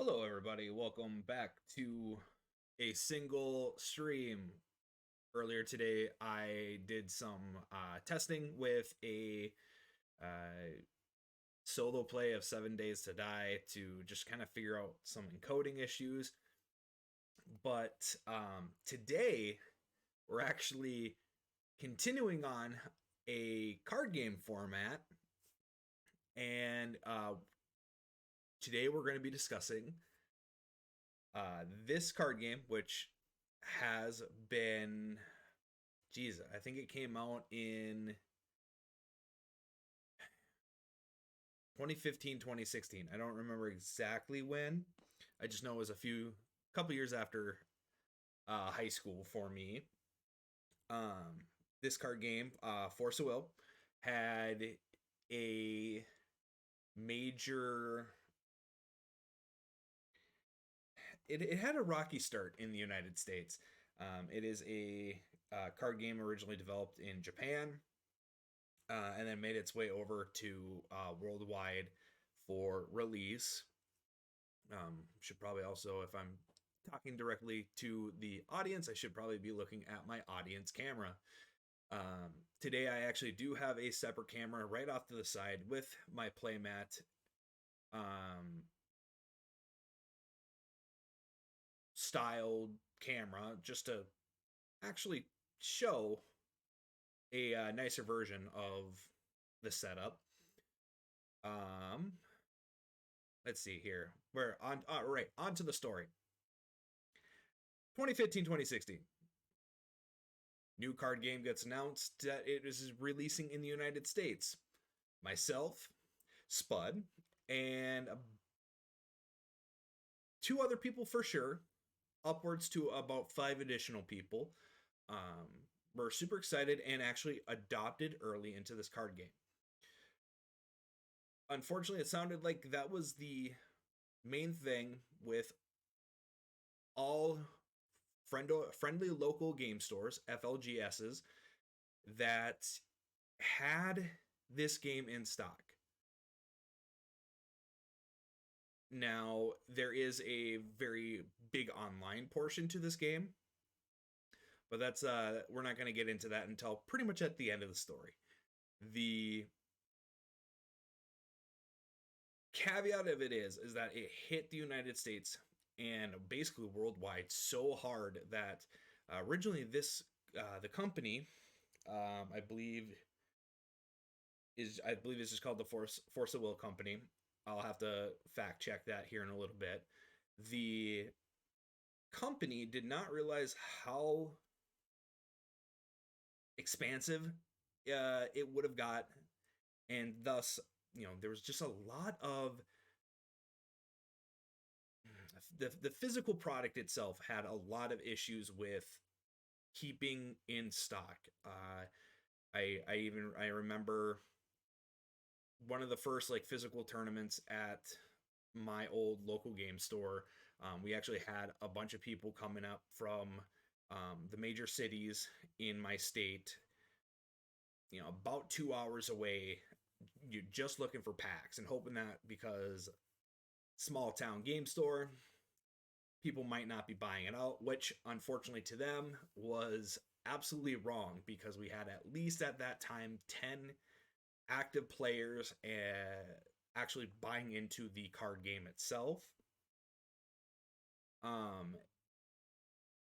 Hello, everybody. Welcome back to a single stream. Earlier today, I did some testing with a uh, solo play of 7 Days to Die to just kind of figure out some encoding issues. But today, we're actually continuing on a card game format. And today, we're going to be discussing this card game, which has been, geez, I think it came out in 2015, 2016. I don't remember exactly when. I just know it was couple years after high school for me. Um, this card game, Force of Will, had a major. It had a rocky start in the United States. It is a card game originally developed in Japan, and then made its way over to worldwide for release. Should probably also, if I'm talking directly to the audience, I should probably be looking at my audience camera. Today, I actually do have a separate camera right off to the side with my playmat styled camera just to actually show a nicer version of the setup. Um, let's see here. We're on. All right, on to the story. 2015, 2016. New card game gets announced that it is releasing in the United States. Myself, Spud, and two other people for sure, upwards to about five additional people, were super excited and actually adopted early into this card game. Unfortunately, it sounded like that was the main thing with all friendly local game stores, FLGSs, that had this game in stock. Now, there is a very big online portion to this game, but that's we're not going to get into that until pretty much at the end of the story. The caveat of it is that it hit the United States and basically worldwide so hard that originally the company, I believe is just called the Force of Will Company. I'll have to fact check that here in a little bit. The company did not realize how expansive it would have got, and thus, there was just a lot of the physical product itself had a lot of issues with keeping in stock. I remember one of the first like physical tournaments at my old local game store. We actually had a bunch of people coming up from the major cities in my state, about 2 hours away. You're just looking for packs and hoping that because small town game store, people might not be buying it out, which unfortunately to them was absolutely wrong because we had at least at that time 10 active players actually buying into the card game itself. Um,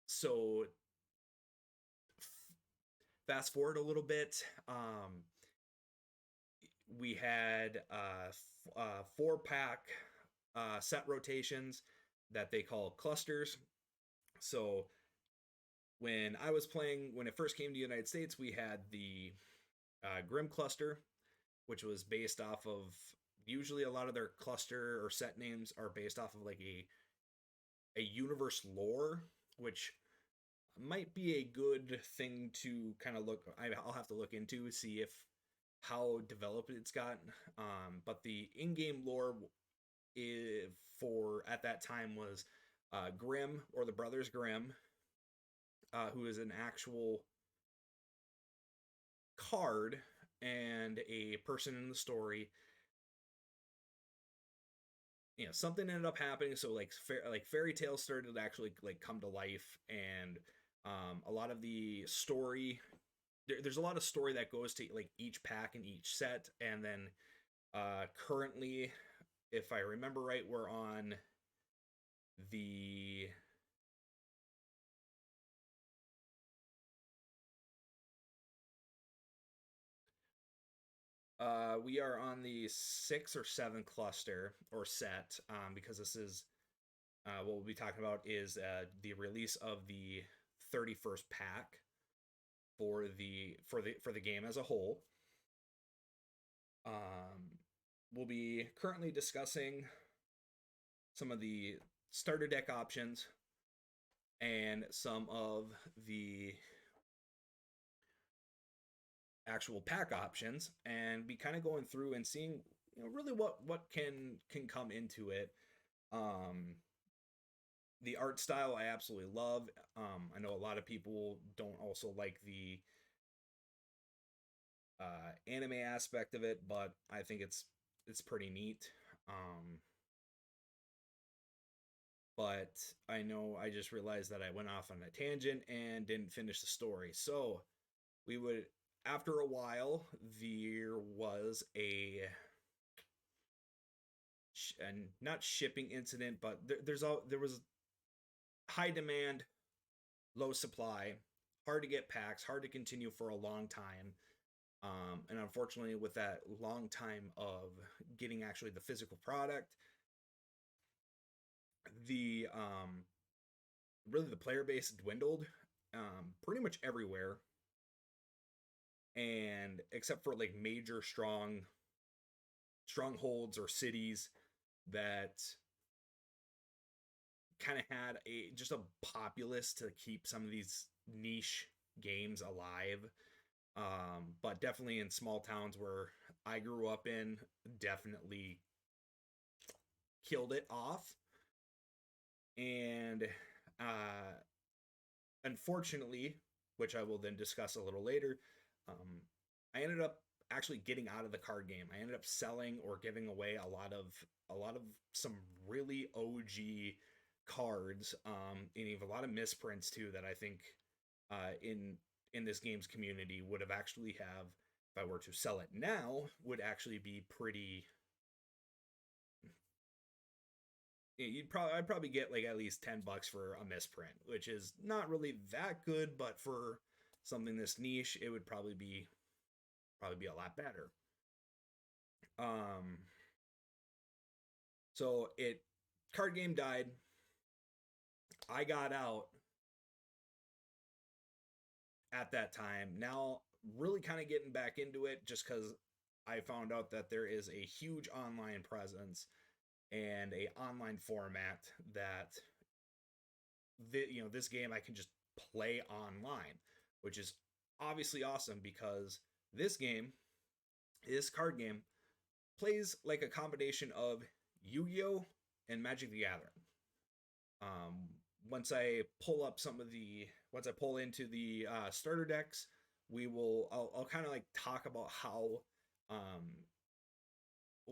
so fast forward a little bit, we had 4 pack set rotations that they call clusters. So when I was playing, when it first came to the United States, we had the Grim cluster, which was based off of, usually a lot of their cluster or set names are based off of like a universe lore, which might be a good thing to kind of look. I'll have to look into see if how developed it's gotten. But the in-game lore for at that time was Grimm, or the Brothers Grimm, who is an actual card and a person in the story. something ended up happening. So like fairy tales started to actually like come to life, and a lot of the story there's a lot of story that goes to like each pack and each set, and then currently, if I remember right, we're on the we are on the 6 or 7 cluster or set, because this is what we'll be talking about is the release of the 31st pack for the game as a whole. We'll be currently discussing some of the starter deck options and some of the actual pack options, and be kind of going through and seeing really what can come into it. The art style I absolutely love. I know a lot of people don't also like the anime aspect of it, but I think it's pretty neat. But I know I just realized that I went off on a tangent and didn't finish the story. So we would, after a while, there was and not shipping incident, but there was high demand, low supply, hard to get packs, hard to continue for a long time. And unfortunately, with that long time of getting actually the physical product, the really the player base dwindled pretty much everywhere, and except for like major strongholds or cities that kind of had just a populace to keep some of these niche games alive. But definitely in small towns where I grew up in, definitely killed it off. And uh, unfortunately, which I will then discuss a little later, I ended up actually getting out of the card game. I ended up selling or giving away a lot of some really OG cards, and even a lot of misprints too that I think in this game's community would have actually have, if I were to sell it now, would actually be pretty. I'd probably get like at least $10 for a misprint, which is not really that good, but for something this niche, it would probably be a lot better. Um, so it card game died. I got out at that time. Now, really kind of getting back into it just because I found out that there is a huge online presence and a online format that this game I can just play online, which is obviously awesome because this card game plays like a combination of Yu-Gi-Oh and Magic the Gathering. Um, once I pull into the starter decks, I'll kind of like talk about how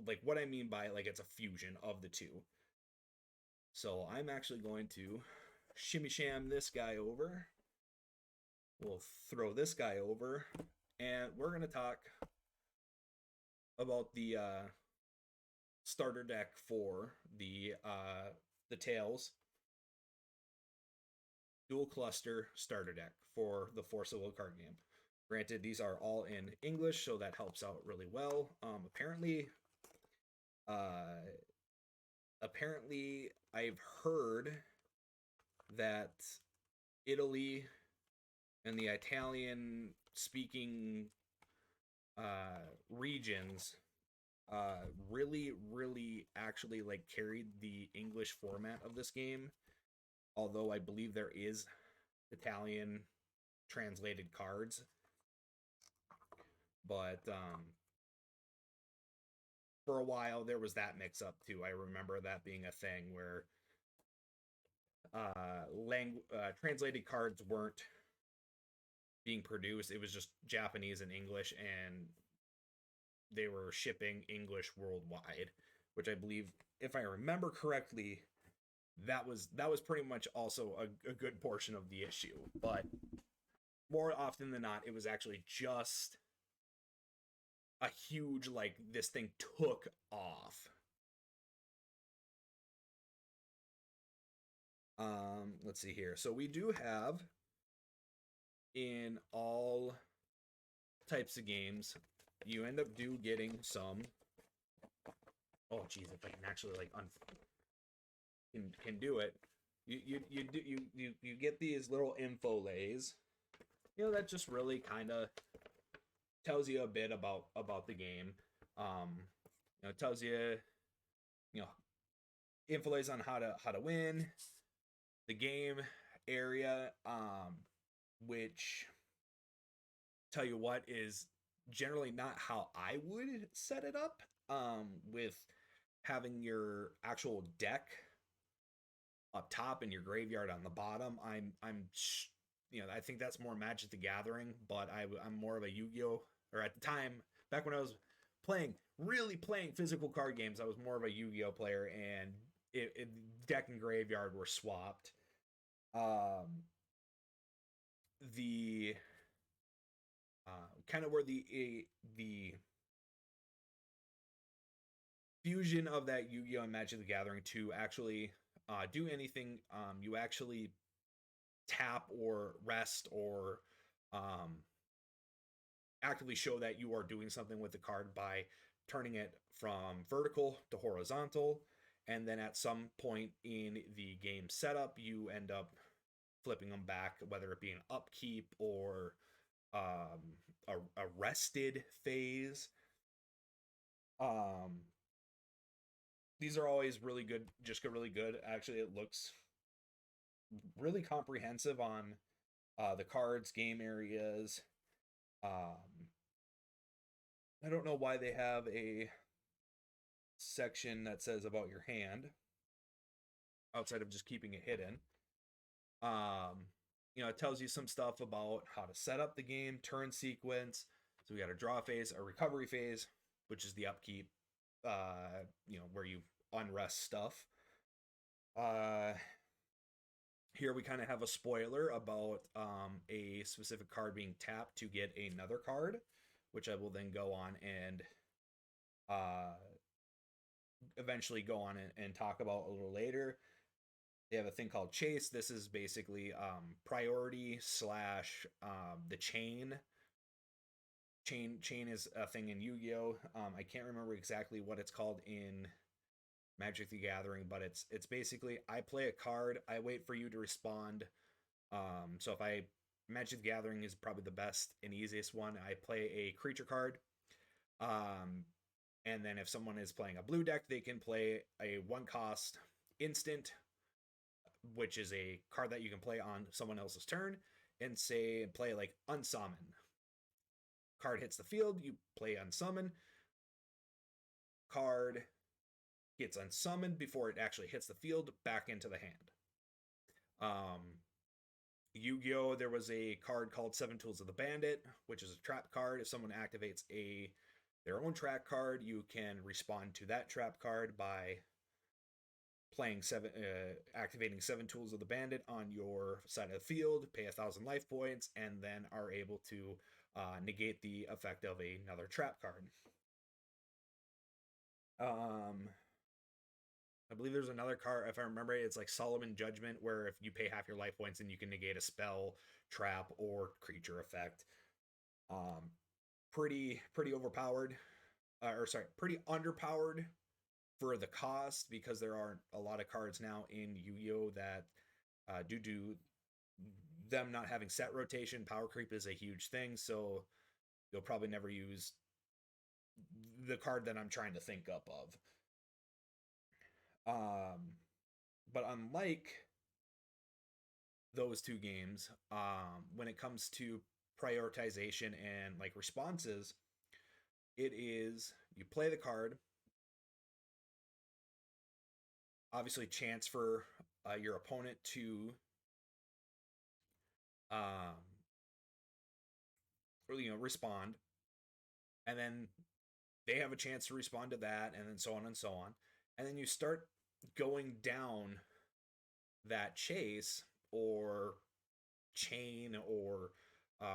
like what I mean by like it's a fusion of the two. So I'm actually going to shimmy sham this guy over. We'll throw this guy over, and we're gonna talk about the starter deck for the Tails Dual Cluster starter deck for the Force of Will card game. Granted, these are all in English, so that helps out really well. Uh, apparently, I've heard that Italy and the Italian speaking regions really actually like carried the English format of this game, although I believe there is Italian translated cards. But for a while there was that mix up too. I remember that being a thing where translated cards weren't being produced. It was just Japanese and English, and they were shipping English worldwide. which I believe, if I remember correctly, that was pretty much also a good portion of the issue. But more often than not, it was actually just a huge, like, this thing took off. Let's see here. So we do have in all types of games, you end up getting some. Oh, geez, if I can actually like can do it. You get these little info lays. You know, that just really kind of tells you a bit about the game. You know, it tells you, you know, info lays on how to win the game area, which, tell you what, is generally not how I would set it up. With having your actual deck up top and your graveyard on the bottom, you know, I think that's more Magic the Gathering, but I'm more of a Yu-Gi-Oh, or at the time, back when I was really playing physical card games, I was more of a Yu-Gi-Oh player, and deck and graveyard were swapped. The kind of where the fusion of that Yu-Gi-Oh and Magic the Gathering to actually do anything, you actually tap or rest or um, actively show that you are doing something with the card by turning it from vertical to horizontal, and then at some point in the game setup, you end up flipping them back, whether it be an upkeep or a rested phase. Um, these are always really good, just really good. Actually, it looks really comprehensive on the cards, game areas. I don't know why they have a section that says about your hand outside of just keeping it hidden. You know, it tells you some stuff about how to set up the game, turn sequence. So we got a draw phase, a recovery phase, which is the upkeep, you know, where you unrest stuff. Here we kind of have a spoiler about a specific card being tapped to get another card, which I will then go on and uh, eventually go on and talk about a little later. They have a thing called Chase. This is basically priority slash the chain. Chain is a thing in Yu-Gi-Oh. I can't remember exactly what it's called in Magic the Gathering, but it's basically, I play a card, I wait for you to respond. So if I Magic the Gathering is probably the best and easiest one. I play a creature card. And then if someone is playing a blue deck, they can play a one cost instant, which is a card that you can play on someone else's turn, and play like Unsummon. Card hits the field, you play Unsummon. Card gets unsummoned before it actually hits the field, back into the hand. Yu-Gi-Oh, there was a card called Seven Tools of the Bandit, which is a trap card. If someone activates their own trap card, you can respond to that trap card by activating Seven Tools of the Bandit on your side of the field, pay 1,000 life points, and then are able to negate the effect of another trap card. I believe there's another card, if I remember it, it's like Solomon Judgment, where if you pay half your life points, then you can negate a spell, trap, or creature effect. Pretty overpowered, or sorry, pretty underpowered for the cost, because there are a lot of cards now in Yu-Gi-Oh that due to them not having set rotation, power creep is a huge thing. So you'll probably never use the card that I'm trying to think up of. But unlike those two games, when it comes to prioritization and like responses, it is, you play the card, obviously chance for your opponent to or, you know, respond, and then they have a chance to respond to that, and then so on and so on. And then you start going down that chase or chain or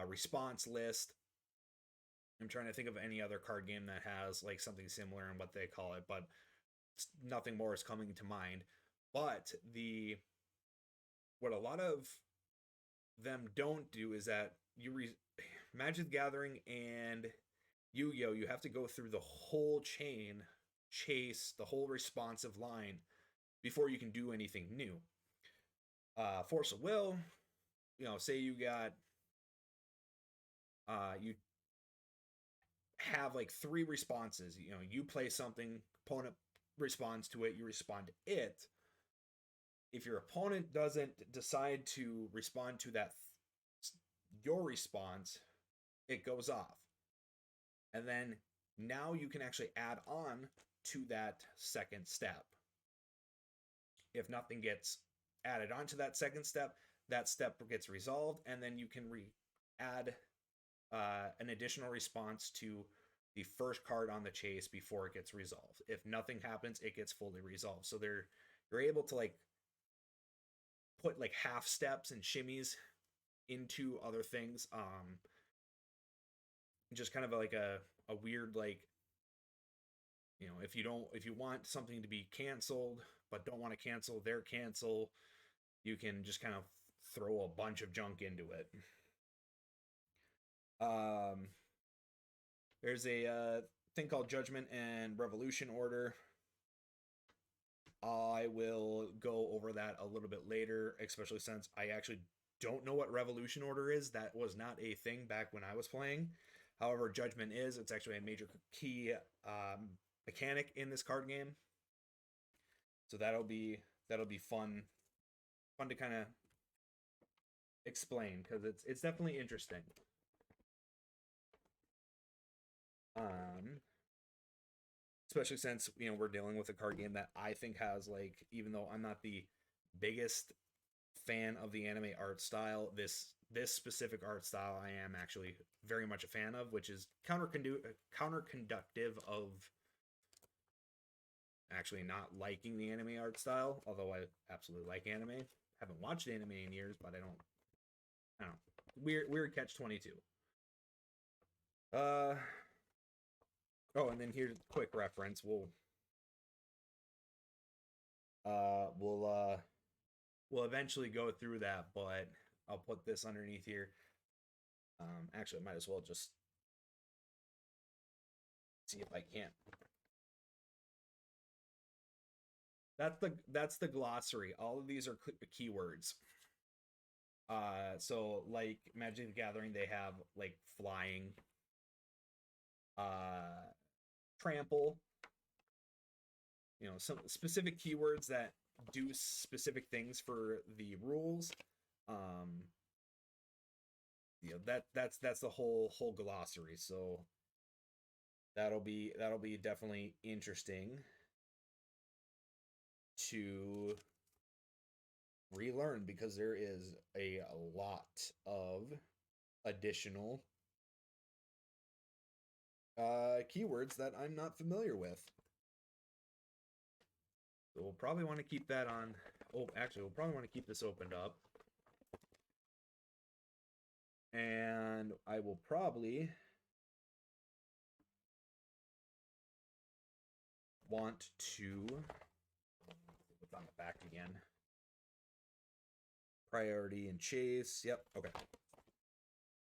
response list. I'm trying to think of any other card game that has like something similar in what they call it, but nothing more is coming to mind. But the what a lot of them don't do is that Magic the Gathering and Yu-Gi-Oh, you have to go through the whole chain, chase the whole responsive line before you can do anything new. Force of Will, say you got you have like three responses. You play something, opponent responds to it, you respond to it. If your opponent doesn't decide to respond to that your response, it goes off. And then now you can actually add on to that second step. If nothing gets added on to that second step, that step gets resolved, and then you can add an additional response to the first card on the chase before it gets resolved. If nothing happens, it gets fully resolved. So you're able to like put like half steps and shimmies into other things. Just kind of like a weird like, if you want something to be canceled but don't want to cancel their cancel, you can just kind of throw a bunch of junk into it. There's a thing called Judgment and Revolution Order. I will go over that a little bit later, especially since I actually don't know what Revolution Order is. That was not a thing back when I was playing. However, Judgment is. It's actually a major key mechanic in this card game. So that'll be fun to kind of explain, because it's definitely interesting. Especially since we're dealing with a card game that I think has, like, even though I'm not the biggest fan of the anime art style, this specific art style I am actually very much a fan of, which is counterconductive of actually not liking the anime art style, although I absolutely like anime. Haven't watched anime in years, but I don't know. Weird catch 22. Oh, and then here's a quick reference. We'll eventually go through that, but I'll put this underneath here. Actually, I might as well just see if I can. That's the glossary. All of these are keywords. So like Magic the Gathering, they have like flying, trample, some specific keywords that do specific things for the rules. That's the whole glossary. So that'll be definitely interesting to relearn, because there is a lot of additional keywords that I'm not familiar with. So we'll probably want to keep that on. Oh, actually, we'll probably want to keep this opened up. And I will probably want to put on the back again. Priority and chase. Yep. Okay.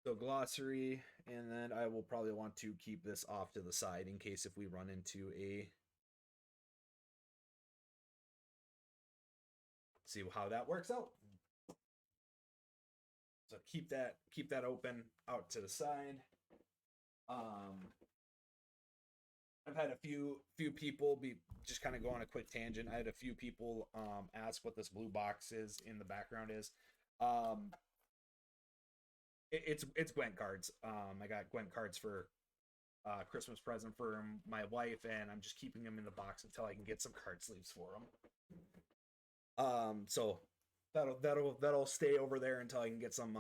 So glossary, and then I will probably want to keep this off to the side in case if we run into a... See how that works out. So keep that open out to the side. I've had a few people be just kind of go on a quick tangent. I had a few people ask what this blue box is in the background is. It's Gwent cards. I got Gwent cards for Christmas present for my wife, and I'm just keeping them in the box until I can get some card sleeves for them. So that'll stay over there until I can get some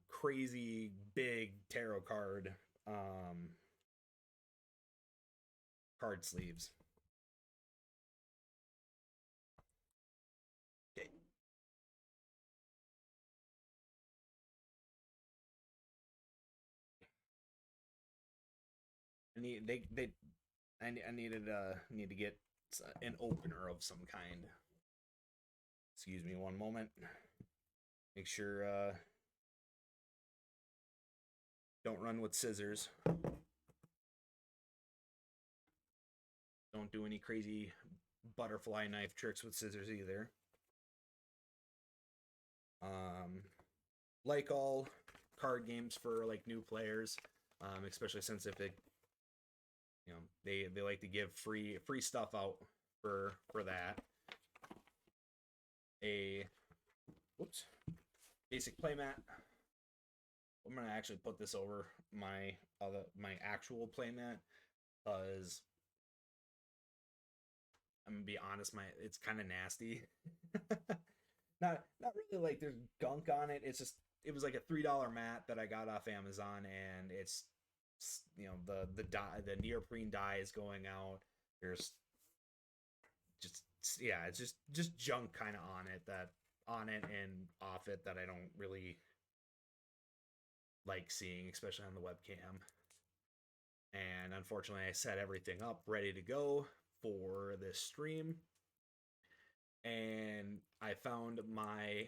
crazy big tarot card card sleeves. Okay. I need they I needed need to get an opener of some kind. Excuse me one moment. Make sure don't run with scissors. Don't do any crazy butterfly knife tricks with scissors either. Um, like all card games for like new players, especially since if it, they like to give free stuff out for that. A whoops basic playmat. I'm gonna actually put this over my actual playmat because I'm gonna be honest, it's kind of nasty. Not really like there's gunk on it. It's just it was like a $3 mat that I got off Amazon, and it's the dye, the neoprene dye is going out. There's just yeah, it's just junk kind of on it and off it that I don't really like seeing, especially on the webcam. And unfortunately, I set everything up ready to go for this stream, and I found my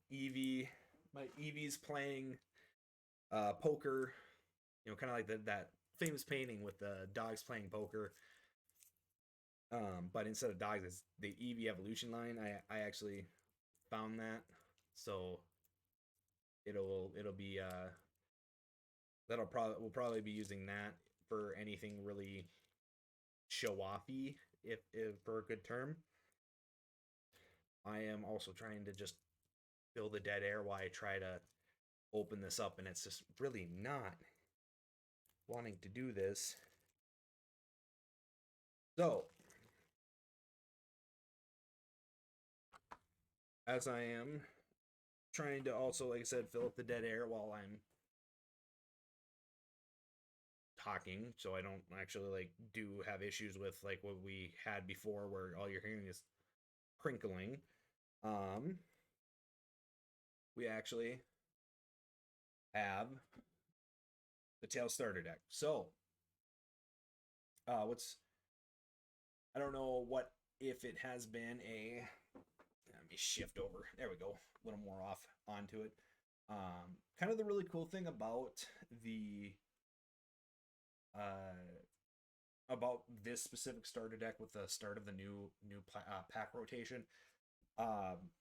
Evie, my Evie's playing poker. Kind of like that famous painting with the dogs playing poker. But instead of dogs, it's the Eevee evolution line. I actually found that, so it'll be we'll probably be using that for anything really show offy, if for a good term. I am also trying to just fill the dead air while I try to open this up, and it's just really not wanting to do this. So, as I am trying to also, like I said, fill up the dead air while I'm talking, so I don't actually like do have issues with like what we had before, where all you're hearing is crinkling. Um, we actually have the tail starter deck. So, what's I don't know what if it has been a. Let me shift over. There we go. A little more off onto it. Kind of the really cool thing uh, about this specific starter deck with the start of the new pack rotation. Um,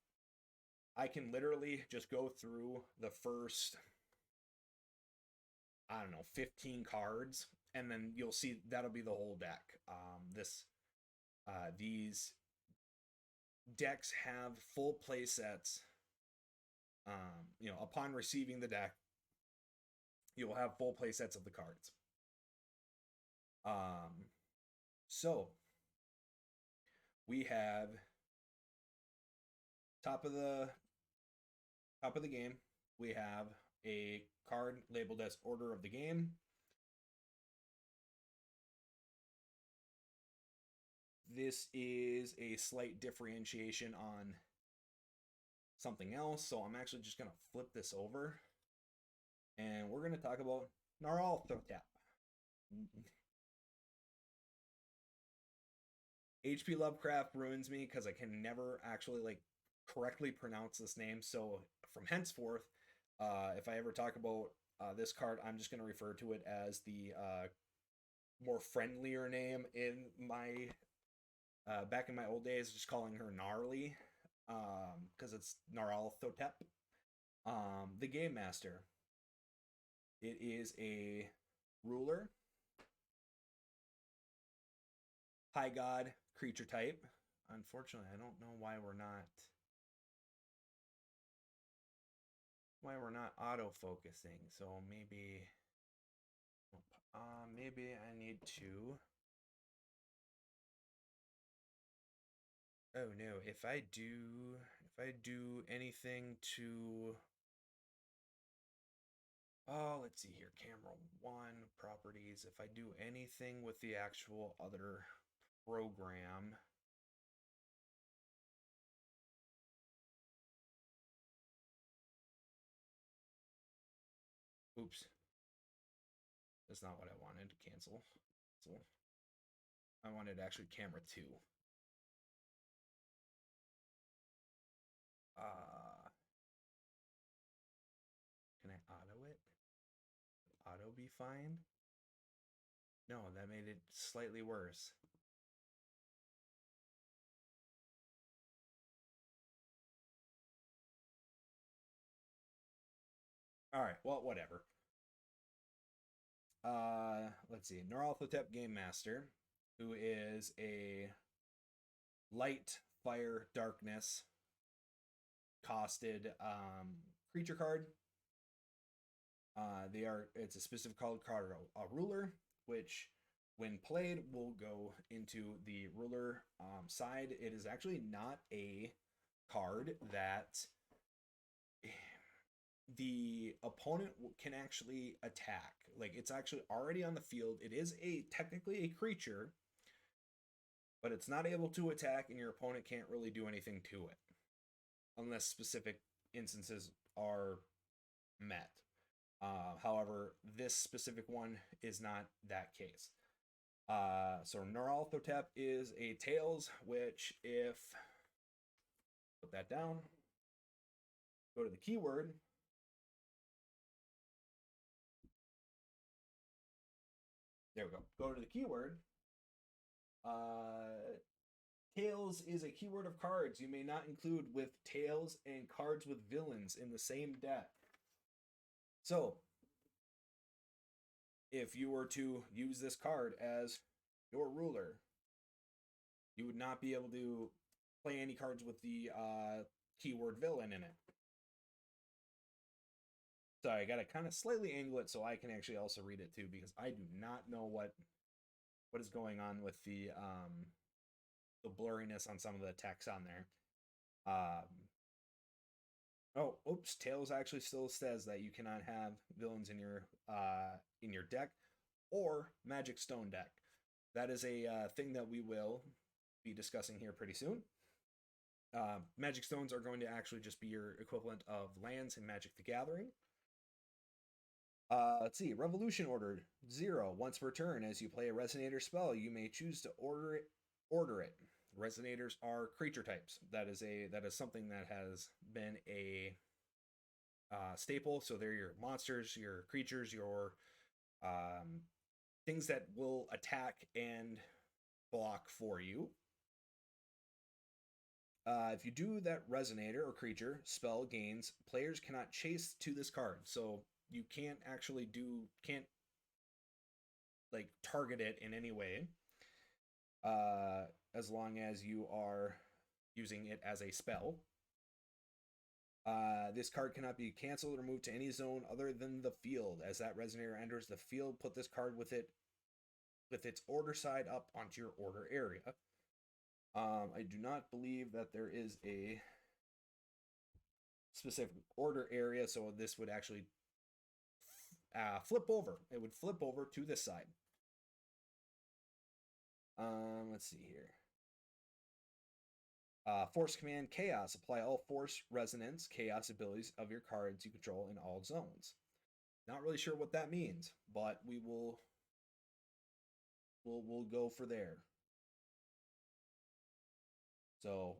I can literally just go through the first, I don't know, 15 cards, and then you'll see that'll be the whole deck. These decks have full play sets. Upon receiving the deck, you will have full play sets of the cards. Um, so we have top of the game. We have a card labeled as Order of the Game. This is a slight differentiation on something else, so I'm actually just going to flip this over, and we're going to talk about Gnarlthotep. HP Lovecraft ruins me because I can never actually like correctly pronounce this name. So from henceforth, if I ever talk about this card, I'm just going to refer to it as the more friendlier name in my back in my old days, just calling her Gnarly, because it's Gnarlthotep. The Game Master. It is a ruler, high god creature type. Unfortunately, I don't know why we're not auto-focusing. So maybe I need to. Oh no, if I do anything to Oh, let's see here. Camera 1, properties. If I do anything with the actual other program. Oops. That's not what I wanted. Cancel. So I wanted actually camera 2. Uh, can I auto it? Auto be fine? No, that made it slightly worse. All right, well, whatever. Let's see. Noralthotep Game Master, who is a light, fire, darkness costed creature card. It's a specific card a ruler, which when played will go into the ruler side. It is actually not a card that the opponent can actually attack. Like, it's actually already on the field. It is a technically a creature, but it's not able to attack, and your opponent can't really do anything to it unless specific instances are met. However, this specific one is not that case. So Neuralthotep is a Tails, which if put that down, go to the keyword. There we go. Go to the keyword. Tails is a keyword of cards you may not include with tails and cards with villains in the same deck. So, if you were to use this card as your ruler, you would not be able to play any cards with the keyword villain in it. So I gotta kind of slightly angle it so I can actually also read it too, because I do not know what is going on with the blurriness on some of the text on there. Oh, oops! Tails actually still says that you cannot have villains in your deck or Magic Stone deck. That is a thing that we will be discussing here pretty soon. Magic Stones are going to actually just be your equivalent of lands in Magic the Gathering. Let's see. Revolution Order 0. Once per turn, as you play a Resonator spell, you may choose to order it. Resonators are creature types. That is something that has been a staple. So they're your monsters, your creatures, your things that will attack and block for you. If you do that Resonator or creature spell gains, players cannot chase to this card. So you can't like target it in any way. As long as you are using it as a spell. This card cannot be canceled or moved to any zone other than the field. As that Resonator enters the field, put this card with its order side up onto your order area. I do not believe that there is a specific order area, so this would actually flip over. It would flip over to this side. Let's see here. Force Command Chaos. Apply all Force Resonance Chaos abilities of your cards you control in all zones. Not really sure what that means, but we'll go for there. So,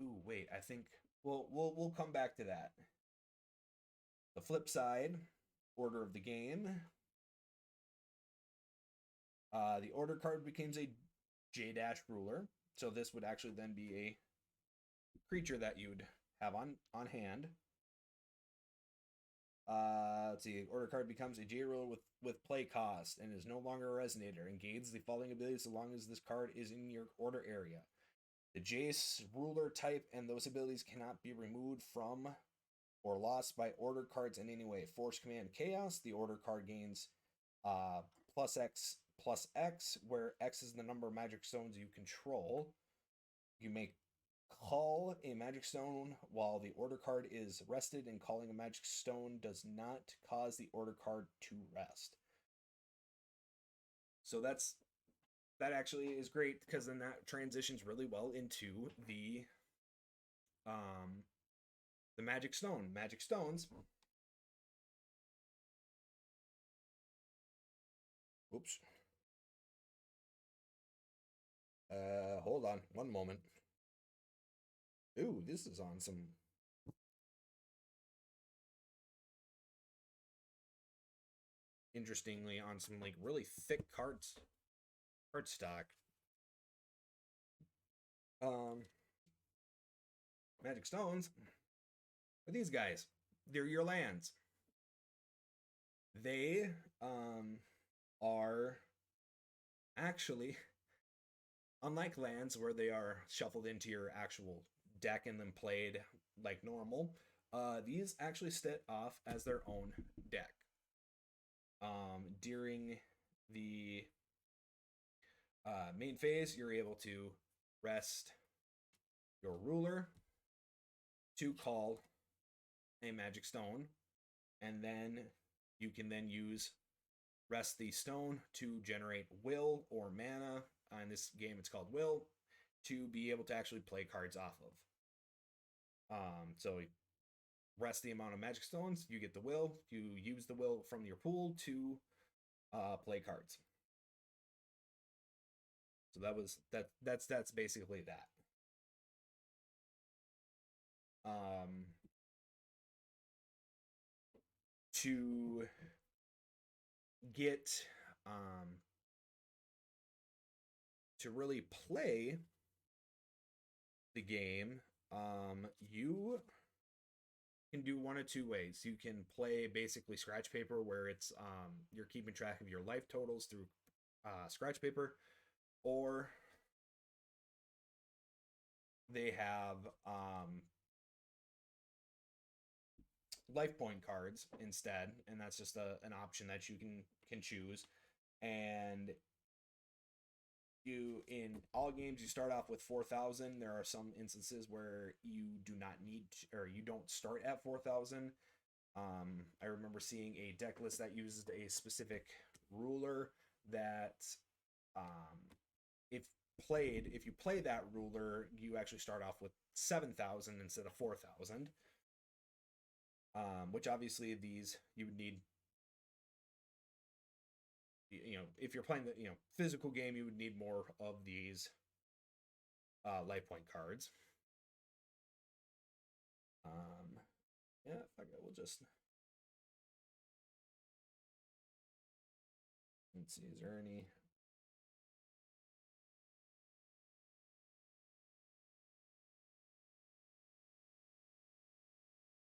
ooh, wait. I think we'll come back to that. The flip side, order of the game. The order card becomes a J- ruler. So this would actually then be a creature that you'd have on hand. Let's see. Order card becomes a J ruler with play cost and is no longer a Resonator. Engages the following abilities so long as this card is in your order area. The Jace ruler type and those abilities cannot be removed from or lost by order cards in any way. Force Command Chaos. The order card gains +X+X, where X is the number of magic stones you control. You may call a magic stone while the order card is rested, and calling a magic stone does not cause the order card to rest. So that actually is great because then that transitions really well into um the magic stone. Magic stones. Oops. Hold on one moment. Ooh, this is on some interestingly on some like really thick cardstock. Um, Magic stones are these guys. They're your lands. They are actually unlike lands where they are shuffled into your actual deck and then played like normal. These actually sit off as their own deck. During the main phase, you're able to rest your ruler to call a magic stone, and then you can then use rest the stone to generate will or mana. In this game, it's called will, to be able to actually play cards off of. So rest the amount of magic stones, you get the will. You use the will from your pool to play cards. So that's basically that. To get to really play the game, you can do one of two ways. You can play basically scratch paper, where it's you're keeping track of your life totals through scratch paper, or they have life point cards instead, and that's just an option that you can choose. And you, in all games, you start off with 4,000. There are some instances where you do not need or you don't start at 4,000. I remember seeing a deck list that used a specific ruler that if if you play that ruler, you actually start off with 7,000 instead of 4,000. Which obviously these you would need, if you're playing the physical game, you would need more of these life point cards. Yeah, fuck it, we'll just, let's see, is there any,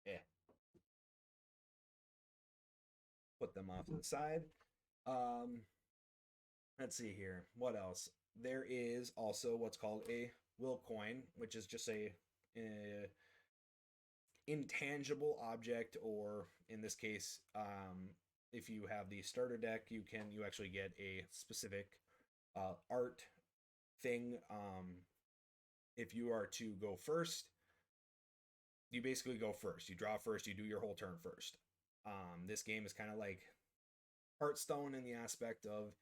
yeah, put them off to the side. Let's see here, what else? There is also what's called a will coin, which is just a intangible object, or in this case, if you have the starter deck, you actually get a specific art thing. If you are to go first, you basically go first. You draw first. You do your whole turn first. This game is kind of like Hearthstone in the aspect of,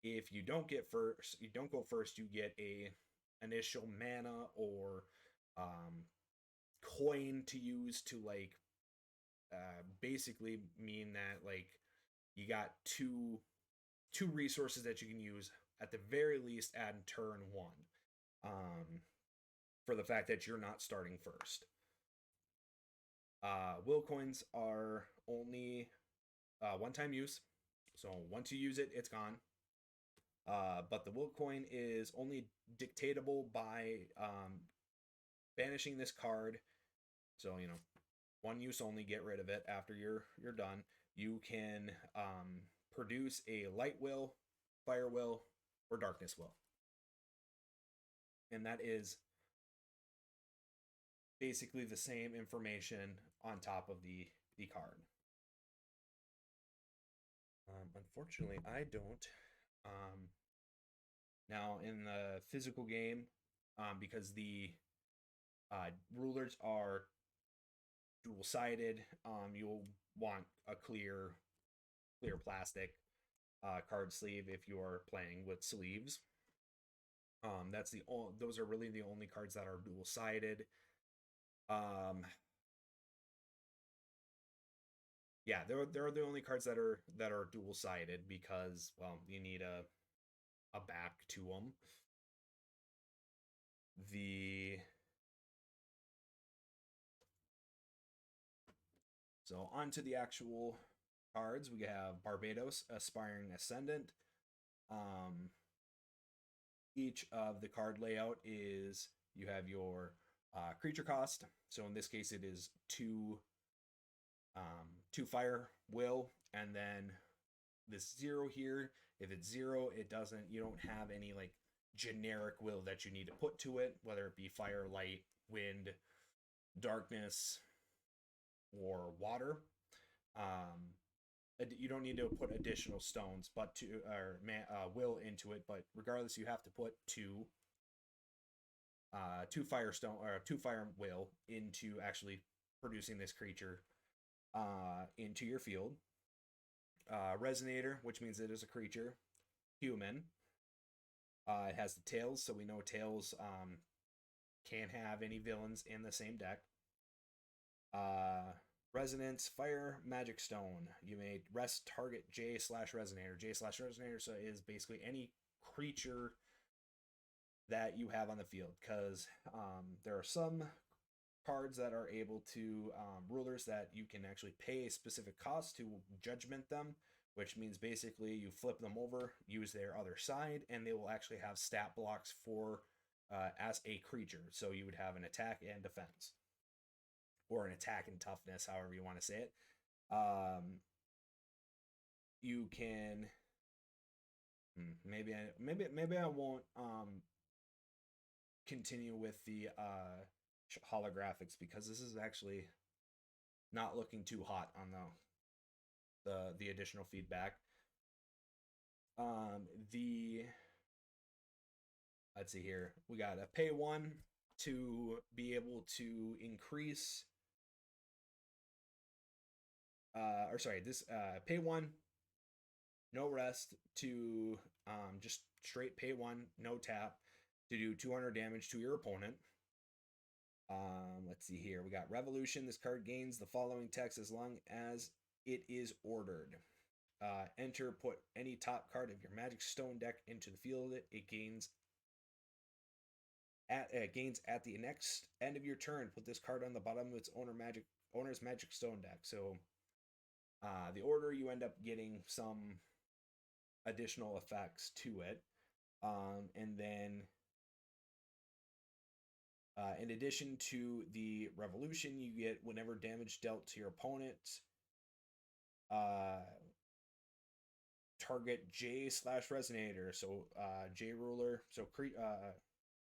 if you don't go first, you get a initial mana or coin to use to like basically mean that like you got two resources that you can use at the very least at turn one, for the fact that you're not starting first. Will coins are only one-time use, so once you use it, it's gone. But the will coin is only dictatable by banishing this card. So one use only, get rid of it after you're done. You can produce a light will, fire will, or darkness will, and that is basically the same information on top of the card. Unfortunately, I don't. Now in the physical game, because the Rulers are dual sided. You'll want a clear plastic card sleeve if you're playing with sleeves. Those are really the only cards that are dual sided. Um, yeah, they're the only cards that are dual sided because well, you need a back to them. The So onto the actual cards, we have Barbados, Aspiring Ascendant. Um, each of the card layout is you have your creature cost. So in this case, it is two fire will, and then this zero here. If it's zero, it doesn't. You don't have any like generic will that you need to put to it, whether it be fire, light, wind, darkness, or water. Um, you don't need to put additional stones, but will into it. But regardless, you have to put two firestone or two fire will into actually producing this creature into your field. Resonator, which means it is a creature. Human. It has the tails, so we know tails can't have any villains in the same deck. Resonance, Fire, Magic Stone. You may rest target J/Resonator. J/Resonator so is basically any creature that you have on the field, because there are some cards that are able to rulers that you can actually pay a specific cost to judgment them, which means basically you flip them over, use their other side, and they will actually have stat blocks for as a creature. So you would have an attack and defense, or an attack and toughness, however you want to say it. You can maybe I won't continue with the holographics because this is actually not looking too hot on the additional feedback. The Let's see here. We got a pay one to be able to increase or sorry, this pay one, no rest to just straight pay one, no tap to do 200 damage to your opponent. Let's see here. We got Revolution. This card gains the following text as long as it is ordered. Enter, put any top card of your Magic Stone deck into the field. It gains at the next end of your turn. Put this card on the bottom of its owner's Magic Stone deck. So the order, you end up getting some additional effects to it. And then in addition to the Revolution, you get whenever damage dealt to your opponent, target J/Resonator. So J ruler. So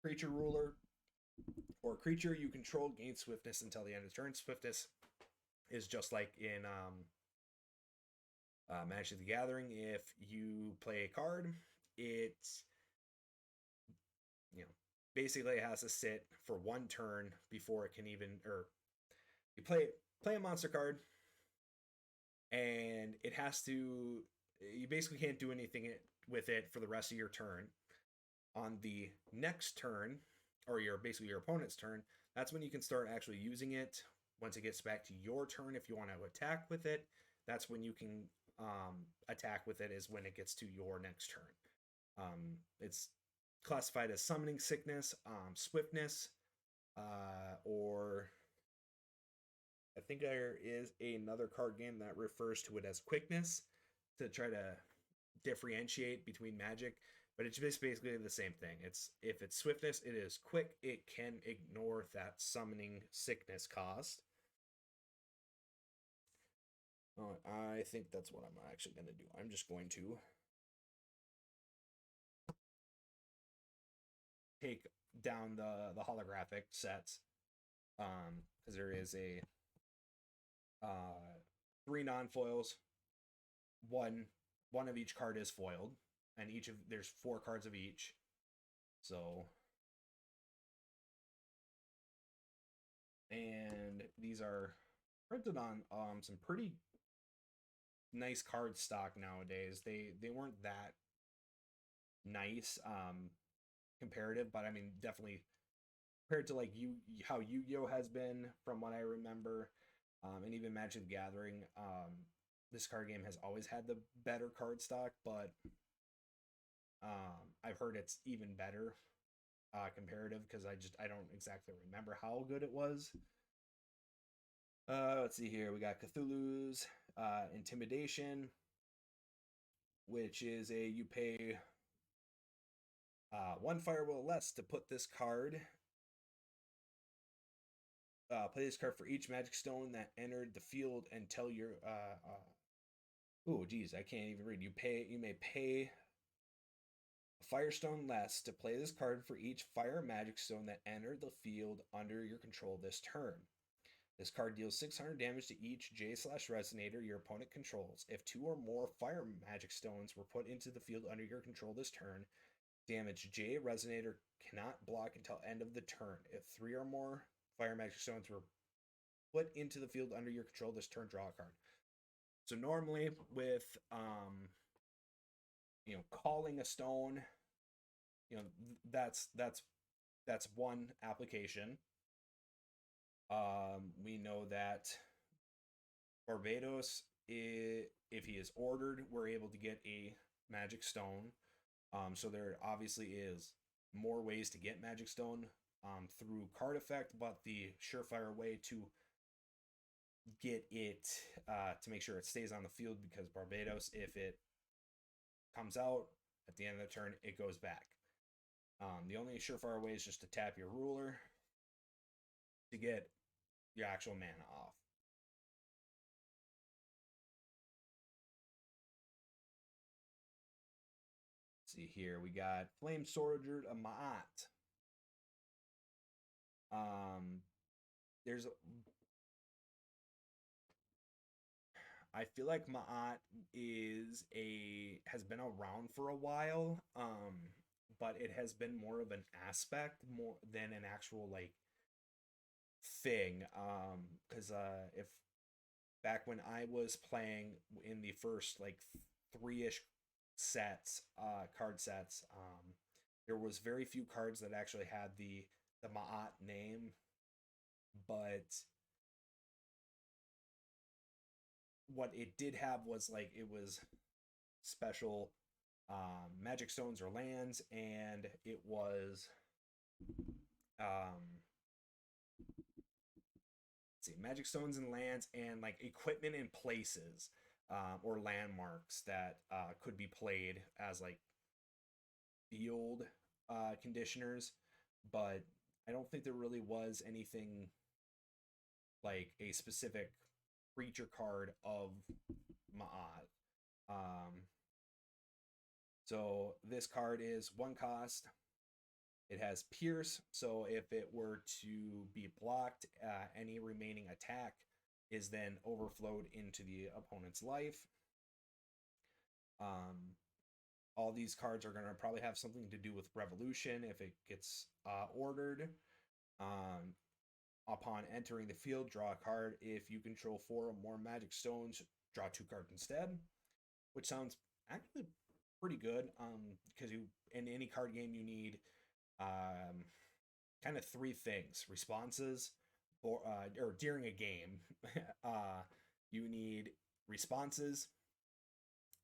creature ruler or creature you control gains swiftness until the end of the turn. Swiftness is just like in Magic the Gathering. If you play a card, it basically it has to sit for one turn before it can even, or you play a monster card, and it has to. You basically can't do anything with it for the rest of your turn. On the next turn, or basically your opponent's turn, that's when you can start actually using it. Once it gets back to your turn, if you want to attack with it, that's when you can attack with it, is when it gets to your next turn. It's classified as Summoning Sickness, Swiftness, or I think there is another card game that refers to it as Quickness to try to differentiate between Magic, but it's just basically the same thing. If it's Swiftness, it is quick. It can ignore that Summoning Sickness cost. I think that's what I'm actually going to do. I'm just going to take down the holographic sets, because there is a 3 non-foils. One of each card is foiled, and there's 4 cards of each. So and these are printed on some pretty nice card stock nowadays. They weren't that nice comparative, but I mean definitely compared to like you how Yu-Gi-Oh has been from what I remember, and even Magic the Gathering. This card game has always had the better card stock, but I've heard it's even better comparative because I don't exactly remember how good it was. Let's see here. We got Cthulhu's Intimidation, which is a you pay one firewall less to put this card. Play this card for each magic stone that entered the field until your oh geez, I can't even read. You may pay a firestone less to play this card for each fire magic stone that entered the field under your control this turn. This card deals 600 damage to each J/Resonator your opponent controls. If 2 or more fire magic stones were put into the field under your control this turn, damage J Resonator cannot block until end of the turn. If 3 or more fire magic stones were put into the field under your control this turn, draw a card. So normally with calling a stone, that's one application. We know that Barbados, if he is ordered, we're able to get a magic stone. So there obviously is more ways to get magic stone through card effect, but the surefire way to get it to make sure it stays on the field, because Barbados, if it comes out at the end of the turn, it goes back. The only surefire way is just to tap your ruler to get your actual mana off. Let's see here, we got Flame Soldier of Ma'at. There's I feel like Ma'at has been around for a while, but it has been more of an aspect more than an actual like thing. Because if back when I was playing in the first like 3-ish sets, card sets, there was very few cards that actually had the Ma'at name, but what it did have was like it was special magic stones or lands, and it was let's see, magic stones and lands, and like equipment in places or landmarks that could be played as like field conditioners, but I don't think there really was anything like a specific creature card of Ma'at. So this card is 1 cost. It has Pierce, so if it were to be blocked, any remaining attack is then overflowed into the opponent's life. All these cards are going to probably have something to do with Revolution if it gets ordered. Upon entering the field, draw a card. If you control 4 or more magic stones, draw 2 cards instead, which sounds actually pretty good, because you in any card game you need kind of 3 things: responses, or during a game, you need responses,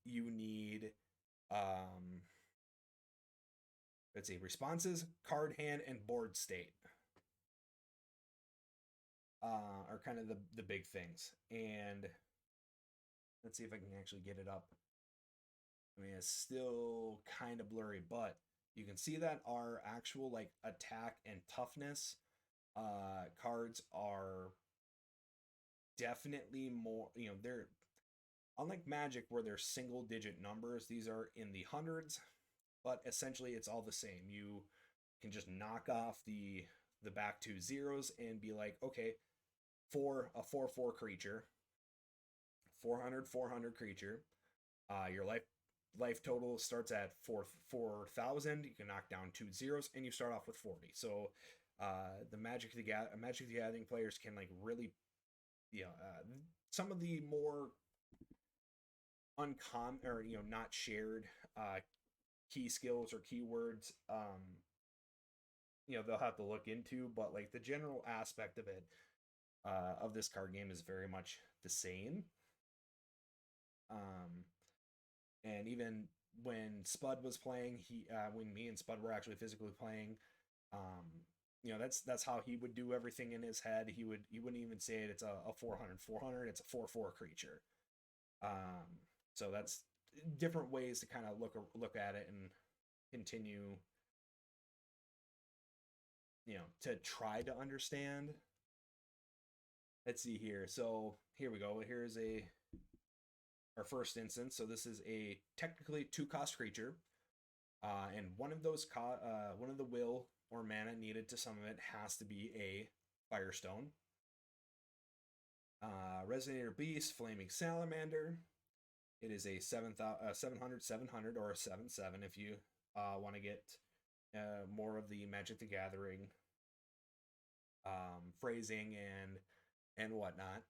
you need let's see, responses, card hand, and board state are kind of the big things. And let's see if I can actually get it up. I mean, it's still kind of blurry, but you can see that our actual like attack and toughness cards are definitely more, they're unlike Magic where they're single digit numbers, these are in the hundreds, but essentially it's all the same. You can just knock off the back 2 zeros and be like, okay, for a 4/4 creature, 400 creature, your life total starts at 4,000. You can knock down 2 zeros and you start off with 40. So The Magic the Gathering players can like really, you know, some of the more uncommon or not shared uh, key skills or keywords. They'll have to look into, but like the general aspect of it, of this card game is very much the same. Um, and even when Spud was playing, when me and Spud were actually physically playing, um, that's how he would do everything in his head. He wouldn't even say it. It's a 400, it's a 4/4 creature. Um, so that's different ways to kind of look at it and continue, to try to understand. Let's see here. So here we go. Here's our first instance. So this is a technically 2-cost creature, and one of the will or mana needed to summon it has to be a Firestone. Resonator Beast, Flaming Salamander. It is a 700 or a 7/7 if you want to get more of the Magic the Gathering phrasing and whatnot.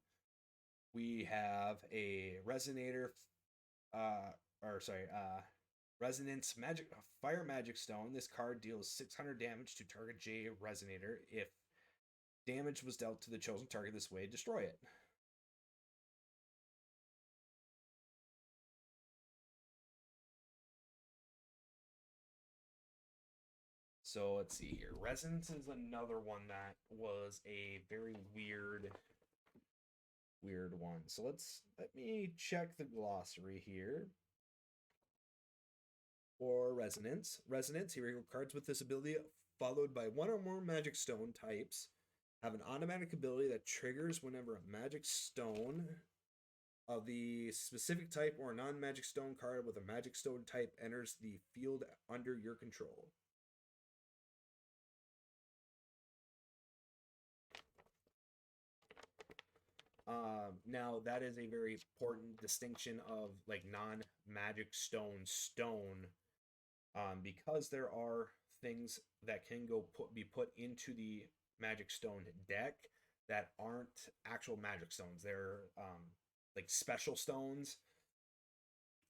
We have a Resonator, Resonance Fire Magic Stone. This card deals 600 damage to target J Resonator. If damage was dealt to the chosen target this way, destroy it. So let's see here. Resonance is another one that was a very weird one. So let me check the glossary here. For Resonance. Resonance, here we go. Cards with this ability followed by one or more Magic Stone types have an automatic ability that triggers whenever a Magic Stone of the specific type or a non-Magic Stone card with a Magic Stone type enters the field under your control. Now that is a very important distinction of like non-Magic stone, because there are things that can be put into the Magic Stone deck that aren't actual Magic Stones. They're like special stones,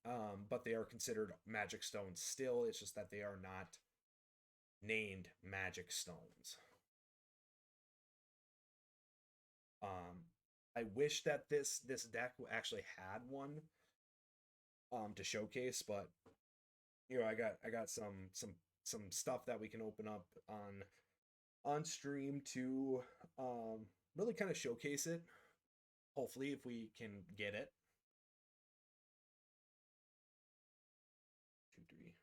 but they are considered Magic Stones still. It's just that they are not named Magic Stones. I wish that this deck actually had one to showcase, but I got some stuff that we can open up on stream to really kind of showcase it. Hopefully, if we can get it. 2, 3.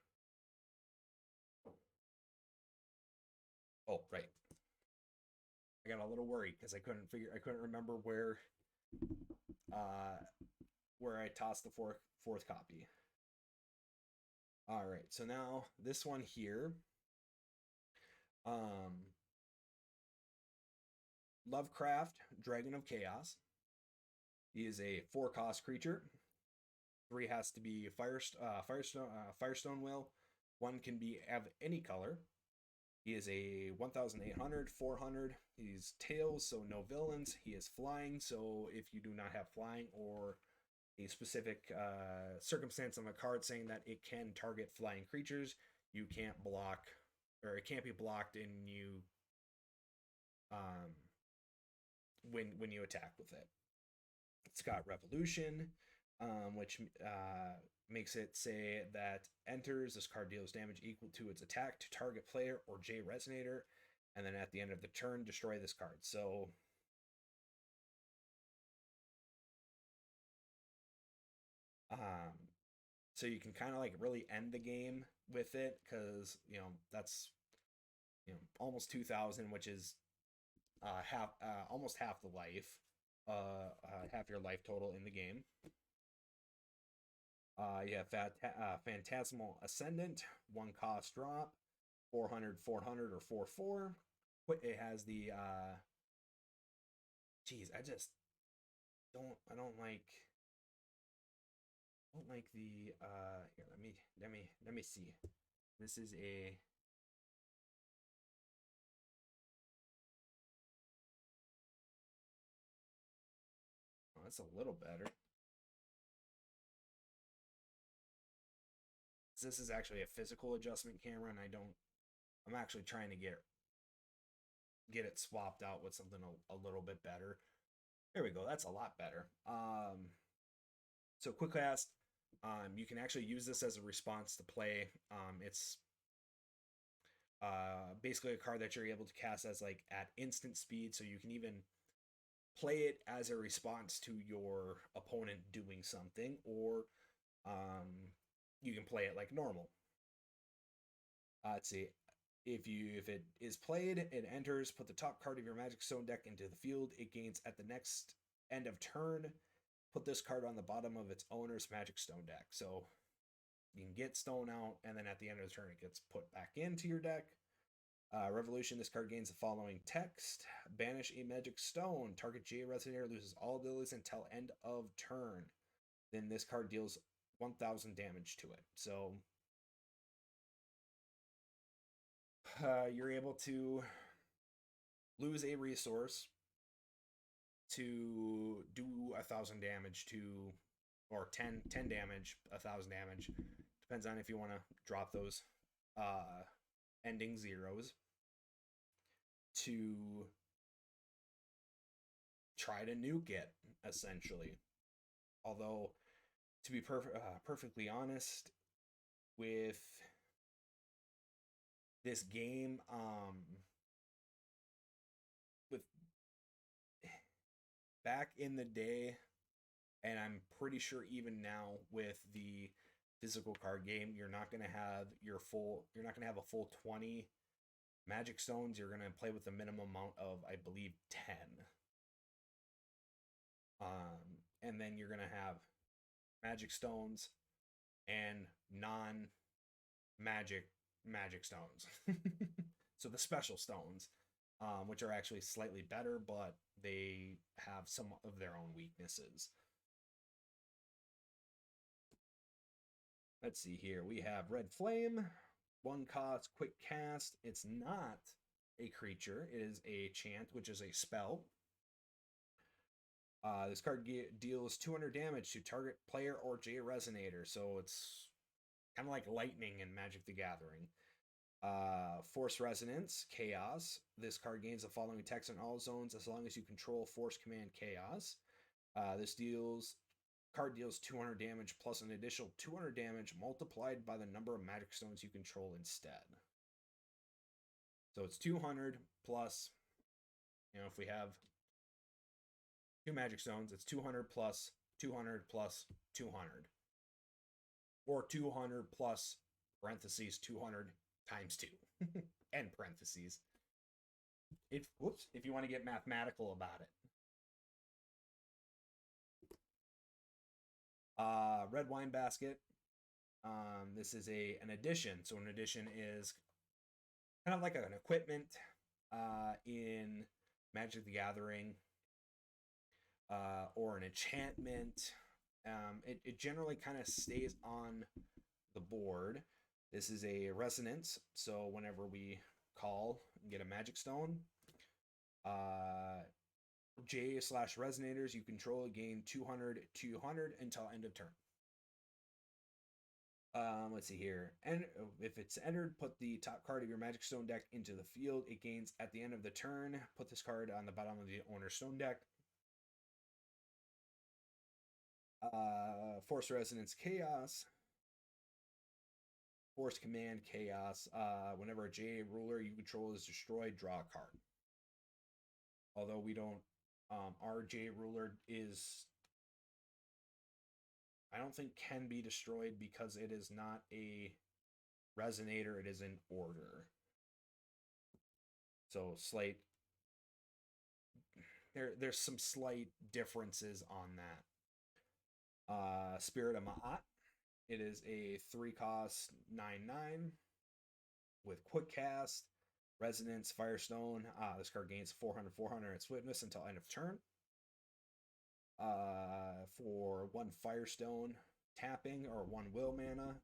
Oh, right. I got a little worried because I couldn't remember where I tossed the fourth copy. All right, so now this one here, Lovecraft, Dragon of Chaos. He is a 4-cost creature. 3 has to be Firestone Will. 1 can be of any color. He is a 1,800, 400. He's tails, so no villains. He is flying, so if you do not have flying or a specific circumstance on a card saying that it can target flying creatures, you can't block, or it can't be blocked in you when you attack with it. It's got Revolution, which makes it say that enters, this card deals damage equal to its attack to target player or J Resonator, and then at the end of the turn, destroy this card. So so you can kind of like really end the game with it, because that's almost 2,000, which is almost half the life, half your life total in the game. You have Phantasmal Ascendant, 1-cost drop, 400, 400, or 4/4. It has the geez, I just don't like the here, let me see. This is a That's a little better. This is actually a physical adjustment camera, and I'm actually trying to get it swapped out with something a little bit better. There we go. That's a lot better. So quick cast, you can actually use this as a response to play. It's basically a card that you're able to cast as like at instant speed, so you can even play it as a response to your opponent doing something, or um, you can play it like normal. Let's see. If it is played, it enters. Put the top card of your Magic Stone deck into the field. It gains at the next end of turn. Put this card on the bottom of its owner's Magic Stone deck. So you can get Stone out, and then at the end of the turn, it gets put back into your deck. Revolution, this card gains the following text. Banish a Magic Stone. Target GA Resonator loses all abilities until end of turn. Then this card deals 1,000 damage to it. So you're able to lose a resource to do 1,000 damage to, or 10 damage, 1,000 damage. Depends on if you want to drop those ending zeros to try to nuke it, essentially. Although, to be perfectly honest, with this game, with back in the day, and I'm pretty sure even now with the physical card game, you're not gonna have a full 20 Magic Stones. You're gonna play with a minimum amount of, I believe, 10. And then you're gonna have Magic Stones and non-magic stones. So the special stones, which are actually slightly better, but they have some of their own weaknesses. Let's see here. We have Red Flame, 1 cost, quick cast. It's not a creature. It is a chant, which is a spell. This card deals 200 damage to target player or J Resonator, so it's kind of like lightning in Magic the Gathering. Force Resonance, Chaos. This card gains the following text in all zones as long as you control Force Command Chaos. This card deals 200 damage plus an additional 200 damage multiplied by the number of Magic Stones you control instead. So it's 200 plus, if we have 2 Magic Stones, it's 200 plus 200 plus 200. Or 200 plus parentheses 200 times 2. End parentheses. If you want to get mathematical about it. Red Wine Basket. This is an addition. So an addition is kind of like an equipment in Magic the Gathering, or an enchantment. It generally kind of stays on the board. This is a resonance, so whenever we call and get a Magic Stone, J/resonators you control gain 200 until end of turn. Let's see here. And if it's entered, put the top card of your Magic Stone deck into the field. It gains at the end of the turn. Put this card on the bottom of the owner's stone deck. Force Resonance Chaos. Force Command Chaos. Whenever a J ruler you control is destroyed, draw a card. Although we don't, our J ruler is, I don't think can be destroyed because it is not a resonator, it is an order. So there's some slight differences on that. Spirit of Ma'at. It is a 3 cost 9/9 with quick cast, resonance, firestone. This card gains 400 and swiftness until end of turn. For 1 firestone tapping or 1 will mana.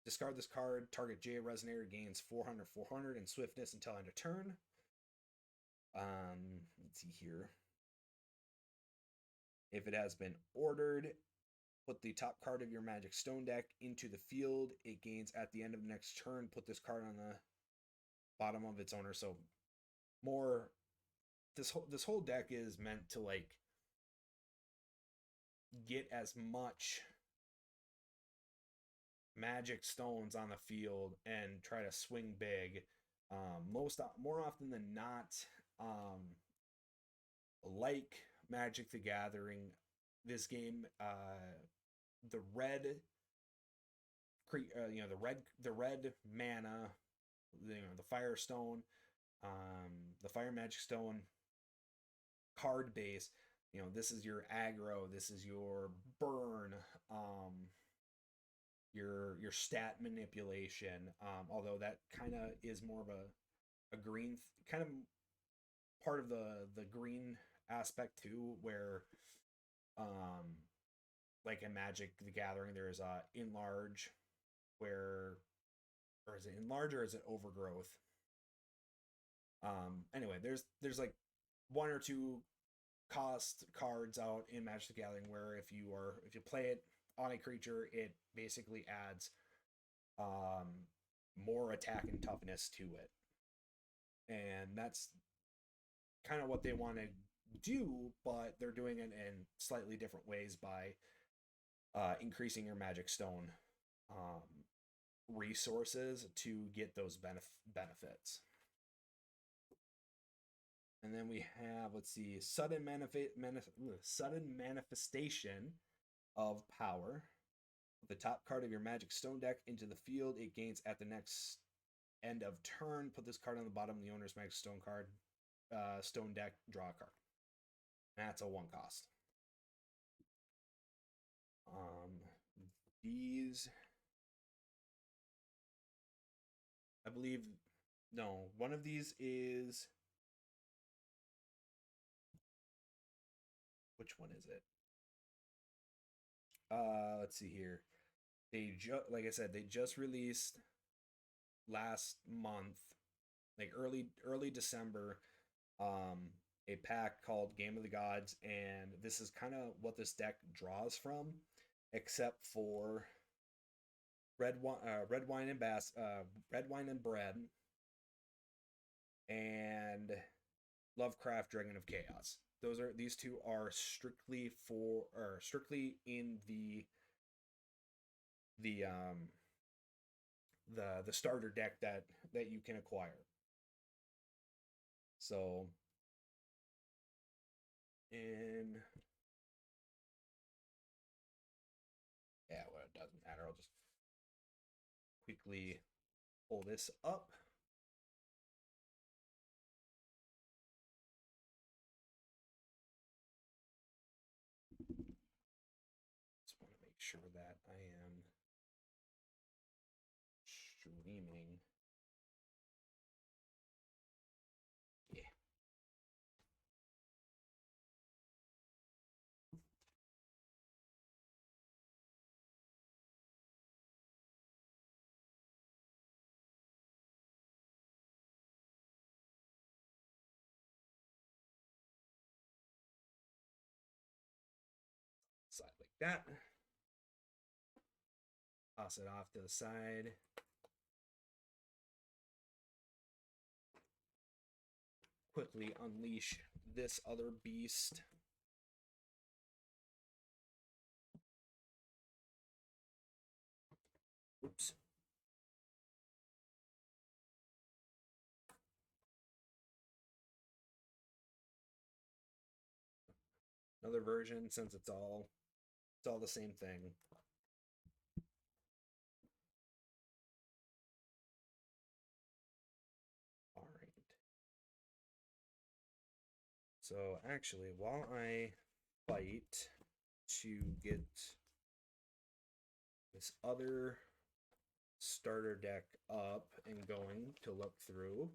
Discard this card. Target J Resonator gains 400 and swiftness until end of turn. Let's see here. If it has been ordered, put the top card of your Magic Stone deck into the field. It gains at the end of the next turn. Put this card on the bottom of its owner. So more this whole deck is meant to like get as much Magic Stones on the field and try to swing big. More often than not, like Magic the Gathering, this game, the red, the red mana, the Firestone, the Fire Magic Stone card base. This is your aggro. This is your burn. Your stat manipulation. Although that kind of is more of a green kind of part of the green aspect too, where like in Magic the Gathering, there's enlarge, where or is it enlarge or is it overgrowth? Anyway, there's like one or two cost cards out in Magic the Gathering where if you play it on a creature, it basically adds more attack and toughness to it. And that's kind of what they want to do, but they're doing it in slightly different ways by increasing your Magic Stone resources to get those benefits. And then we have, let's see, sudden manifestation of power. The top card of your Magic Stone deck into the field. It gains at the next end of turn. Put this card on the bottom of the owner's Magic Stone card, Stone deck. Draw a card. That's a 1 cost. These, I believe, no, one of these is, which one is it? Let's see here. Like I said, they just released last month, like early December, a pack called Game of the Gods, and this is kind of what this deck draws from, except for red wine and bread, and Lovecraft Dragon of Chaos. These two are strictly in the the starter deck that you can acquire. So in well, it doesn't matter. I'll just quickly pull this up. Just want to make sure that I am streaming. Yeah. Slide like that. Toss it off to the side. Quickly unleash this other beast. Oops. Another version, since it's all the same thing. All right. So actually, while I fight to get this other starter deck up and going to look through,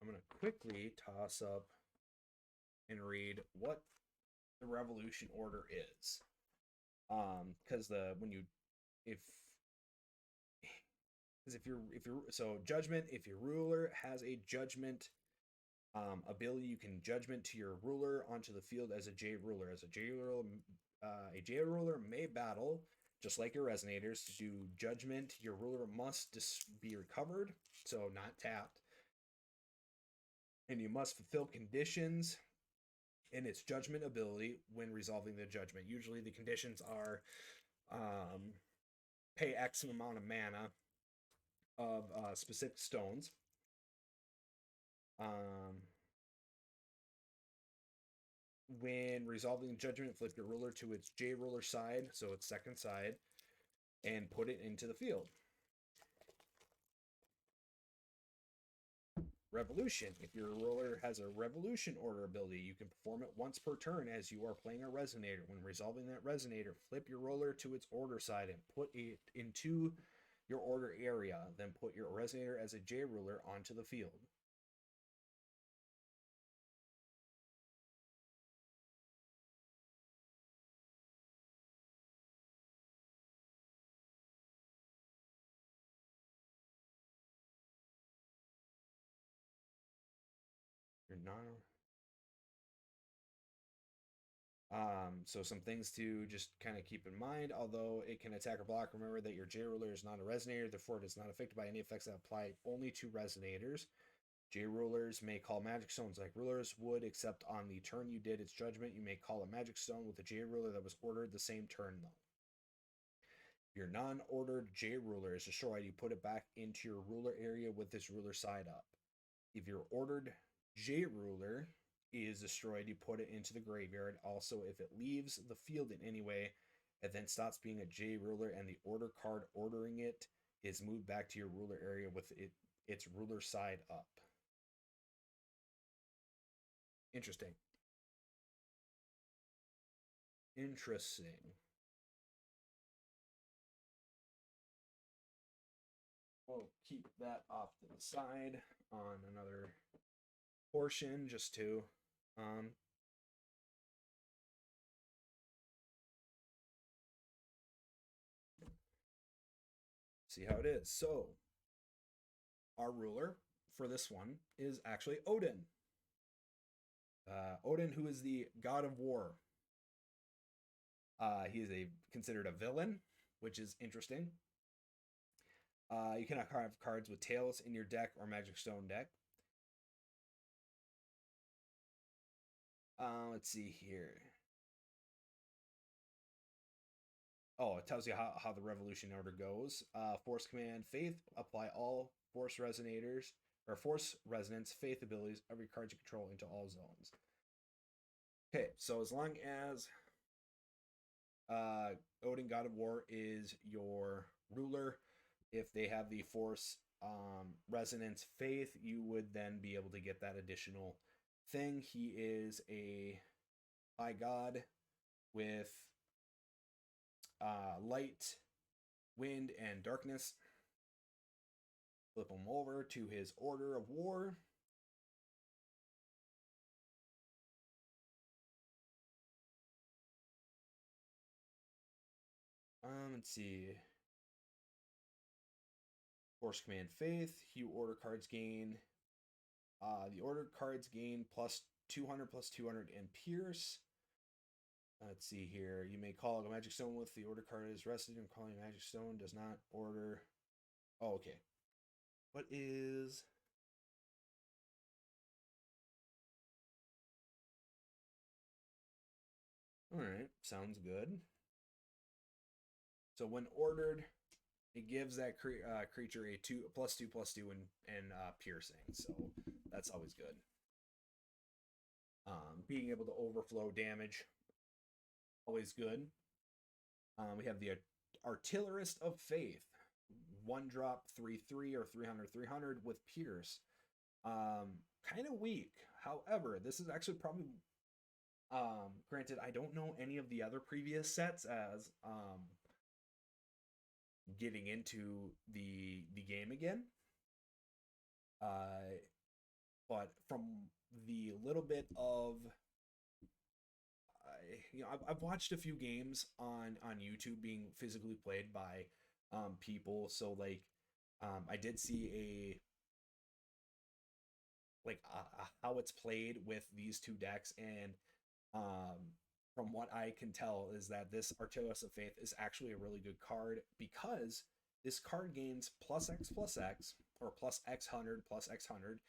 I'm going to quickly toss up and read what the Revolution Order is. Because if you're so judgment, if your ruler has a judgment Ability, you can judgment to your ruler onto the field as a J ruler. As a J ruler may battle just like your resonators. To do judgment, your ruler must be recovered, so not tapped, and you must fulfill conditions in its judgment ability when resolving the judgment. Usually, the conditions are um, pay X amount of mana of specific stones. Um, when resolving judgment, flip your ruler to its J ruler side, so its second side, and put it into the field. Revolution. If your ruler has a revolution order ability, you can perform it once per turn as you are playing a resonator. When resolving that resonator, flip your ruler to its order side and put it into your order area. Then put your resonator as a J ruler onto the field. You're not. So some things to just kind of keep in mind. Although it can attack or block, remember that your J ruler is not a resonator, therefore it is not affected by any effects that apply only to resonators. J rulers may call magic stones like rulers would, except on the turn you did its judgment, you may call a magic stone with a J ruler that was ordered the same turn though. If your non-ordered J ruler is destroyed, you put it back into your ruler area with this ruler side up. If your ordered J ruler is destroyed, you put it into the graveyard. Also, if it leaves the field in any way, it then stops being a J ruler, and the order card ordering it is moved back to your ruler area with its ruler side up. Interesting. Interesting. We'll keep that off to the side on another portion just to um, see how it is. So, our ruler for this one is actually Odin. Odin, who is the god of war. He is considered a villain, which is interesting. You cannot have cards with tails in your deck or Magic Stone deck. Let's see here. Oh, it tells you how the Revolution order goes. Force Command, Faith, apply all Force Resonators, or Force Resonance, Faith abilities, every card you control into all zones. Okay, so as long as Odin, God of War, is your ruler, if they have the Force Resonance Faith, you would then be able to get that additional thing. He is a high god with light, wind, and darkness. Flip him over to his Order of War. Let's see. Force Command Faith. You order cards gain. The ordered cards gain plus 200 and Pierce. Let's see here. You may call a Magic Stone with the order card is rested, and calling a Magic Stone does not order. Oh, okay. What is. Alright, sounds good. So when ordered, it gives that creature a +2/+2 and piercing. So that's always good. Being able to overflow damage, always good. We have the Artillerist of Faith. 1-drop 3/3 or 300/300 with Pierce. Kind of weak. However, this is actually probably granted, I don't know any of the other previous sets as getting into the game again. But from the little bit of I've watched a few games on YouTube being physically played by people. So like I did see like how it's played with these two decks, and um, from what I can tell is that this Archelaus of Faith is actually a really good card because this card gains plus X or plus X 100 plus X 100,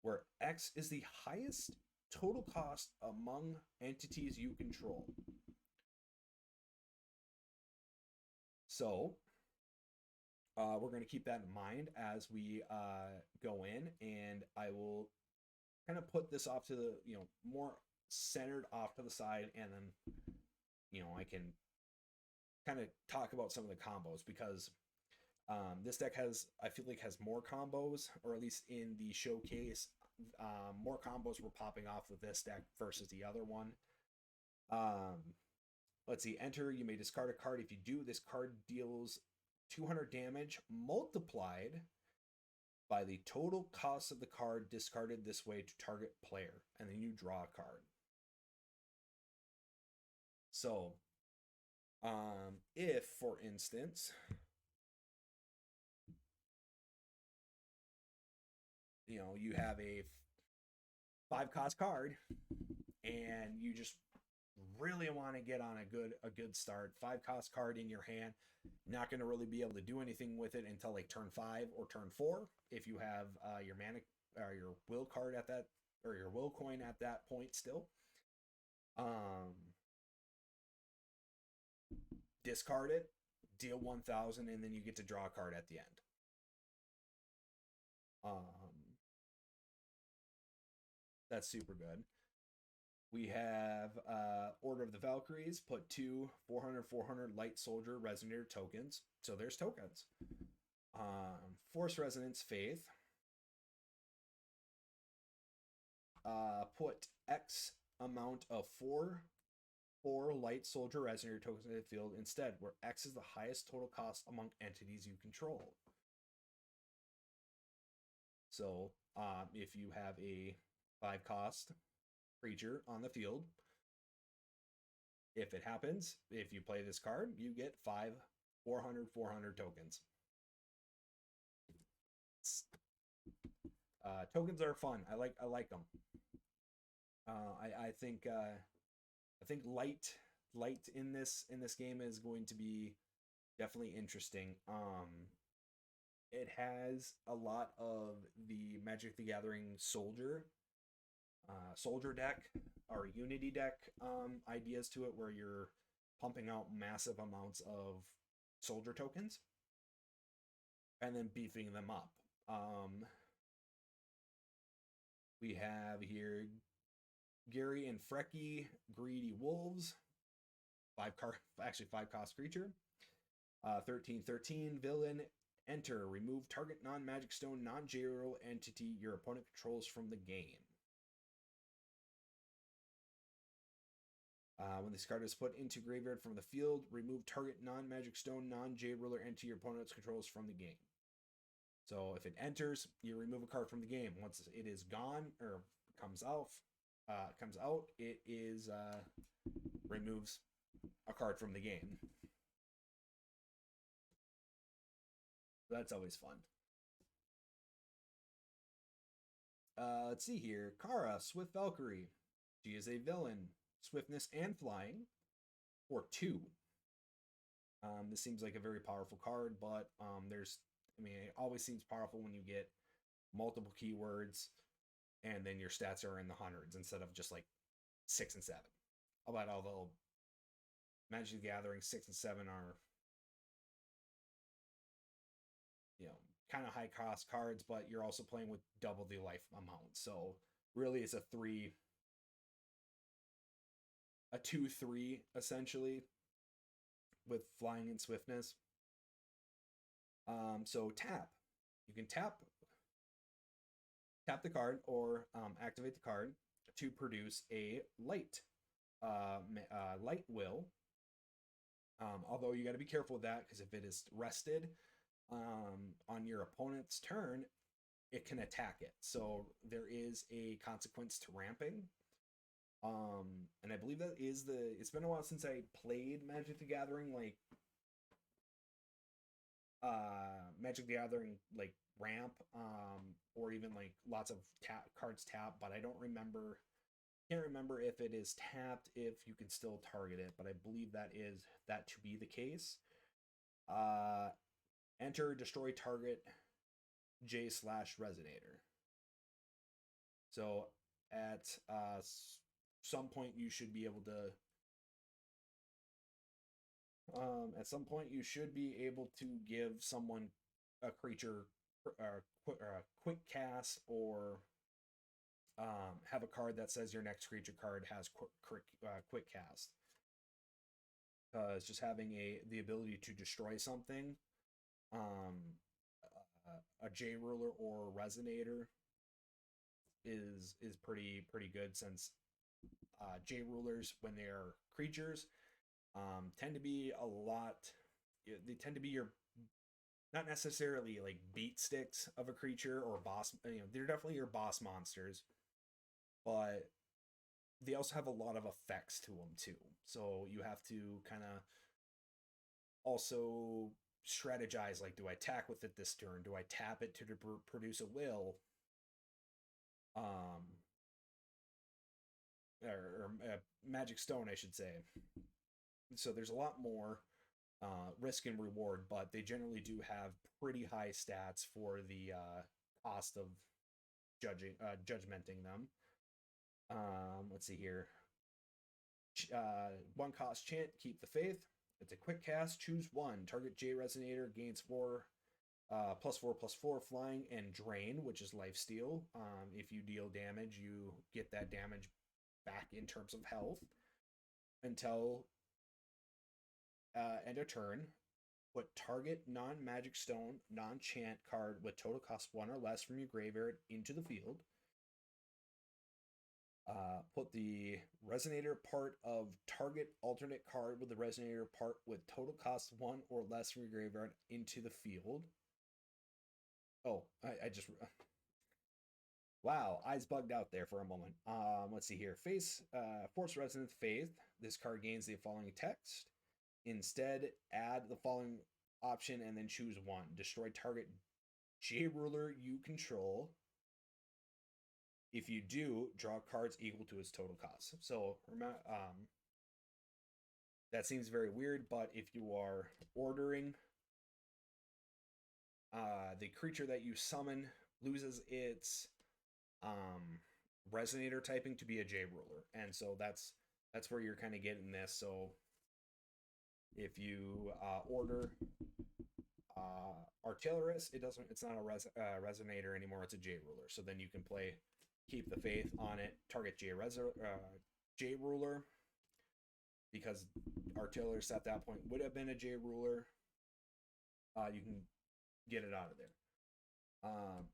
where X is the highest total cost among entities you control. So we're going to keep that in mind as we go in, and I will kind of put this off to the, more centered off to the side, and then, I can kind of talk about some of the combos because this deck I feel like, has more combos, or at least in the showcase, more combos were popping off with this deck versus the other one. Let's see, enter, you may discard a card. If you do, this card deals 200 damage multiplied by the total cost of the card discarded this way to target player, and then you draw a card. So, if, for instance, you have a 5 cost card and you just really want to get on a good start, 5 cost card in your hand, not going to really be able to do anything with it until like turn 5 or turn 4 if you have your mana or your will card at that, or your will coin at that point still. Discard it, deal 1000, and then you get to draw a card at the end. That's super good. We have Order of the Valkyries, put 2 400 light soldier resonator tokens. So there's tokens. Force Resonance Faith. Put X amount of 4 light soldier resonator tokens in the field instead, where X is the highest total cost among entities you control. So if you have a 5 cost creature on the field, if it happens, if you play this card, you get 5 400 tokens. Tokens are fun. I like them. I think light in this game is going to be definitely interesting. It has a lot of the Magic the Gathering soldier deck or Unity deck ideas to it, where you're pumping out massive amounts of soldier tokens and then beefing them up. We have here Gary and Frecky, Greedy Wolves, 5 cost creature. 13/13 villain. Enter, remove target non-magic stone, non-J-roll entity your opponent controls from the game. When this card is put into graveyard from the field, remove target non-magic stone, non-J-roller entity your opponent's controls from the game. So if it enters, you remove a card from the game. Once it is gone or comes out, it is removes a card from the game. That's always fun. Let's see here. Kara, Swift Valkyrie. She is a villain. Swiftness and flying for 2. This seems like a very powerful card, but it always seems powerful when you get multiple keywords and then your stats are in the hundreds instead of just like 6 and 7. Although Magic the Gathering 6 and 7 are, kind of high cost cards, but you're also playing with double the life amount. So really it's a 2/3 essentially with flying and swiftness. So tap. You can tap the card or activate the card to produce a light will. Although you got to be careful with that, because if it is rested on your opponent's turn, it can attack it. So there is a consequence to ramping. And I believe that is it's been a while since I played Magic the Gathering, like Magic the Gathering like ramp, or even like lots of cards tap, but I don't remember. Can't remember if it is tapped if you can still target it, but I believe that to be the case. Uh, Enter destroy target J slash resonator. So at some point you should be able to at some point you should be able to give someone a creature a quick cast, or have a card that says your next creature card has quick cast. Because just having the ability to destroy something, a J ruler or resonator is pretty good, since J rulers, when they're creatures, tend to be a lot. They tend to be your, not necessarily like beat sticks of a creature or boss. They're definitely your boss monsters, but they also have a lot of effects to them too. So you have to kind of also strategize, like, do I attack with it this turn? Do I tap it to produce a will? Um, or magic stone, I should say. So there's a lot more risk and reward, but they generally do have pretty high stats for the cost of judgmenting them. Let's see here. One cost chant, keep the faith. It's a quick cast. Choose one. Target J Resonator gains +4/+4 flying and drain, which is life steal. If you deal damage, you get that damage back in terms of health until end of turn. Put target non-magic stone, non-chant card with total cost 1 or less from your graveyard into the field. Put the resonator part of target alternate card with the resonator part with total cost 1 or less from your graveyard into the field. Oh, I just wow, eyes bugged out there for a moment. Let's see here. Force Resonance Faith. This card gains the following text. Instead, add the following option and then choose one. Destroy target J ruler you control. If you do, draw cards equal to its total cost. So remember, that seems very weird, but if you are ordering, the creature that you summon loses its resonator typing to be a J ruler, and so that's where you're kind of getting this. So if you order Artillerist, it's not a resonator anymore. It's a J ruler. So then you can play Keep the Faith on it, target J ruler, because Artillerist at that point would have been a J ruler. You can get it out of there.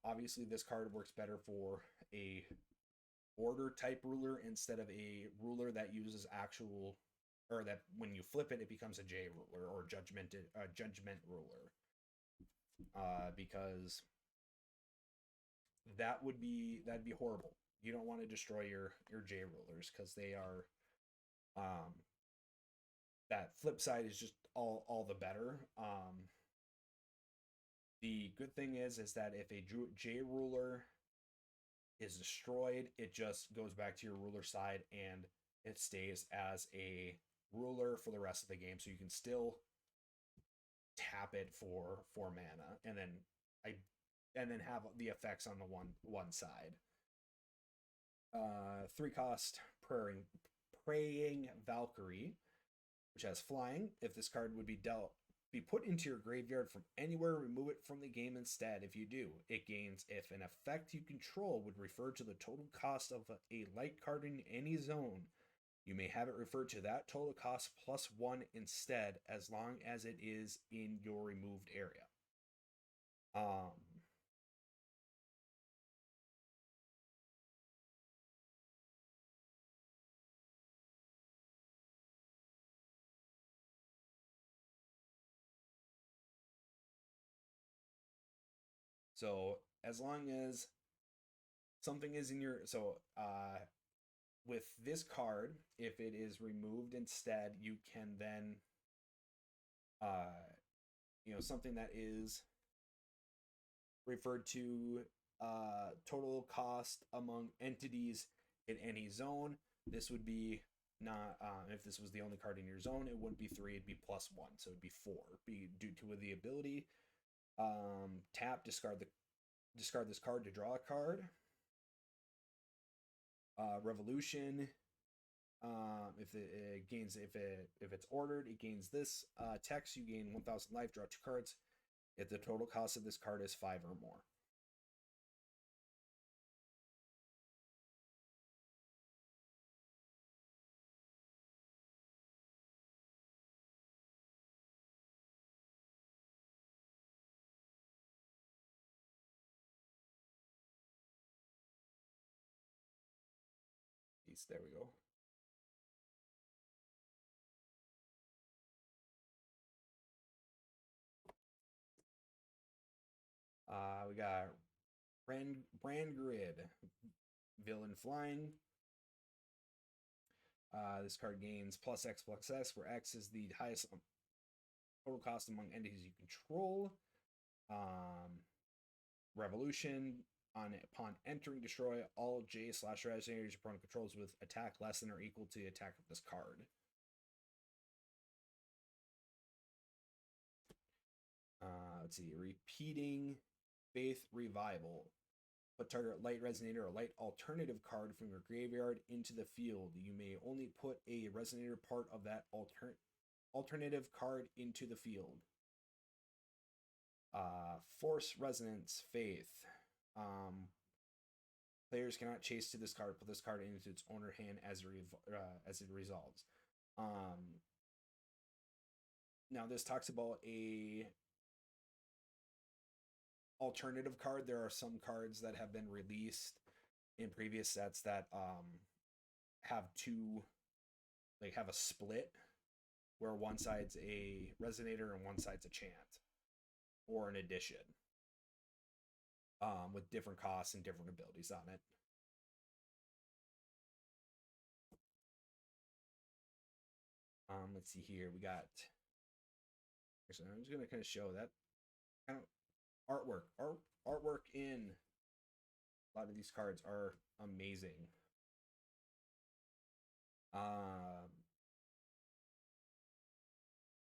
Obviously, this card works better for a order type ruler instead of a ruler that uses actual, or that when you flip it, it becomes a J ruler or judgment ruler. Because that'd be horrible. You don't want to destroy your J rulers, because they are that flip side is just all the better. The good thing is that if a J ruler is destroyed, it just goes back to your ruler side and it stays as a ruler for the rest of the game. So you can still tap it for mana, and then have the effects on the one side. 3-cost Praying Valkyrie, which has flying. If this card would be put into your graveyard from anywhere, remove it from the game instead. If you do, it gains if an effect you control would refer to the total cost of a light card in any zone. You may have it refer to that total cost +1 instead, as long as it is in your removed area. So as long as something is in your with this card, if it is removed instead, you can then something that is referred to total cost among entities in any zone. This would be not if this was the only card in your zone, it wouldn't be 3, it'd be +1, so it'd be 4. Be due to the ability. Tap, discard this card to draw a card. Revolution. If it's ordered, it gains this text. You gain 1,000 life. Draw 2 cards. If the total cost of this card is 5 or more. There we go. We got Brand Grid, Villain Flying. This card gains +X, where X is the highest total cost among entities you control. Revolution. Upon entering, destroy all J/resonators your opponent controls with attack less than or equal to the attack of this card. Let's see. Repeating Faith Revival. Put target light resonator or light alternative card from your graveyard into the field. You may only put a resonator part of that alternative card into the field. Force Resonance Faith. Players cannot chase to this card. Put this card into its owner hand as it resolves. Now this talks about a alternative card. There are some cards that have been released in previous sets that have have a split where one side's a resonator and one side's a chant or an addition. With different costs and different abilities on it. Let's see here. We got. Actually, I'm just gonna kind of show that kind of artwork in a lot of these cards are amazing.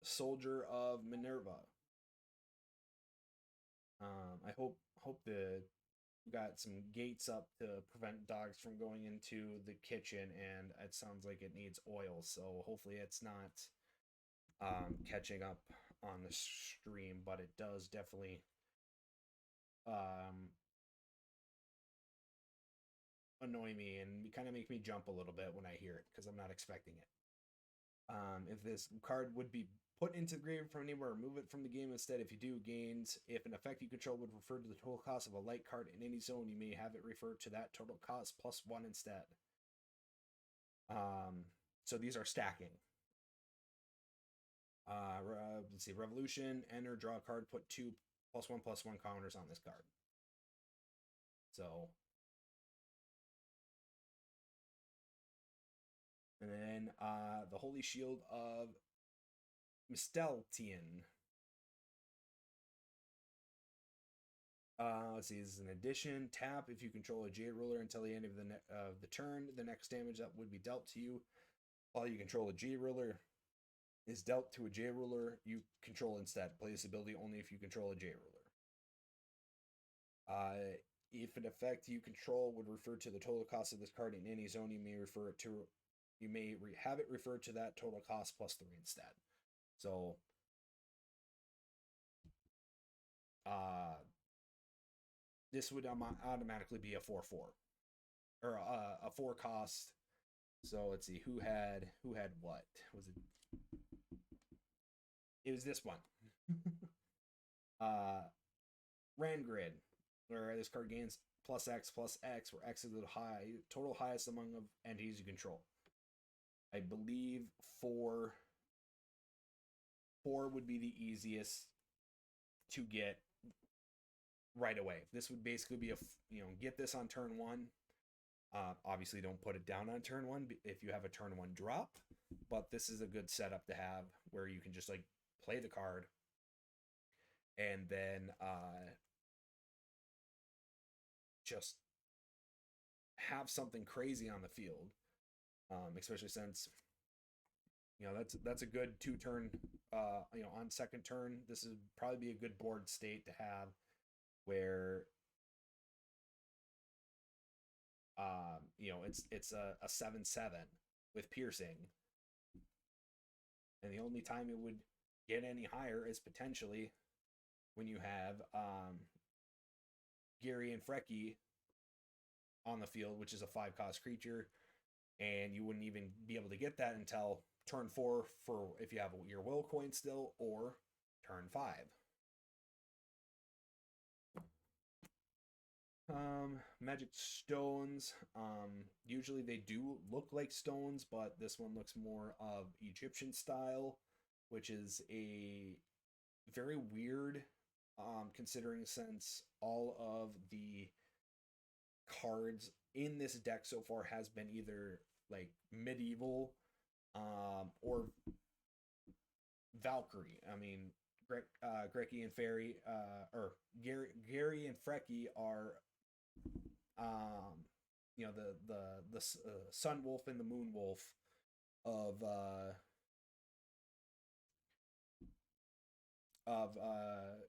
Soldier of Minerva. I hope the got some gates up to prevent dogs from going into the kitchen, and it sounds like it needs oil, so hopefully it's not catching up on the stream, but it does definitely annoy me and kind of make me jump a little bit when I hear it because I'm not expecting it. If this card would be put into the graveyard from anywhere, remove it from the game instead. If you do, gains. If an effect you control would refer to the total cost of a light card in any zone, you may have it refer to that total cost +1 instead. So these are stacking. Let's see. Revolution, enter, draw a card, put 2 +1/+1 counters on this card. So. And then the Holy Shield of Misteltian. Let's see, this is an addition. Tap if you control a J ruler until the end of the turn. The next damage that would be dealt to you while you control a J ruler is dealt to a J ruler you control instead. Play this ability only if you control a J ruler. If an effect you control would refer to the total cost of this card in any zone, you may have it referred to that total cost +3 instead. So, this would automatically be a 4/4 or a 4 cost. So let's see who had what. Was it? It was this one. Rand Grid, where this card gains +X, where X is the total highest among of entities you control. I believe 4 would be the easiest to get right away. This would basically be get this on turn 1. Obviously, don't put it down on turn 1 if you have a turn 1 drop, but this is a good setup to have where you can just play the card and then just have something crazy on the field. Especially since that's a good 2 turn. On second turn, this is probably be a good board state to have where it's a 7/7 with piercing, and the only time it would get any higher is potentially when you have Gary and Frecky on the field, which is a 5 cost creature, and you wouldn't even be able to get that until turn 4 for if you have your will coin still, or turn 5. Magic stones. Usually they do look like stones, but this one looks more of Egyptian style, which is a very weird, considering since all of the cards in this deck so far has been either like medieval, or Valkyrie. I mean, Greggy and Fairy, or Gary and Frecky are, um, the Sun Wolf and the Moon Wolf of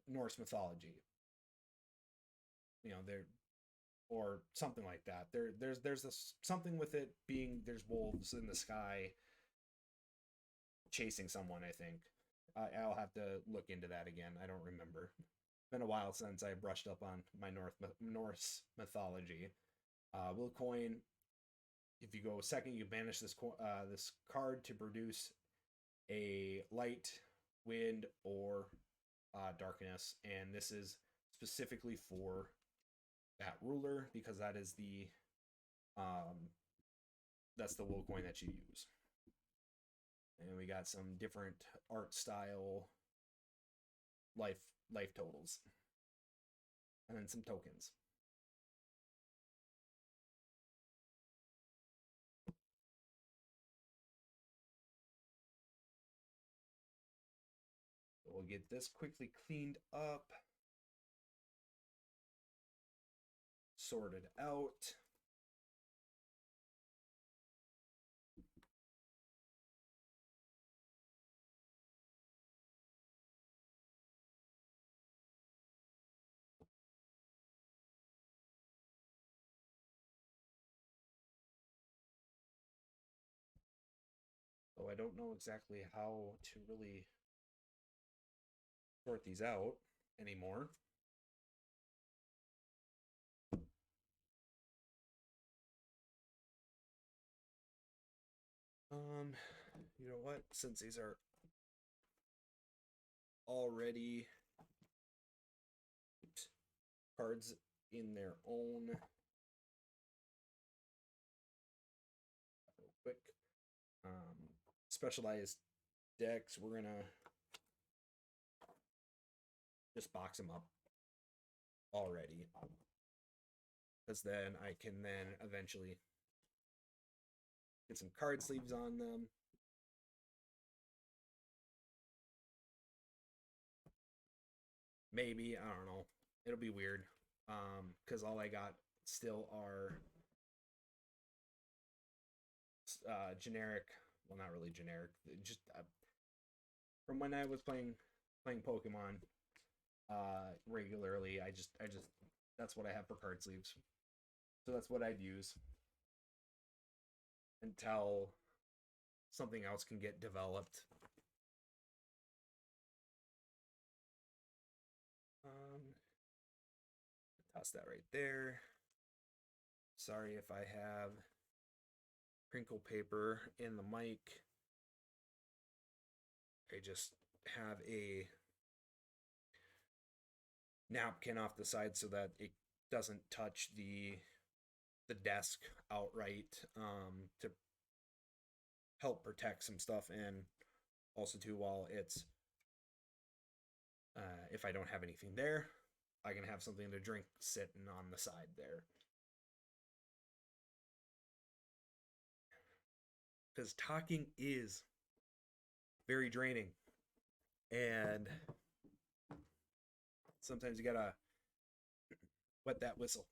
Norse mythology. They're or something like that. There's this something with it being there's wolves in the sky chasing someone. I think I'll have to look into that again. I don't remember. It's been a while since I brushed up on my Norse mythology. Will coin. If you go second, you banish this card to produce a light, wind, or darkness, and this is specifically for that ruler because that is that's the will coin that you use. And we got some different art style life totals, and then some tokens. So we'll get this quickly cleaned up, sorted out. So I don't know exactly how to really sort these out anymore. You know what? Since these are already cards in their own, real quick, specialized decks, we're gonna just box them up already, because then I can then eventually get some card sleeves on them. Maybe, I don't know. It'll be weird. Because all I got still are generic. Well, not really generic. Just from when I was playing Pokemon regularly. I just that's what I have for card sleeves. So that's what I'd use until something else can get developed. Toss that right there. Sorry if I have crinkle paper in the mic. I just have a napkin off the side so that it doesn't touch the desk outright, to help protect some stuff, and also too while it's if I don't have anything there, I can have something to drink sitting on the side there. Because talking is very draining. And Sometimes you gotta wet that whistle.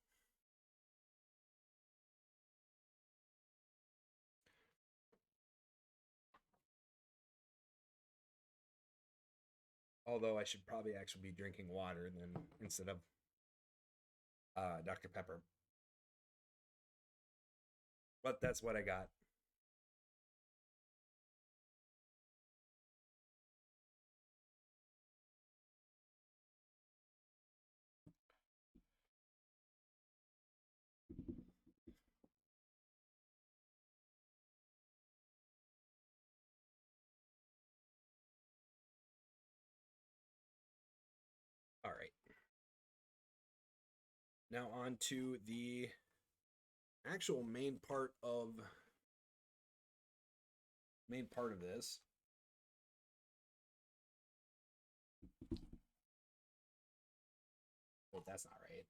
Although I should probably actually be drinking water than instead of Dr. Pepper. But that's what I got. All right. Now on to the actual main part of this. Wait, that's not right.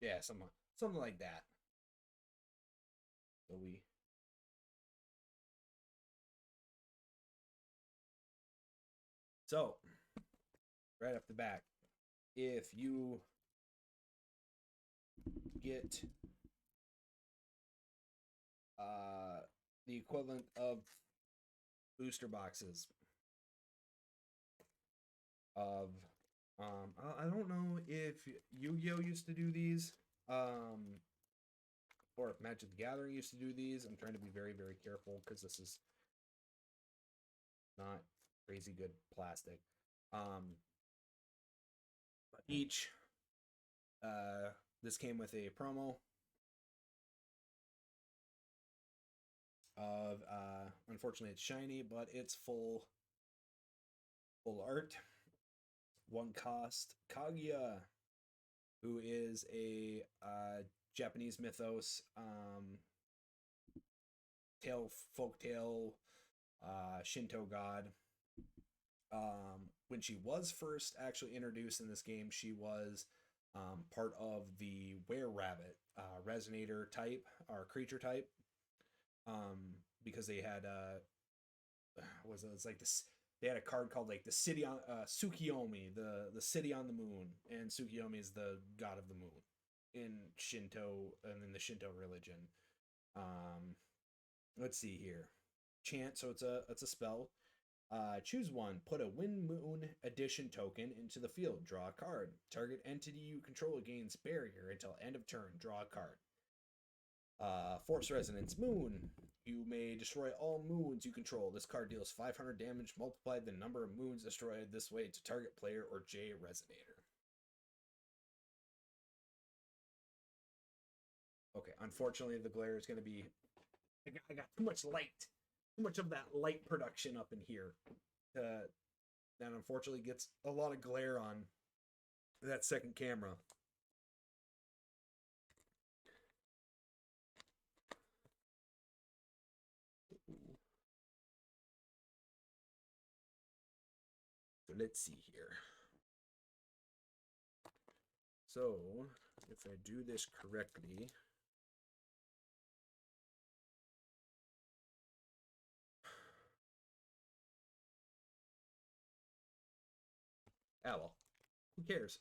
Yeah, something like that. So we so right off the back, if you get the equivalent of booster boxes of I don't know if Yu-Gi-Oh used to do these or if Magic the Gathering used to do these. I'm trying to be very very careful because this is not crazy good plastic. But each this came with a promo of unfortunately it's shiny, but it's full art. One cost Kaguya, who is a Japanese mythos folktale Shinto god. When she was first actually introduced in this game, she was part of the Were Rabbit resonator type or creature type, because they had it's like this. They had a card called like the city on Tsukiyomi, the city on the moon, and Tsukiyomi is the god of the moon in Shinto and in the Shinto religion. Let's see here, chant. So it's a spell. Choose one. Put a Wind Moon Edition token into the field. Draw a card. Target entity you control gains barrier until end of turn. Draw a card. Force Resonance Moon. You may destroy all moons you control. This card deals 500 damage multiplied the number of moons destroyed this way to target player or J Resonator. Okay, unfortunately the glare is going to be... I got too much light. Too much of that light production up in here. That unfortunately gets a lot of glare on that second camera. So let's see here. So if I do this correctly, well, who cares?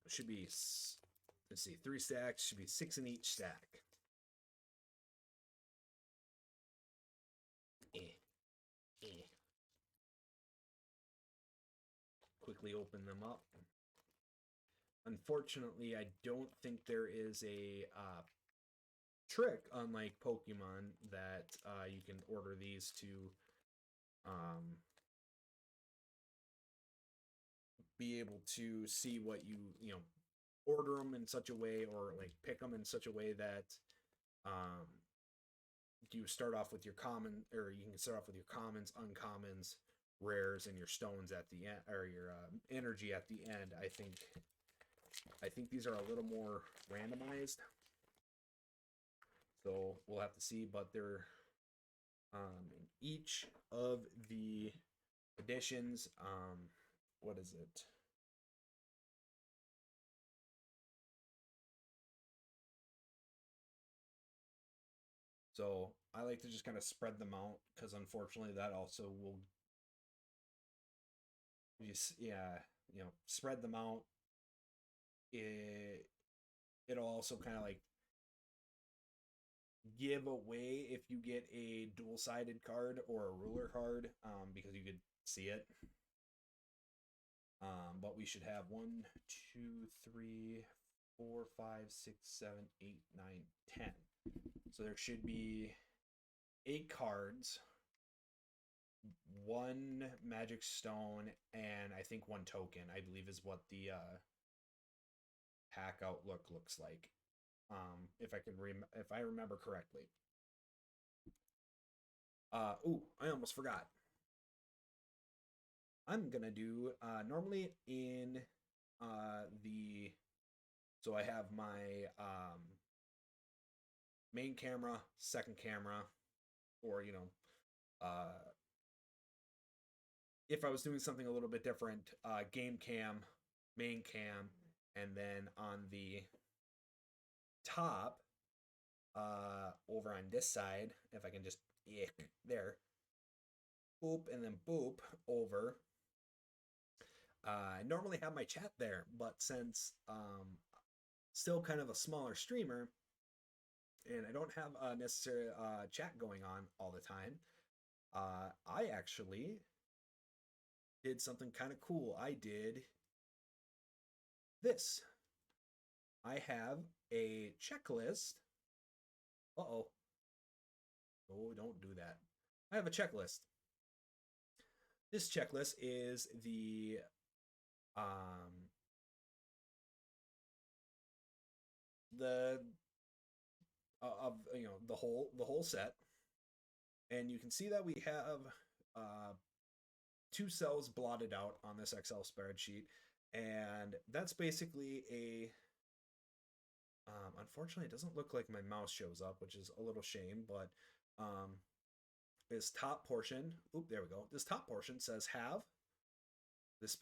It should be, let's see, 3 stacks, should be 6 in each stack. Quickly open them up. Unfortunately, I don't think there is a trick, unlike Pokemon, that you can order these to be able to see what you order them in such a way, or like pick them in such a way that you start off with your common, or you can start off with your commons, uncommons, rares, and your stones at the end, or your energy at the end. I think these are a little more randomized. So we'll have to see, but they're in each of the editions. What is it? So I like to just kind of spread them out because unfortunately that also will just spread them out. It it'll also kind of like give away if you get a dual sided card or a ruler card because you could see it. But we should have 1, 2, 3, 4, 5, 6, 7, 8, 9, 10. So there should be 8 cards, one magic stone, and I think one token. I believe is what the pack outlook looks like. If I remember correctly. I almost forgot. I'm gonna do normally in the so I have my main camera, second camera, or if I was doing something a little bit different, game cam, main cam, and then on the top, over on this side, if I can just there, boop, and then boop over. I normally have my chat there, but since still kind of a smaller streamer, and I don't have a necessary chat going on all the time, I actually did something kind of cool. I did this. I have a checklist. Uh-oh. Oh, don't do that. I have a checklist. This checklist is the of the whole set, and you can see that we have uh 2 cells blotted out on this Excel spreadsheet, and that's basically a unfortunately it doesn't look like my mouse shows up, which is a little shame, but um this top portion, there we go. This top portion says have. This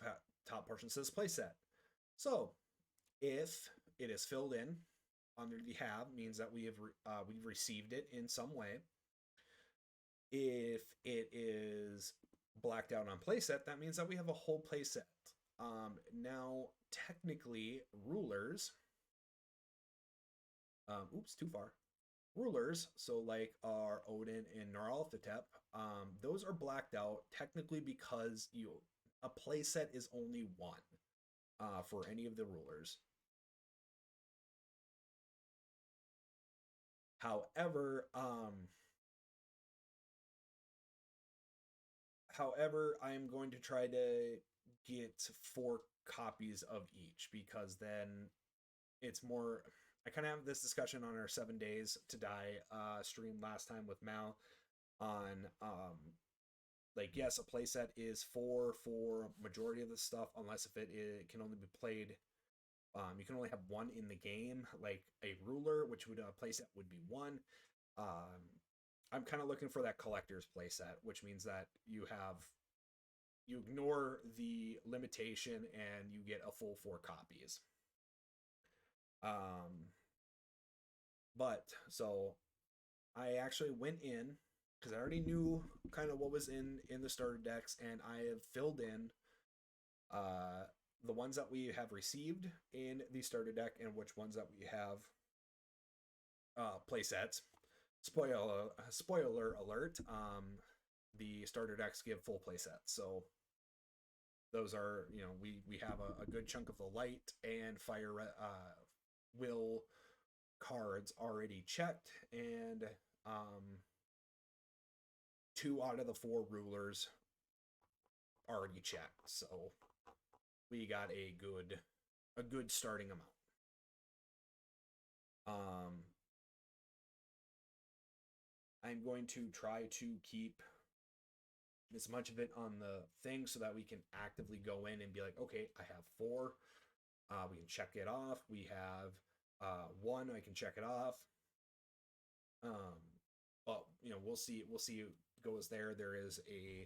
top portion says playset. So if it is filled in under the have, means that we've received it in some way. If it is blacked out on playset, that means that we have a whole playset. Now, technically, rulers. Too far. Rulers, so like our Odin and Naralthatep, those are blacked out technically because a playset is only one for any of the rulers. However, I'm going to try to get 4 copies of each because then it's more. I kind of have this discussion on our 7 days to die stream last time with Mal on like, yes, a playset is for majority of the stuff unless if it can only be played. You can only have one in the game, like a ruler, which would a playset would be one. I'm kind of looking for that collector's playset, which means that you ignore the limitation and you get a full 4 copies. But so I actually went in because I already knew kind of what was in the starter decks, and I have filled in the ones that we have received in the starter deck and which ones that we have play sets. Spoiler alert, the starter decks give full play sets, so those are, we have a good chunk of the light and fire will cards already checked, and 2 out of the 4 rulers already checked, so we got a good starting amount. I'm going to try to keep as much of it on the thing so that we can actively go in and be like, okay, I have 4. We can check it off. We have 1. I can check it off. Um, but we'll see. We'll see. Goes there. There is a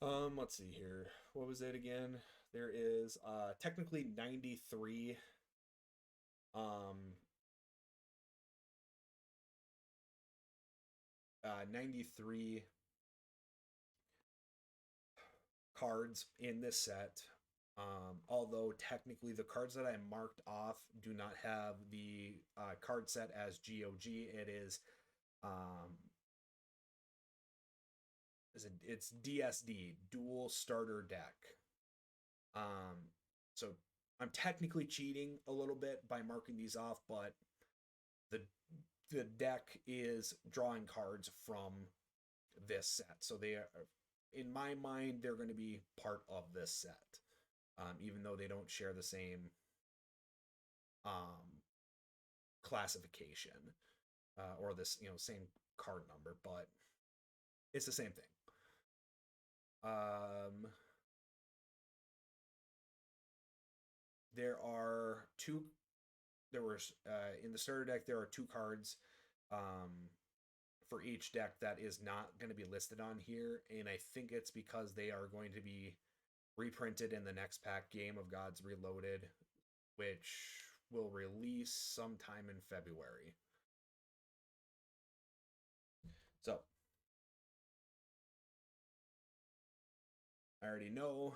let's see here. What was it again? There is technically 93 um 93 cards in this set. Although technically the cards that I marked off do not have the card set as GOG. It um, it's DSD, Dual Starter Deck. Um, so I'm technically cheating a little bit by marking these off, but the the deck is drawing cards from this set. So they are, in my mind, they're going to be part of this set, even though they don't share the same um, classification or this same card number, but it's the same thing. Um, there are two. There was in the starter deck. There are two cards for each deck that is not going to be listed on here, and I think it's because they are going to be reprinted in the next pack, Game of Gods Reloaded, which will release sometime in February. So I already know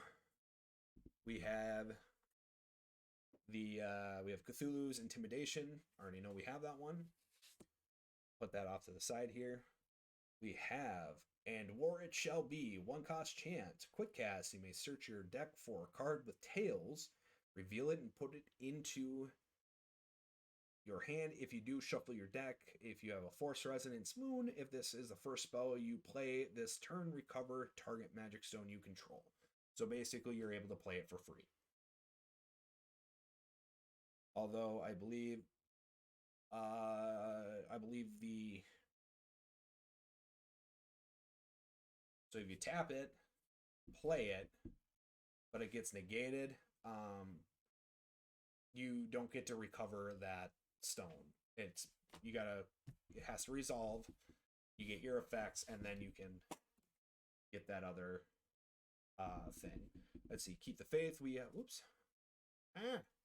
we have we have Cthulhu's Intimidation. I already know we have that one. Put that off to the side here. We have And War It Shall Be, one cost chant. Quick cast, you may search your deck for a card with tails, reveal it, and put it into your hand. If you do, shuffle your deck. If you have a Force Resonance Moon, if this is the first spell you play this turn, recover target magic stone you control. So basically, you're able to play it for free. Although I believe the so if you tap it, play it, but it gets negated, you don't get to recover that stone. You gotta it has to resolve. You get your effects, and then you can get that other thing. Let's see. Keep the faith.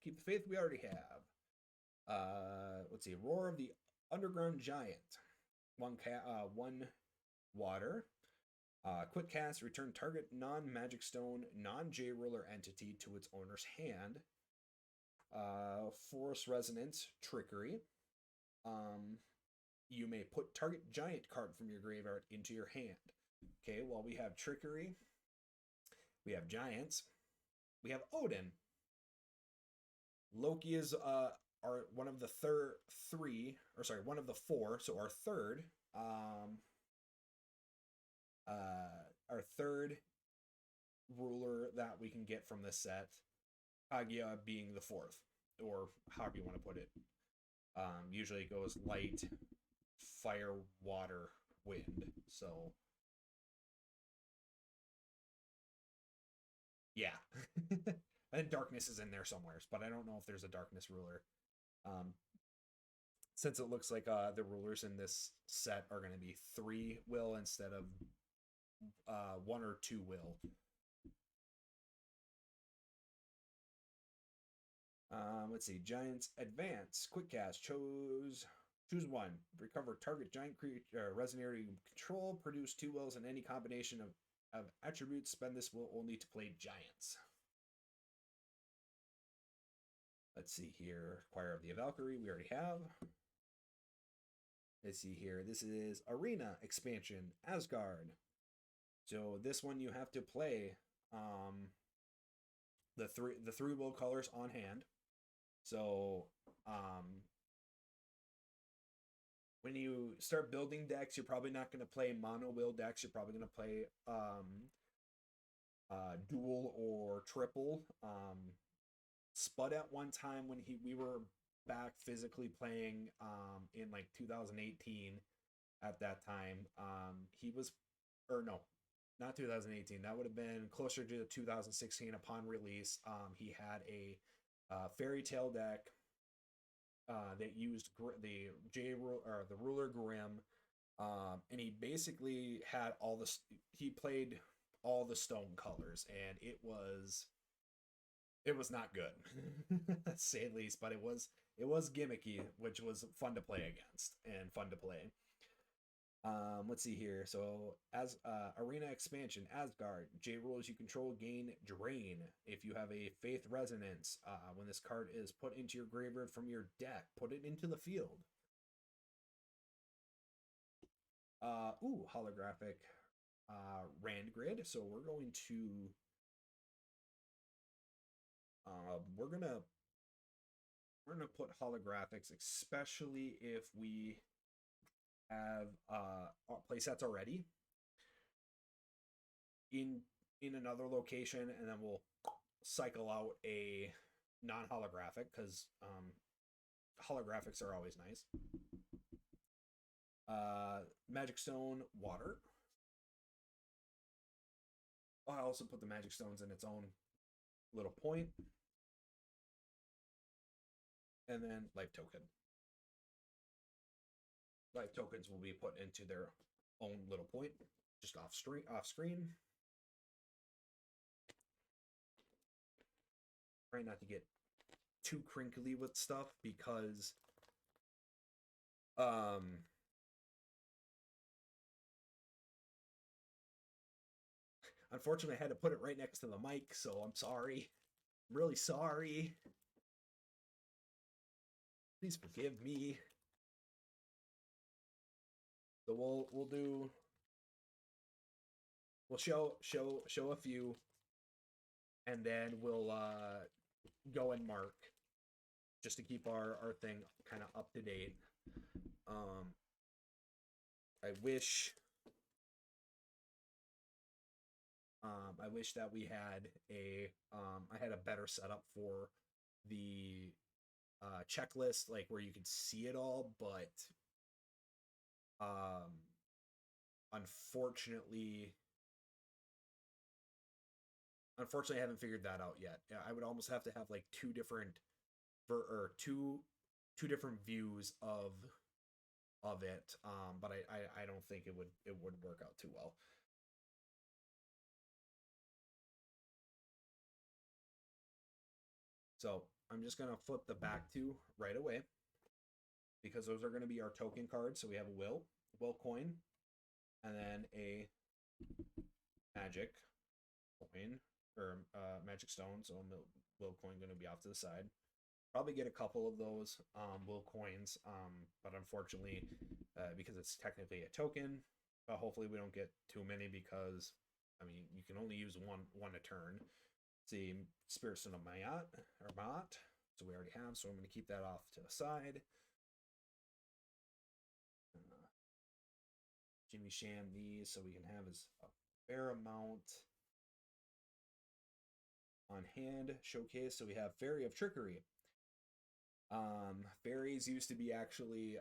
Keep the faith. We already have. Let's see. Roar of the Underground Giant. One water. Quick cast. Return target non-magic stone, non-J ruler entity to its owner's hand. Force Resonance. Trickery. You may put target giant card from your graveyard into your hand. Okay, well, we have Trickery. We have Giants. We have Odin. Loki is one of the one of the four. So our third ruler that we can get from this set. Kaguya being the fourth, or however you want to put it. Usually it goes light, fire, water, wind. So yeah. I think darkness is in there somewhere, but I don't know if there's a darkness ruler. Um, since it looks like the rulers in this set are going to be 3 will instead of 1 or 2 will. Let's see. Giants advance. Quick cast. Choose one. Recover target giant creature resonator you control. Produce 2 wills and any combination of attributes. Spend this will only to play giants. Let's see here. Choir of the Valkyrie, we already have. Let's see here. This is Arena expansion, Asgard. So this one you have to play the three will colors on hand. So when you start building decks, you're probably not going to play mono will decks. You're probably going to play dual or triple. Spud at one time when we were back physically playing in like 2018 at that time. He was, or no, not 2018. That would have been closer to 2016 upon release. He had a fairy tale deck that used the or the ruler Grim, and he basically had all this. He played all the stone colors, and it was not good, to say the least. But it was gimmicky, which was fun to play against and fun to play. Let's see here. So as arena expansion, Asgard, J rules you control gain drain. If you have a Faith Resonance, when this card is put into your graveyard from your deck, put it into the field. Holographic Rand Grid. So we're going to we're gonna put holographics, especially if we have playsets already in another location, and then we'll cycle out a non-holographic because holographics are always nice. Magic Stone Water. I also put the Magic Stones in its own little point. And then Life Token. Life tokens will be put into their own little point, just off screen. Try not to get too crinkly with stuff because unfortunately I had to put it right next to the mic, so I'm sorry. I'm really sorry. Please forgive me. So we'll show a few, and then we'll go and mark just to keep our thing kind of up to date. I wish that we had I had a better setup for the checklist, like where you could see it all, but unfortunately I haven't figured that out yet. I would almost have to have like two different views of it, but I don't think it would work out too well. So I'm just gonna flip the back two right away because those are going to be our token cards. So we have a will coin, and then a magic coin or magic stone. So will coin going to be off to the side. Probably get a couple of those will coins, but unfortunately, because it's technically a token, hopefully we don't get too many because I mean you can only use one a turn. Let's see, Spirit Stone of Mayat or Mott. So we already have, so I'm going to keep that off to the side. Jimmy Sham these so we can have a fair amount on hand showcase. So we have Fairy of Trickery. Fairies used to be actually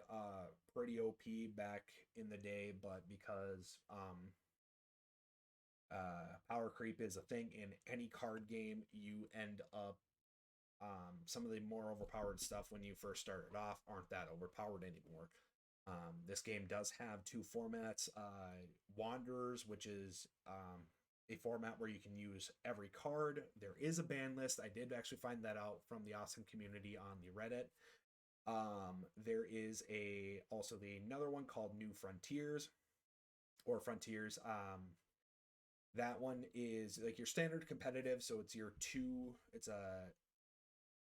pretty OP back in the day, but because power creep is a thing in any card game, you end up some of the more overpowered stuff when you first started off aren't that overpowered anymore. This game does have two formats. Wanderers, which is a format where you can use every card. There is a ban list. I did actually find that out from the awesome community on the Reddit. There is also another one called New Frontiers or Frontiers. That one is like your standard competitive, so it's a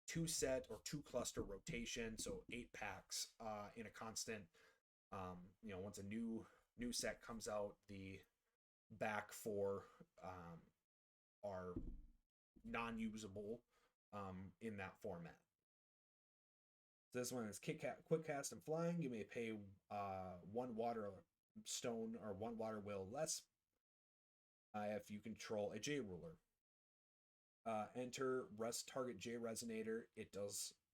two set or two cluster rotation, so 8 packs in a constant. Once a new set comes out, the back 4 are non-usable in that format. So this one is quick cast and flying. You may pay 1 water stone or 1 water will less if you control a J ruler. Enter rest target J resonator. It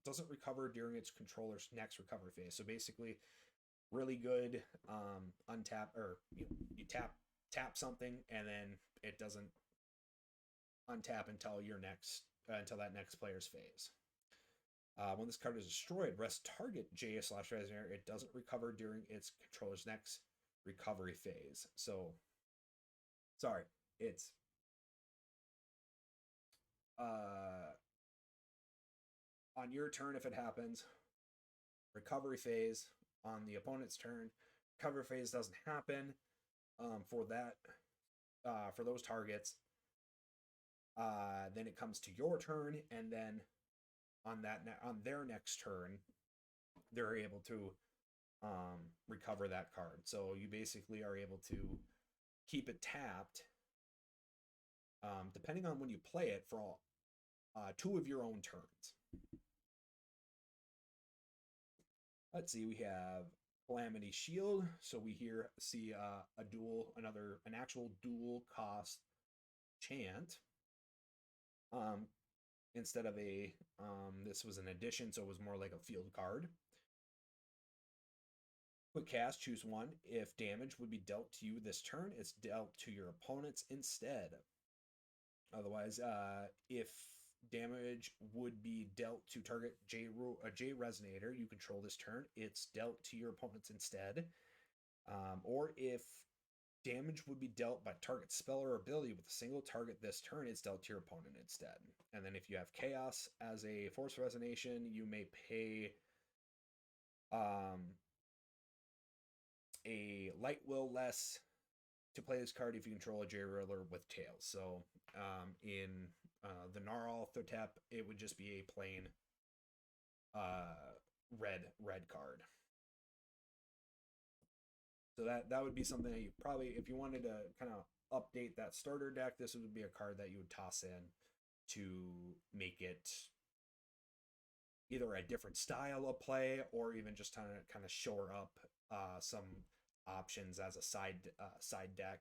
doesn't recover during its controller's next recovery phase. So basically, really good untap, or you tap something and then it doesn't untap until that next player's phase. When this card is destroyed, rest target J slash Resonator. It doesn't recover during its controller's next recovery phase. So, sorry, it's on your turn if it happens. Recovery phase on the opponent's turn. Recovery phase doesn't happen for that for those targets. Then it comes to your turn, and then on their next turn, they're able to recover that card. So you basically are able to keep it tapped, depending on when you play it, for all, 2 of your own turns. Let's see, we have Calamity Shield. So we here see an actual dual cost chant. Instead of this was an addition, so it was more like a field card. Quick cast, choose one. If damage would be dealt to you this turn, it's dealt to your opponents instead. Otherwise, if damage would be dealt to target J Resonator you control this turn, it's dealt to your opponents instead. Or if damage would be dealt by target spell or ability with a single target this turn, it's dealt to your opponent instead. And then if you have Chaos as a force resonation, you may pay a light will less to play this card if you control a J-Roller with tails. So in the Gnarl Thotep, it would just be a plain red card. So that would be something that you probably, if you wanted to kind of update that starter deck, this would be a card that you would toss in to make it either a different style of play or even just kind of shore up some options as a side deck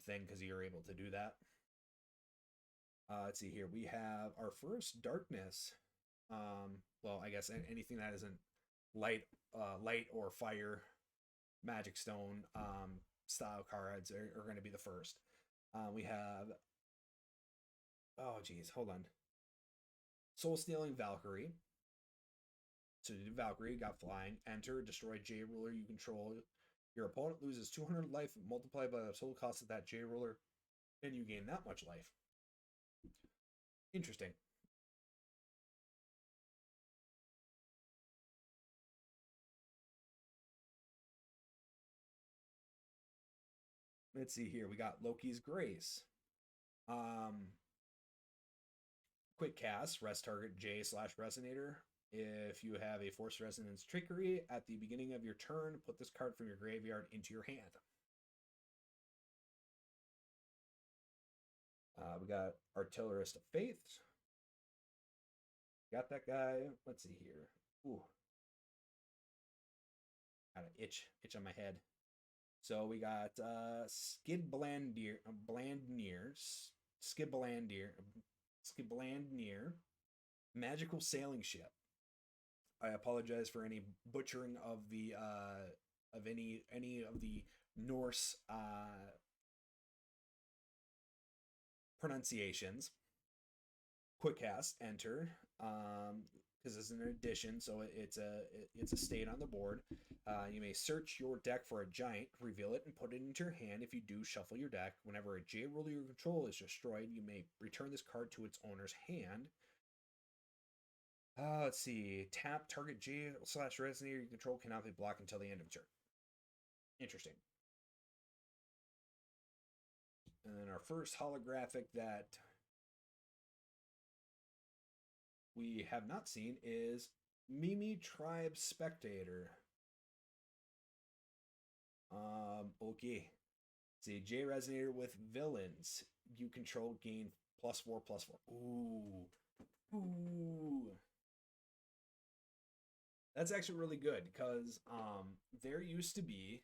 thing, because you're able to do that. Let's see here. We have our first darkness. Well, I guess anything that isn't light or fire, magic stone style cards are going to be the first. We have, oh geez, hold on. Soul Stealing Valkyrie. So Valkyrie got flying. Enter, destroy J ruler you control. Your opponent loses 200 life multiplied by the total cost of that J ruler, and you gain that much life. Interesting. Let's see here. We got Loki's Grace. Quick cast, rest target J slash Resonator. If you have a Force Resonance Trickery at the beginning of your turn, put this card from your graveyard into your hand. We got Artillerist of Faith. Got that guy. Let's see here. Ooh. Got an itch on my head. So we got Skid Blandier, Magical Sailing Ship. I apologize for any butchering of the of any of the Norse pronunciations. Quick cast, enter, because it's an addition, so it's a state on the board. You may search your deck for a giant, reveal it, and put it into your hand. If you do, shuffle your deck. Whenever a J ruler you control is destroyed, you may return this card to its owner's hand. Let's see. Tap target J slash Resonator you control cannot be blocked until the end of turn. Interesting. And then our first holographic that we have not seen is Mimi Tribe Spectator. Okay. See, J Resonator with villains you control gain +4/+4. Ooh. That's actually really good, because there used to be,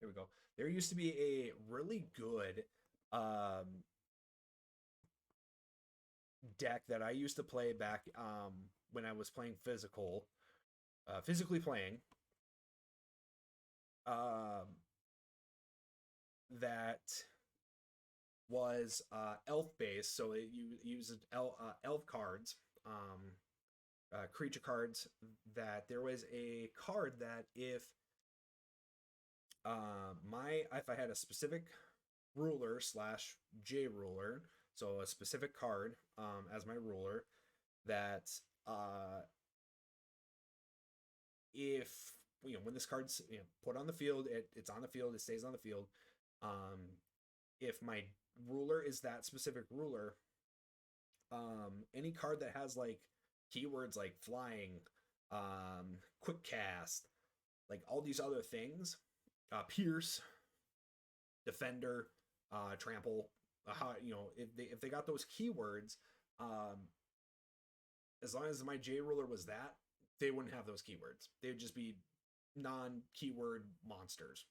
here we go. There used to be a really good deck that I used to play back when I was playing physically playing. That was elf based, so it uses elf cards, creature cards. That there was a card that if I had a specific ruler slash J ruler, so a specific card as my ruler, that if when this card's put on the field, it's on the field, it stays on the field. If my ruler is that specific ruler, any card that has like keywords like flying, quick cast, like all these other things, pierce, defender, trample, if they got those keywords, as long as my J ruler was that, they wouldn't have those keywords. They would just be non-keyword monsters.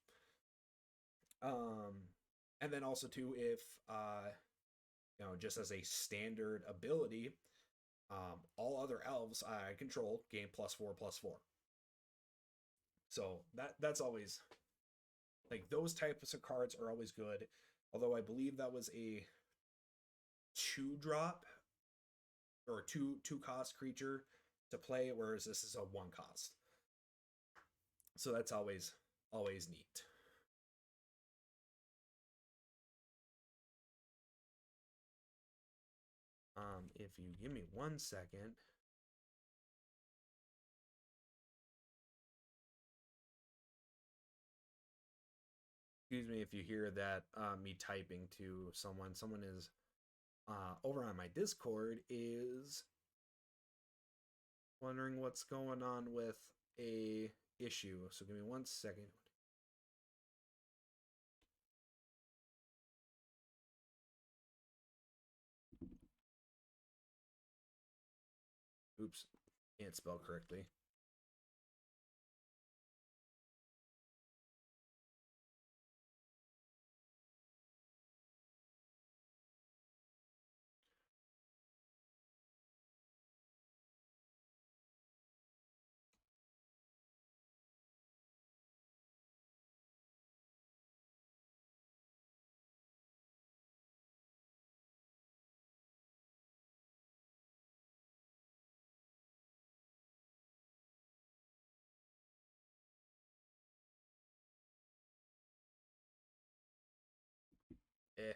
And then also too, if just as a standard ability, all other elves I control gain +4/+4. So that's always like those types of cards are always good. Although I believe that was a 2-drop or two cost creature to play, whereas this is a 1 cost. So that's always neat. If you give me 1 second. Excuse me if you hear that me typing to someone. Someone is over on my Discord is wondering what's going on with a issue. So give me 1 second. Oops, can't spell correctly. Eh.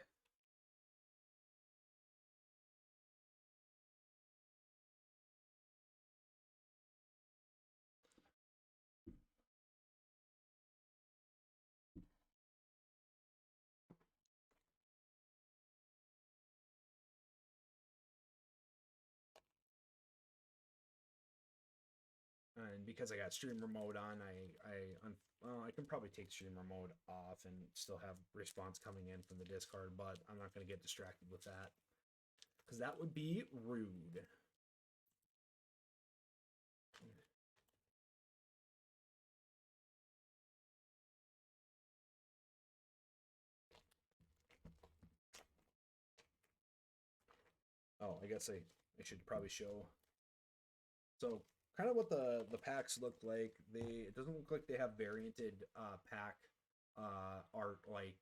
And because I got streamer mode on, I can probably take streamer mode off and still have response coming in from the Discord, but I'm not going to get distracted with that because that would be rude. Oh, I guess I should probably show. So kind of what the packs look like. It doesn't look like they have varianted pack art like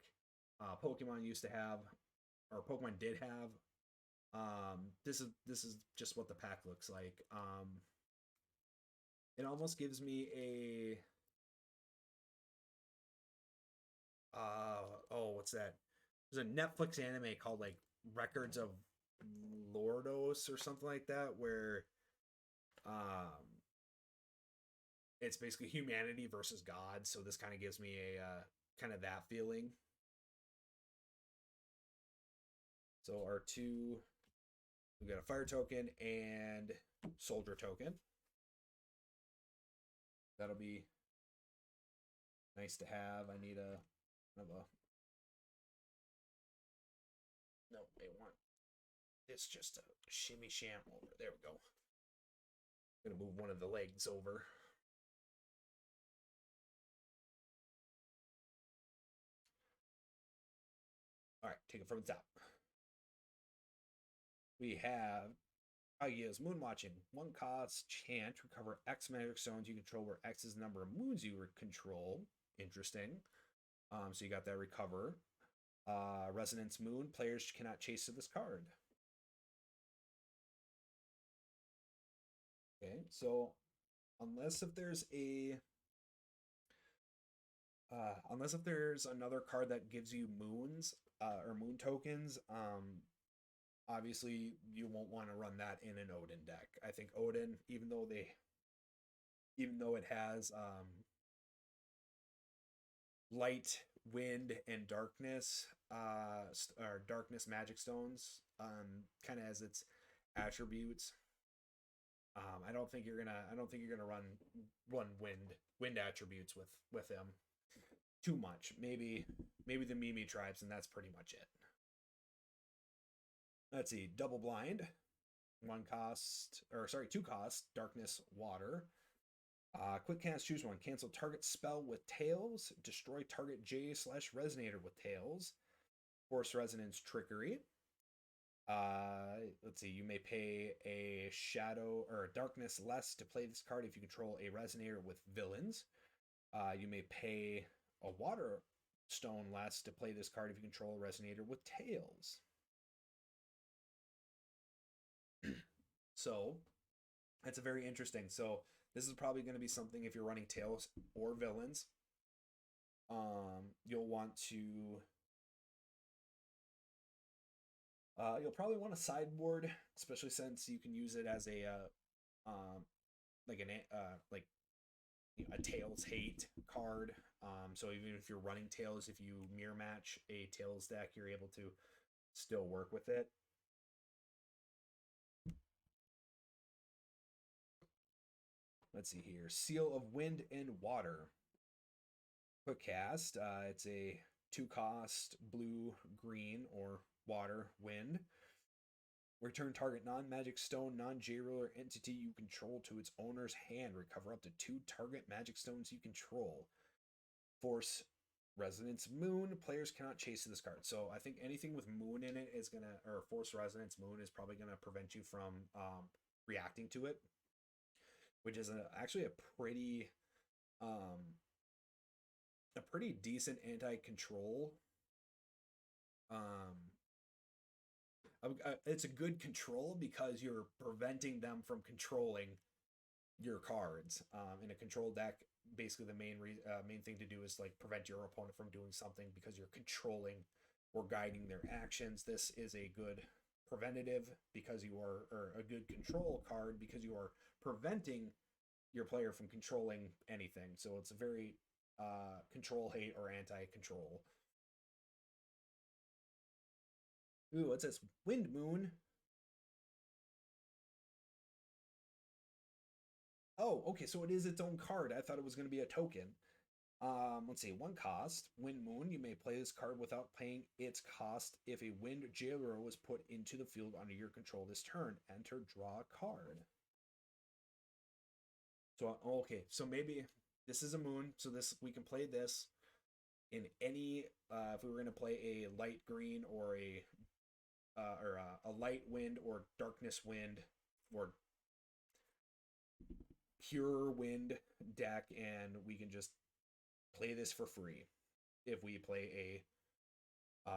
Pokemon used to have, or Pokemon did have. This is just what the pack looks like. It almost gives me a what's that? There's a Netflix anime called like Records of Lordos or something like that, where it's basically humanity versus God. So this kind of gives me a kind of that feeling. So our two, we got a fire token and soldier token. That'll be nice to have. I need a no, they want it's just a shimmy sham over. There we go. I'm gonna move one of the legs over. All right, take it from the top. We have Agia's Moon Watching. 1 cost chant. Recover X magic stones you control, where X is the number of moons you control. Interesting. So you got that recover. Resonance Moon. Players cannot chase to this card. Okay, so unless if there's a unless if there's another card that gives you moons or moon tokens, obviously you won't want to run that in an Odin deck. I think Odin, even though it has light, wind, and darkness, or darkness magic stones, kind of as its attributes. I don't think you're gonna. I don't think you're gonna run wind attributes with him too much. Maybe the Mimi tribes, and that's pretty much it. Let's see. Double blind, one cost, or sorry, two cost. Darkness water. Quick cast, choose one. Cancel target spell with tails. Destroy target J/resonator with tails. Force resonance trickery. Let's see. You may pay a shadow or a darkness less to play this card if you control a resonator with villains. You may pay a water stone less to play this card if you control a resonator with tails. So that's a very interesting. So this is probably going to be something if you're running tails or villains. You'll want to you'll probably want a sideboard, especially since you can use it as a like an like a tails hate card. So even if you're running tails, if you mirror match a tails deck, you're able to still work with it. Let's see here. Seal of Wind and Water. Quick cast. It's a 2-cost blue, green, or water wind. Return target non-magic stone, non-J-roller entity you control to its owner's hand. Recover up to 2 target magic stones you control. Force Resonance Moon. Players cannot chase this card. So I think anything with Moon in it is gonna, or Force Resonance Moon is probably gonna prevent you from reacting to it, which is actually a pretty decent anti-control. It's a good control because you're preventing them from controlling your cards. In a control deck, basically the main thing to do is like prevent your opponent from doing something because you're controlling or guiding their actions. This is a good preventative because you are, or a good control card because you are preventing your player from controlling anything. So it's a very control hate or anti-control. Ooh, what's this? Wind Moon. Oh, okay, so it is its own card. I thought it was going to be a token. Let's see, 1 cost, Wind Moon. You may play this card without paying its cost if a Wind Jailer was put into the field under your control this turn. Enter, draw a card. So, okay, so maybe this is a moon, so this we can play this in any, if we were going to play a light green or a light wind or darkness wind or pure wind deck, and we can just play this for free. If we play a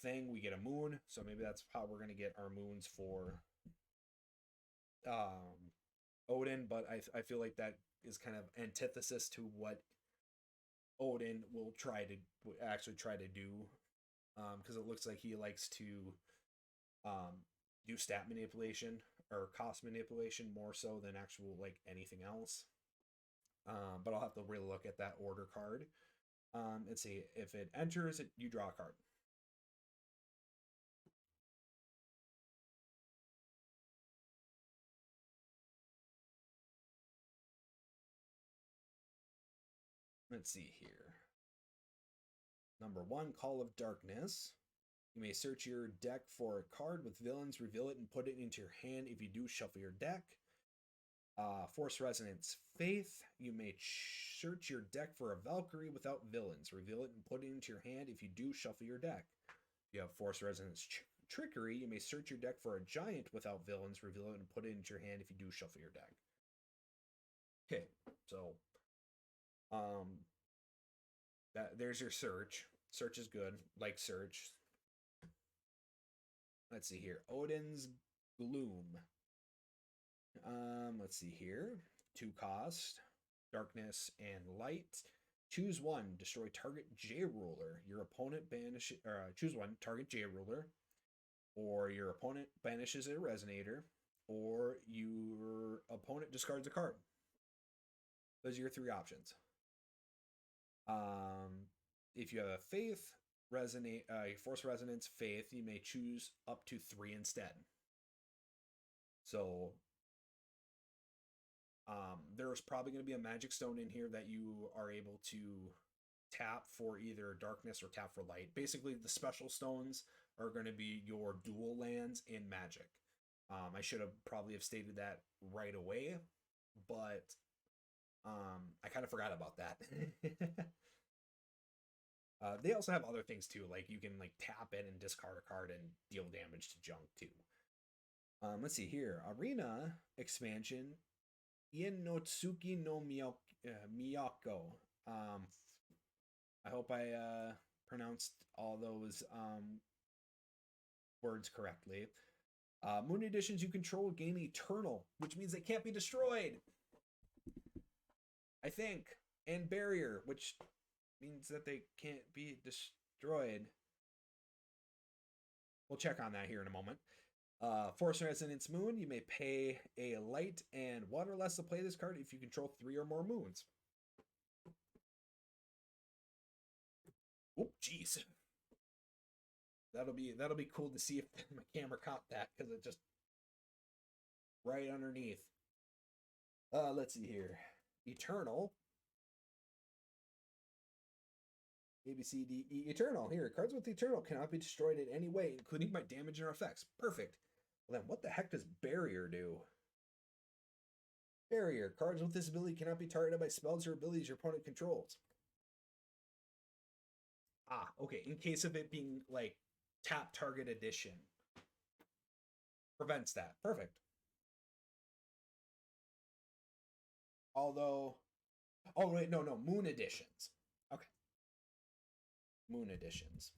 thing, we get a moon, so maybe that's how we're going to get our moons for Odin, but I feel like that is kind of antithesis to what Odin will actually try to do, because it looks like he likes to do stat manipulation or cost manipulation more so than actual like anything else. But I'll have to really look at that order card. Let's see, if it enters, you draw a card. Let's see here. Number 1, Call of Darkness. You may search your deck for a card with villains, reveal it, and put it into your hand. If you do, shuffle your deck. Force Resonance Faith. You may search your deck for a Valkyrie without villains. Reveal it and put it into your hand. If you do, shuffle your deck. If you have Force Resonance Trickery, you may search your deck for a giant without villains. Reveal it and put it into your hand. If you do, shuffle your deck. Okay, so there's your search. Search is good. Like search. Let's see here. Odin's Gloom. Let's see here. 2 cost, darkness and light. Choose one. Destroy target J ruler. Your opponent banishes. Choose one. Target J ruler, or your opponent banishes a resonator, or your opponent discards a card. Those are your 3 options. If you have a faith, resonate, force resonance, faith, you may choose up to 3 instead. So there's probably going to be a magic stone in here that you are able to tap for either darkness or tap for light. Basically, the special stones are going to be your dual lands in magic. I should have probably have stated that right away, but I kind of forgot about that. They also have other things too, like you can like tap in and discard a card and deal damage to junk too. Let's see here. Arena expansion. Ienotsuki no Miyako. I hope I pronounced all those words correctly. Moon editions you control gain eternal, which means they can't be destroyed. I think. And barrier, which means that they can't be destroyed. We'll check on that here in a moment. Force Resonance Moon, you may pay a light and water less to play this card if you control 3 or more moons. Oh, jeez. That'll be cool to see if my camera caught that, because it just right underneath. Let's see here. Eternal. A, B, C, D, E, Eternal. Here, cards with Eternal cannot be destroyed in any way, including by damage or effects. Perfect. Well, then what the heck does Barrier do? Barrier. Cards with this ability cannot be targeted by spells or abilities your opponent controls. Ah, okay. In case of it being, like, tap target addition. Prevents that. Perfect. Although... Oh, wait, no. Moon editions. Okay. Moon editions.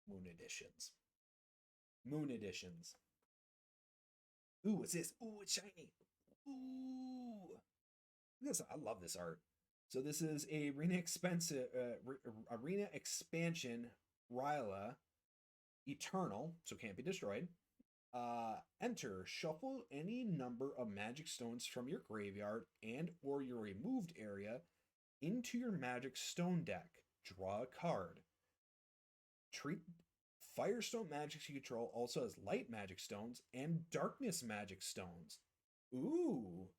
Moon editions. Moon editions. Ooh, what's this? Ooh, it's shiny. Ooh. This, I love this art. So this is a arena expansion Ryla Eternal, so can't be destroyed. Enter, shuffle any number of magic stones from your graveyard and or your removed area into your magic stone deck. Draw a card. Treat Firestone magic you control also has light magic stones and darkness magic stones. Ooh.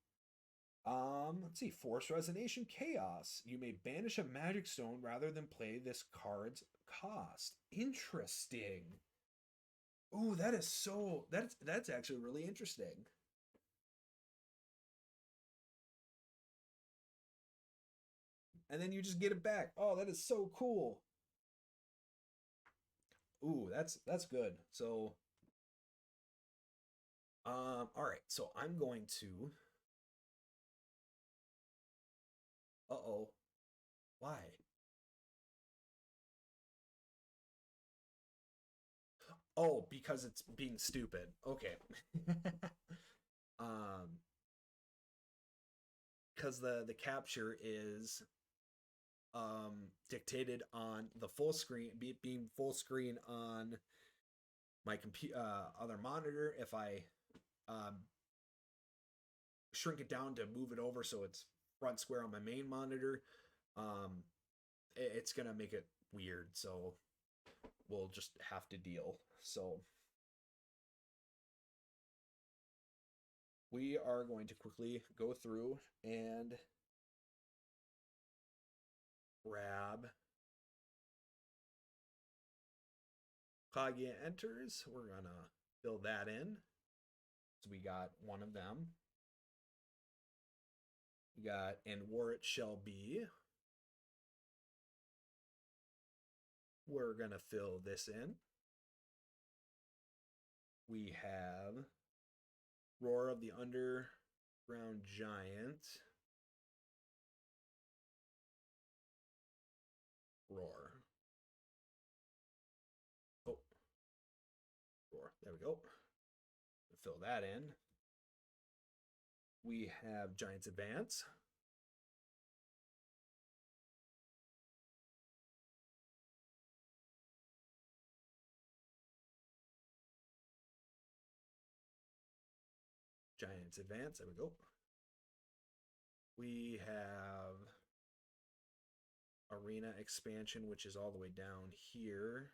Let's see. Force Resonation Chaos. You may banish a magic stone rather than play this card's cost. Interesting. Ooh, that is so... That's actually really interesting. And then you just get it back. Oh, that is so cool. Ooh, that's good. So, all right. So I'm going to... Uh-oh. Why? Oh, because it's being stupid. Okay. um, because the capture is dictated on the full screen, being full screen on my other monitor. If I shrink it down to move it over so it's front square on my main monitor, it's gonna make it weird. So we'll just have to deal. So we are going to quickly go through and grab Kaguya enters. We're gonna fill that in. So we got one of them. We got and war it shall be. We're gonna fill this in. We have Roar of the Underground Giant. Roar. There we go. Fill that in. We have Giants Advance. Giants Advance. There we go. We have Arena Expansion, which is all the way down here.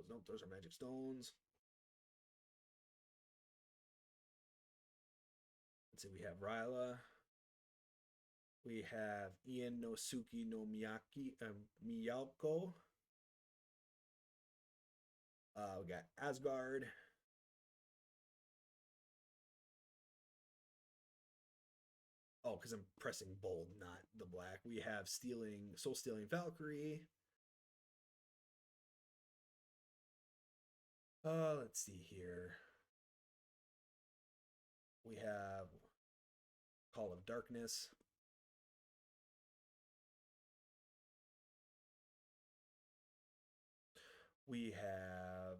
Nope, those are Magic Stones. Let's see, we have Ryla. We have Ian no Suki no Miyako. We got Asgard. Oh, because I'm pressing bold, not the black. We have Soul Stealing Valkyrie. Let's see here. We have Call of Darkness. We have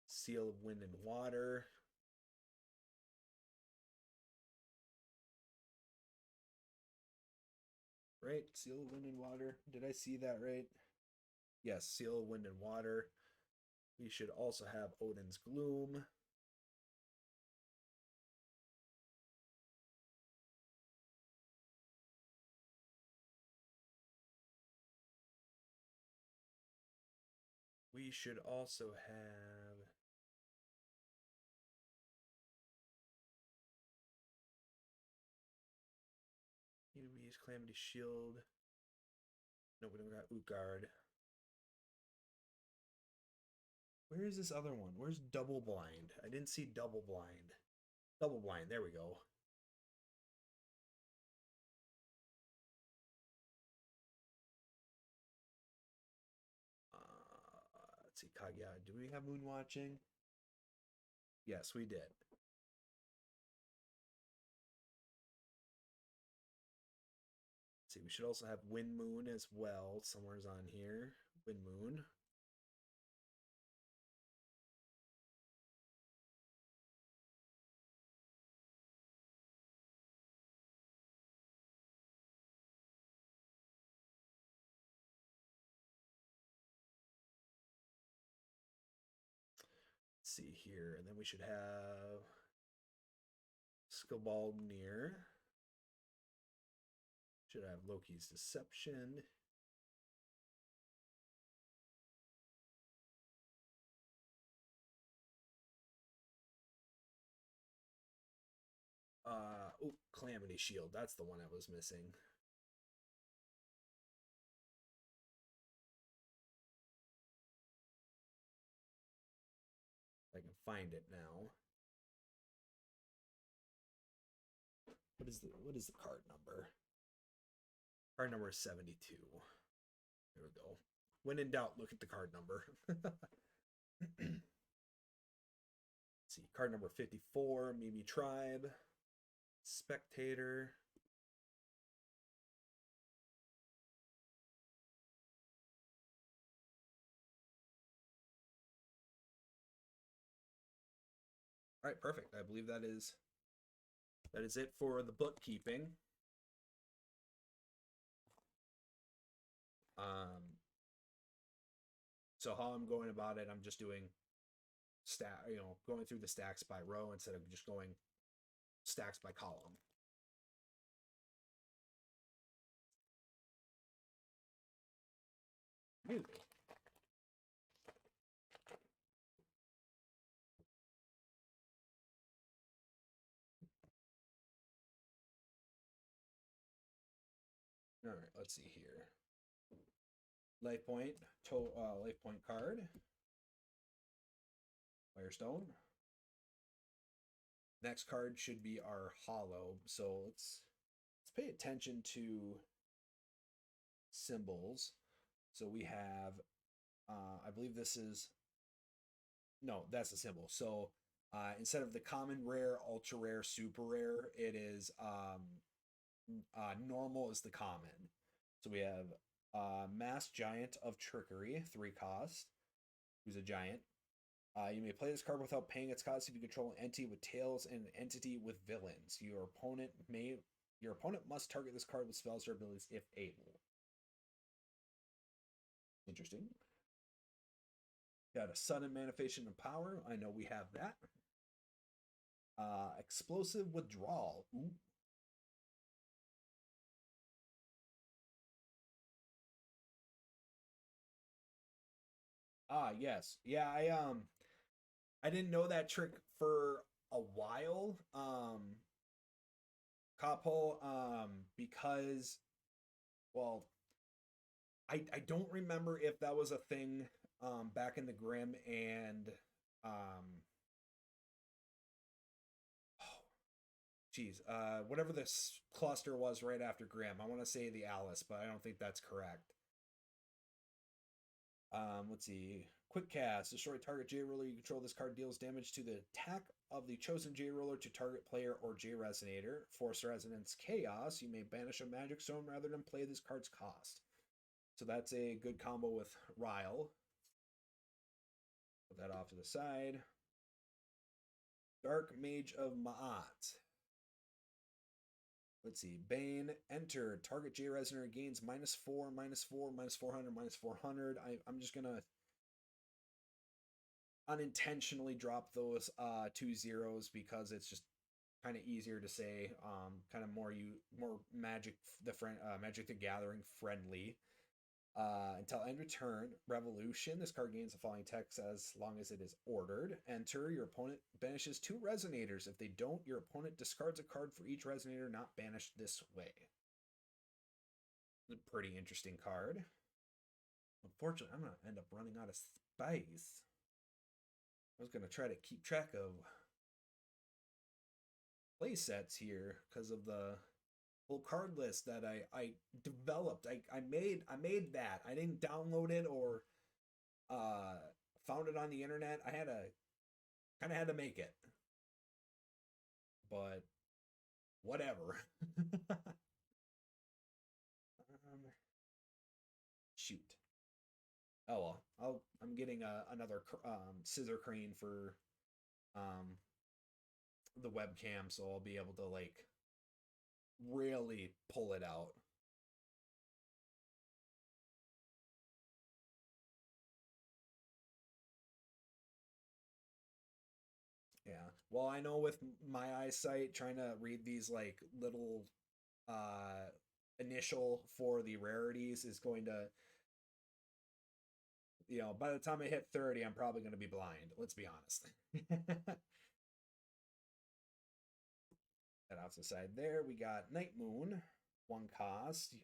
Seal of Wind and Water. Right? Seal of Wind and Water. Did I see that right? Yes, Seal of Wind and Water. We should also have Odin's Gloom. We should also have Enemies, Calamity Shield. No, we don't got Utgard. Where is this other one? Where's Double Blind? I didn't see Double Blind. Double Blind, there we go. Let's see, Kaguya. Do we have Moon Watching? Yes, we did. Let's see, we should also have Wind Moon as well. Somewhere's on here. Wind Moon. Let's see here. And then we should have Skabaldnir. Should have Loki's Deception. Calamity Shield. That's the one I was missing. I can find it now. What is the card number? Card number is 72. There we go. When in doubt, look at the card number. Let's see, card number 54, Mimi Tribe, Spectator. All right, perfect. I believe that is it for the bookkeeping. So how I'm going about it, I'm just doing going through the stacks by row instead of just going stacks by column. Really? All right, let's see here. Life point, life point card. Firestone. Next card should be our hollow. So let's pay attention to symbols. So we have, I believe this is, no, that's a symbol. So instead of the common rare, ultra rare, super rare, it is Normal is the common. So we have Mass Giant of Trickery, 3 cost, who's a giant. You may play this card without paying its cost if you control an entity with tails and an entity with villains. Your opponent must target this card with spells or abilities if able. Interesting. Got a sudden manifestation of power. I know we have that. Explosive withdrawal. Ooh. Yes. Yeah, I didn't know that trick for a while. Capo, because well, I don't remember if that was a thing back in the Grim and oh, geez, whatever this cluster was right after Grim. I want to say the Alice, but I don't think that's correct. Let's see. Quick cast. Destroy target J roller. You control this card deals damage to the attack of the chosen J roller to target player or J resonator. Force resonance chaos. You may banish a magic stone rather than play this card's cost. So that's a good combo with Ryle. Put that off to the side. Dark Mage of Ma'at. Let's see. Bane, enter. Target J Resonator gains -4, -4, -400, -400. I'm just going to unintentionally drop those 2 zeros because it's just kind of easier to say. Kind of more Magic the Gathering friendly. Until end of turn, Revolution. This card gains the following text as long as it is ordered. Enter. Your opponent banishes 2 Resonators. If they don't, your opponent discards a card for each Resonator not banished this way. It's a pretty interesting card. Unfortunately, I'm going to end up running out of space. I was going to try to keep track of play sets here because of the whole card list that I developed. I made that. I didn't download it or found it on the internet. I kind of had to make it. But whatever. Shoot. Oh well. I'm getting another scissor crane for um, the webcam, so I'll be able to like really pull it out. Yeah. Well, I know with my eyesight, trying to read these like little uh initial for the rarities is going to, by the time I hit 30, I'm probably going to be blind. Let's be honest. That off the side there, we got Night Moon, 1 cost.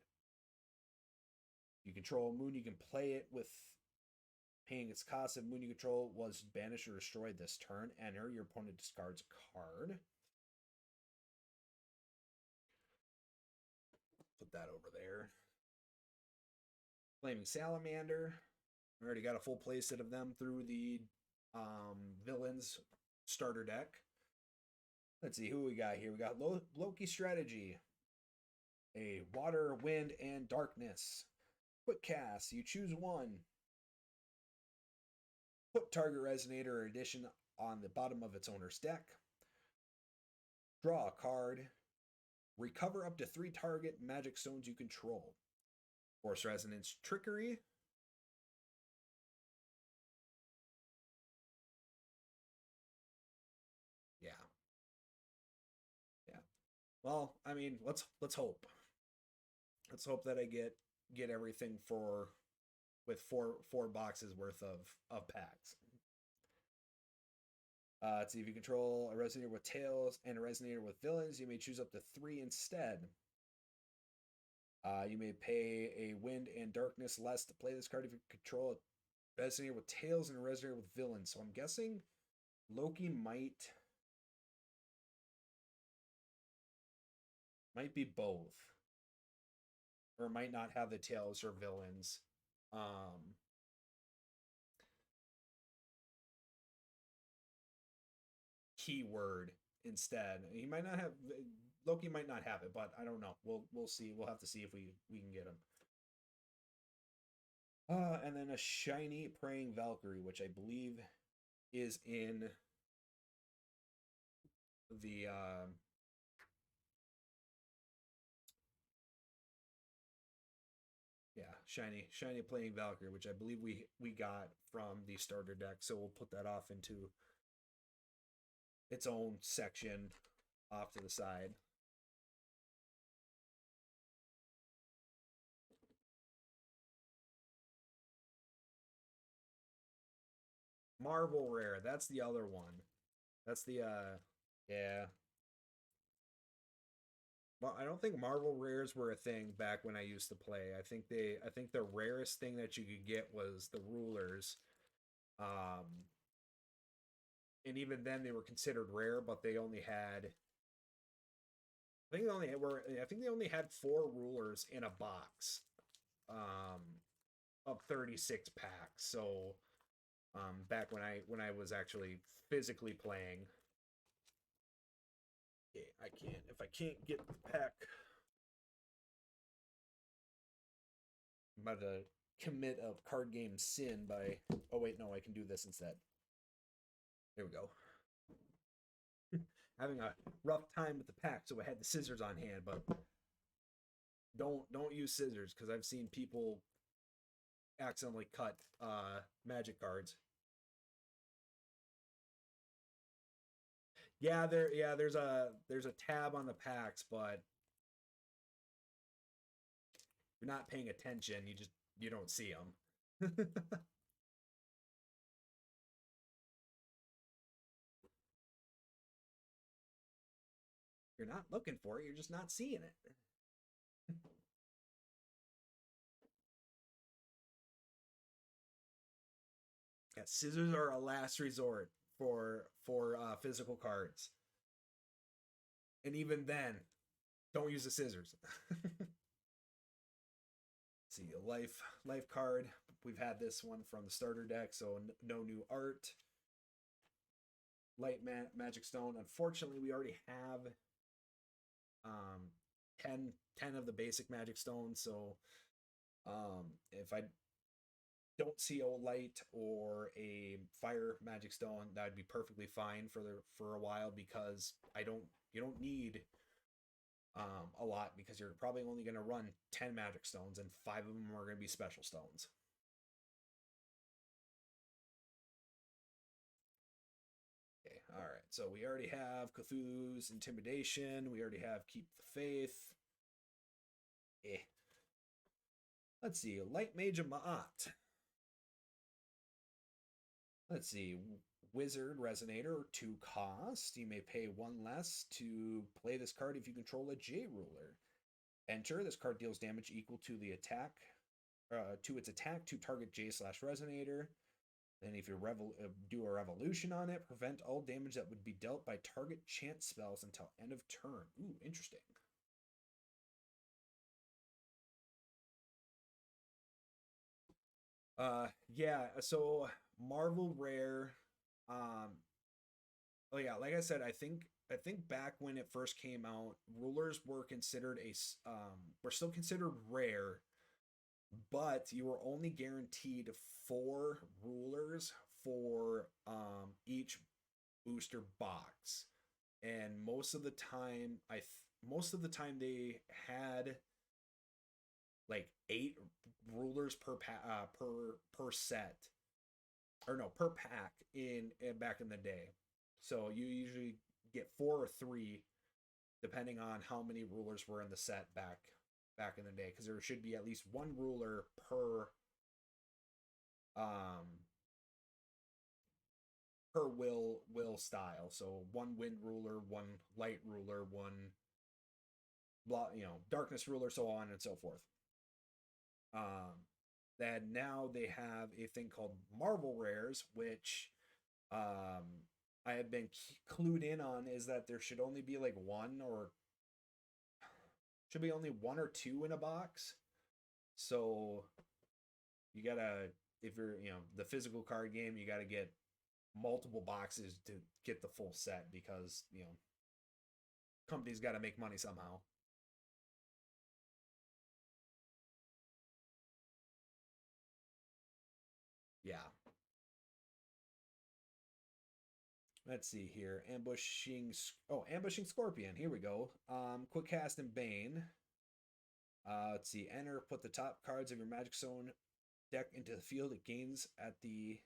You control a moon, you can play it with paying its cost. If moon you control was banished or destroyed this turn, enter. Your opponent discards a card. Put that over there. Flaming Salamander. We already got a full playset of them through the villains starter deck. Let's see who we got here. We got Loki Strategy, a water, wind, and darkness. Quick cast. You choose one. Put target resonator or addition on the bottom of its owner's deck. Draw a card. Recover up to 3 target magic stones you control. Force Resonance Trickery. Yeah. Yeah. Well, I mean, let's hope. Let's hope that I get everything for with four boxes worth of packs. Let's see if you control a resonator with tails and a resonator with villains, you may choose up to 3 instead. You may pay a wind and darkness less to play this card if you control a resonator with tails and a resonator with villains. So I'm guessing Loki might be both, or might not have the tails or villains. Keyword instead. He might not have Loki might not have it, but I don't know. We'll see. We'll have to see if we can get him. And then a shiny praying Valkyrie, which I believe is in the yeah, shiny playing Valkyrie, which I believe we got from the starter deck. So we'll put that off into its own section off to the side. Marvel Rare, that's the other one. That's the yeah. Well, I don't think Marvel Rares were a thing back when I used to play. I think the rarest thing that you could get was the rulers. Um and even then they were considered rare, but they only had I think they only had four rulers in a box. Um of 36 packs. So back when I was actually physically playing. Okay, I can't if I can't get the pack. I'm about to commit a card game sin by. Oh wait, no, I can do this instead. There we go. Having a rough time with the pack, so I had the scissors on hand, but don't use scissors because I've seen people accidentally cut magic cards. Yeah, there's a tab on the packs, but you're not paying attention. You don't see them. You're not looking for it. You're just not seeing it. Yeah, scissors are a last resort for physical cards, and even then, don't use the scissors. See, a life card. We've had this one from the starter deck, so no new art. Magic Stone. Unfortunately, we already have um 10 of the basic Magic Stones, so if I don't see a light or a fire Magic Stone, that would be perfectly fine for a while because I don't you don't need a lot because you're probably only going to run 10 Magic Stones and five of them are going to be special stones. Okay, all right. So we already have Cthulhu's Intimidation. We already have Keep the Faith. Eh. Let's see. Light Mage of Ma'at. Let's see. Wizard Resonator, 2 cost. You may pay 1 less to play this card if you control a J ruler. Enter. This card deals damage equal to the attack, to its attack to target J slash Resonator. Then, if you do a revolution on it, prevent all damage that would be dealt by target chance spells until end of turn. Ooh, interesting. Yeah. So Marvel Rare. Oh yeah, like I said, I think back when it first came out, rulers were considered were still considered rare, but you were only guaranteed 4 rulers for each booster box, and most of the time they had like 8 rulers per set, or no, per pack in back in the day. So you usually get 4 or 3 depending on how many rulers were in the set back in the day, because there should be at least 1 ruler um per will style. So 1 wind ruler, 1 light ruler, 1 darkness ruler, so on and so forth. Um that now they have a thing called Marvel Rares, which I have been clued in on is that there should only be like should be only 1 or 2 in a box. So you gotta, if you're, the physical card game, you gotta get multiple boxes to get the full set because, company's got to make money somehow. Yeah. Let's see here. Ambushing Scorpion. Here we go. Quick cast and Bane. Let's see. Enter. Put the top cards of your Magic Stone deck into the field. It gains at the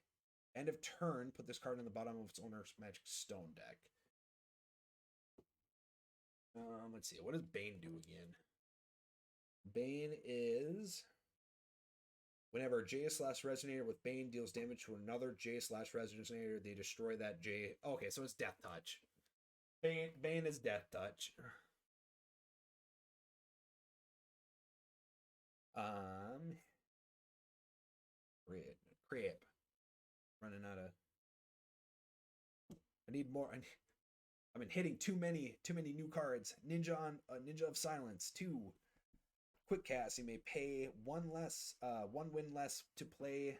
end of turn. Put this card in the bottom of its owner's Magic Stone deck. Let's see. What does Bane do again? Bane is whenever J slash Resonator with Bane deals damage to another J slash Resonator, they destroy that J. Okay, so it's Death Touch. Bane is Death Touch. Um, Crap. Running out of. I need more. I've been hitting too many new cards. Ninja of Silence 2. Quick cast. You may pay one win less to play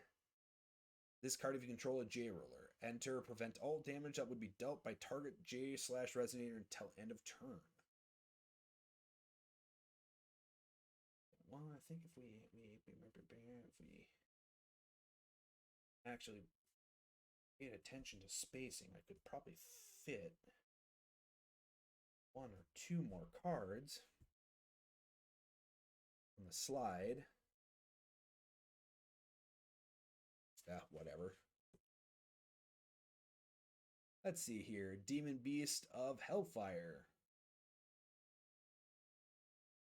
this card if you control a J ruler. Enter. Prevent all damage that would be dealt by target J slash Resonator until end of turn. Well, I think if we actually paid attention to spacing, I could probably fit one or two more cards on the slide. Yeah, whatever. Let's see here. Demon Beast of Hellfire.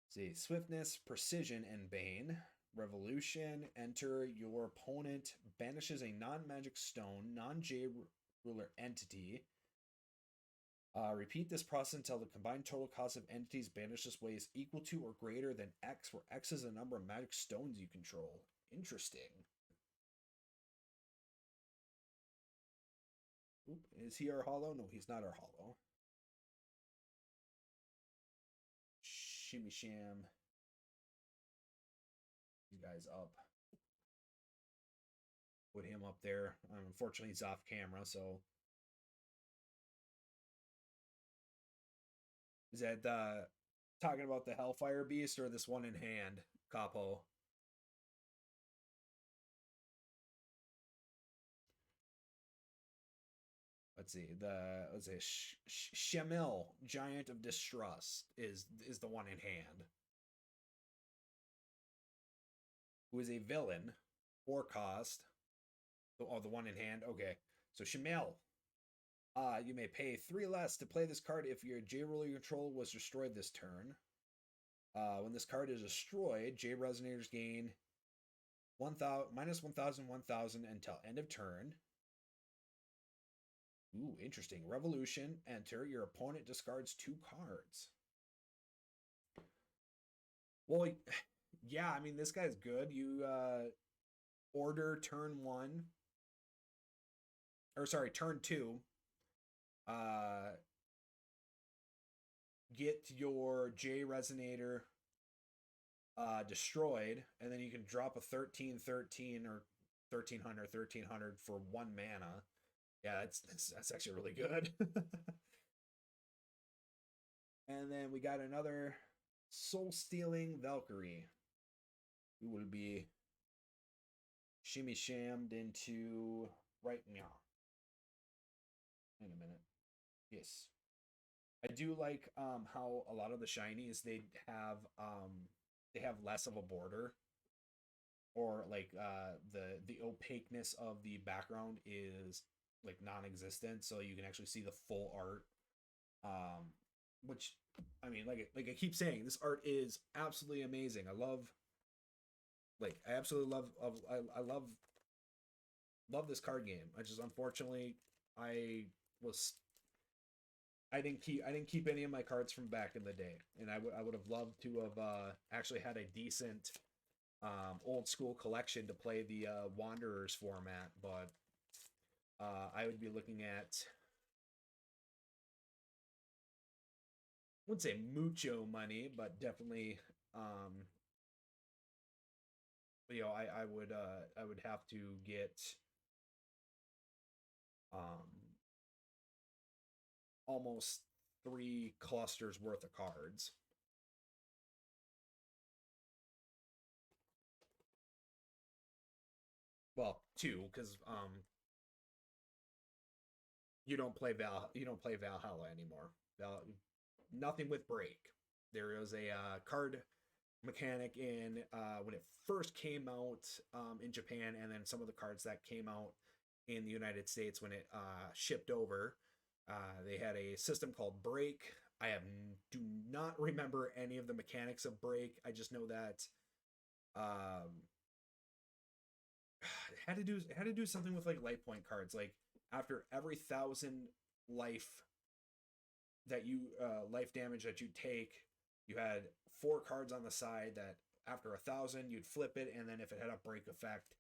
See, Swiftness, Precision, and Bane. Revolution. Enter. Your opponent banishes a non-magic stone, non-J ruler entity. Repeat this process until the combined total cost of entities banished this way is equal to or greater than X, where X is the number of magic stones you control. Interesting. Oop, is he our hollow? No, he's not our hollow. Shimmy Sham. You guys up. Put him up there. Unfortunately, he's off camera, so. Is that talking about the Hellfire Beast or this one in hand, Capo? Let's see. Shamil, Giant of Distrust, is the one in hand. Who is a villain, 4 cost. Oh, the one in hand. Okay, so Shamil. You may pay 3 less to play this card if your J ruler control was destroyed this turn. When this card is destroyed, J Resonators gain 1,000 minus 1,000 until end of turn. Ooh, interesting. Revolution. Enter. Your opponent discards 2 cards. Well, yeah, I mean, this guy's good. You order turn 1. Or sorry, turn 2. Get your J Resonator destroyed, and then you can drop a 13/13 or 1300 for 1 mana. Yeah, that's actually really good. And then we got another Soul Stealing Valkyrie, who will be shimmy shammed into right now. Wait a minute. Yes. I do like how a lot of the shinies they have less of a border, or like the opaqueness of the background is like non-existent, so you can actually see the full art. Which I mean, like I keep saying, this art is absolutely amazing. I absolutely I love this card game. I just unfortunately I was I didn't keep any of my cards from back in the day, and I would have loved to have actually had a decent old school collection to play the Wanderers format, but I would be looking at, I wouldn't say mucho money, but definitely I would have to get almost 3 clusters worth of cards. Well, 2, because you don't play Valhalla anymore. Nothing with break. There was a card mechanic in when it first came out in Japan, and then some of the cards that came out in the United States when it shipped over. They had a system called Break. Do not remember any of the mechanics of Break. I just know that it had to do something with like life point cards. Like after every 1,000 life life damage that you take, you had 4 cards on the side that after 1,000 you'd flip it, and then if it had a break effect,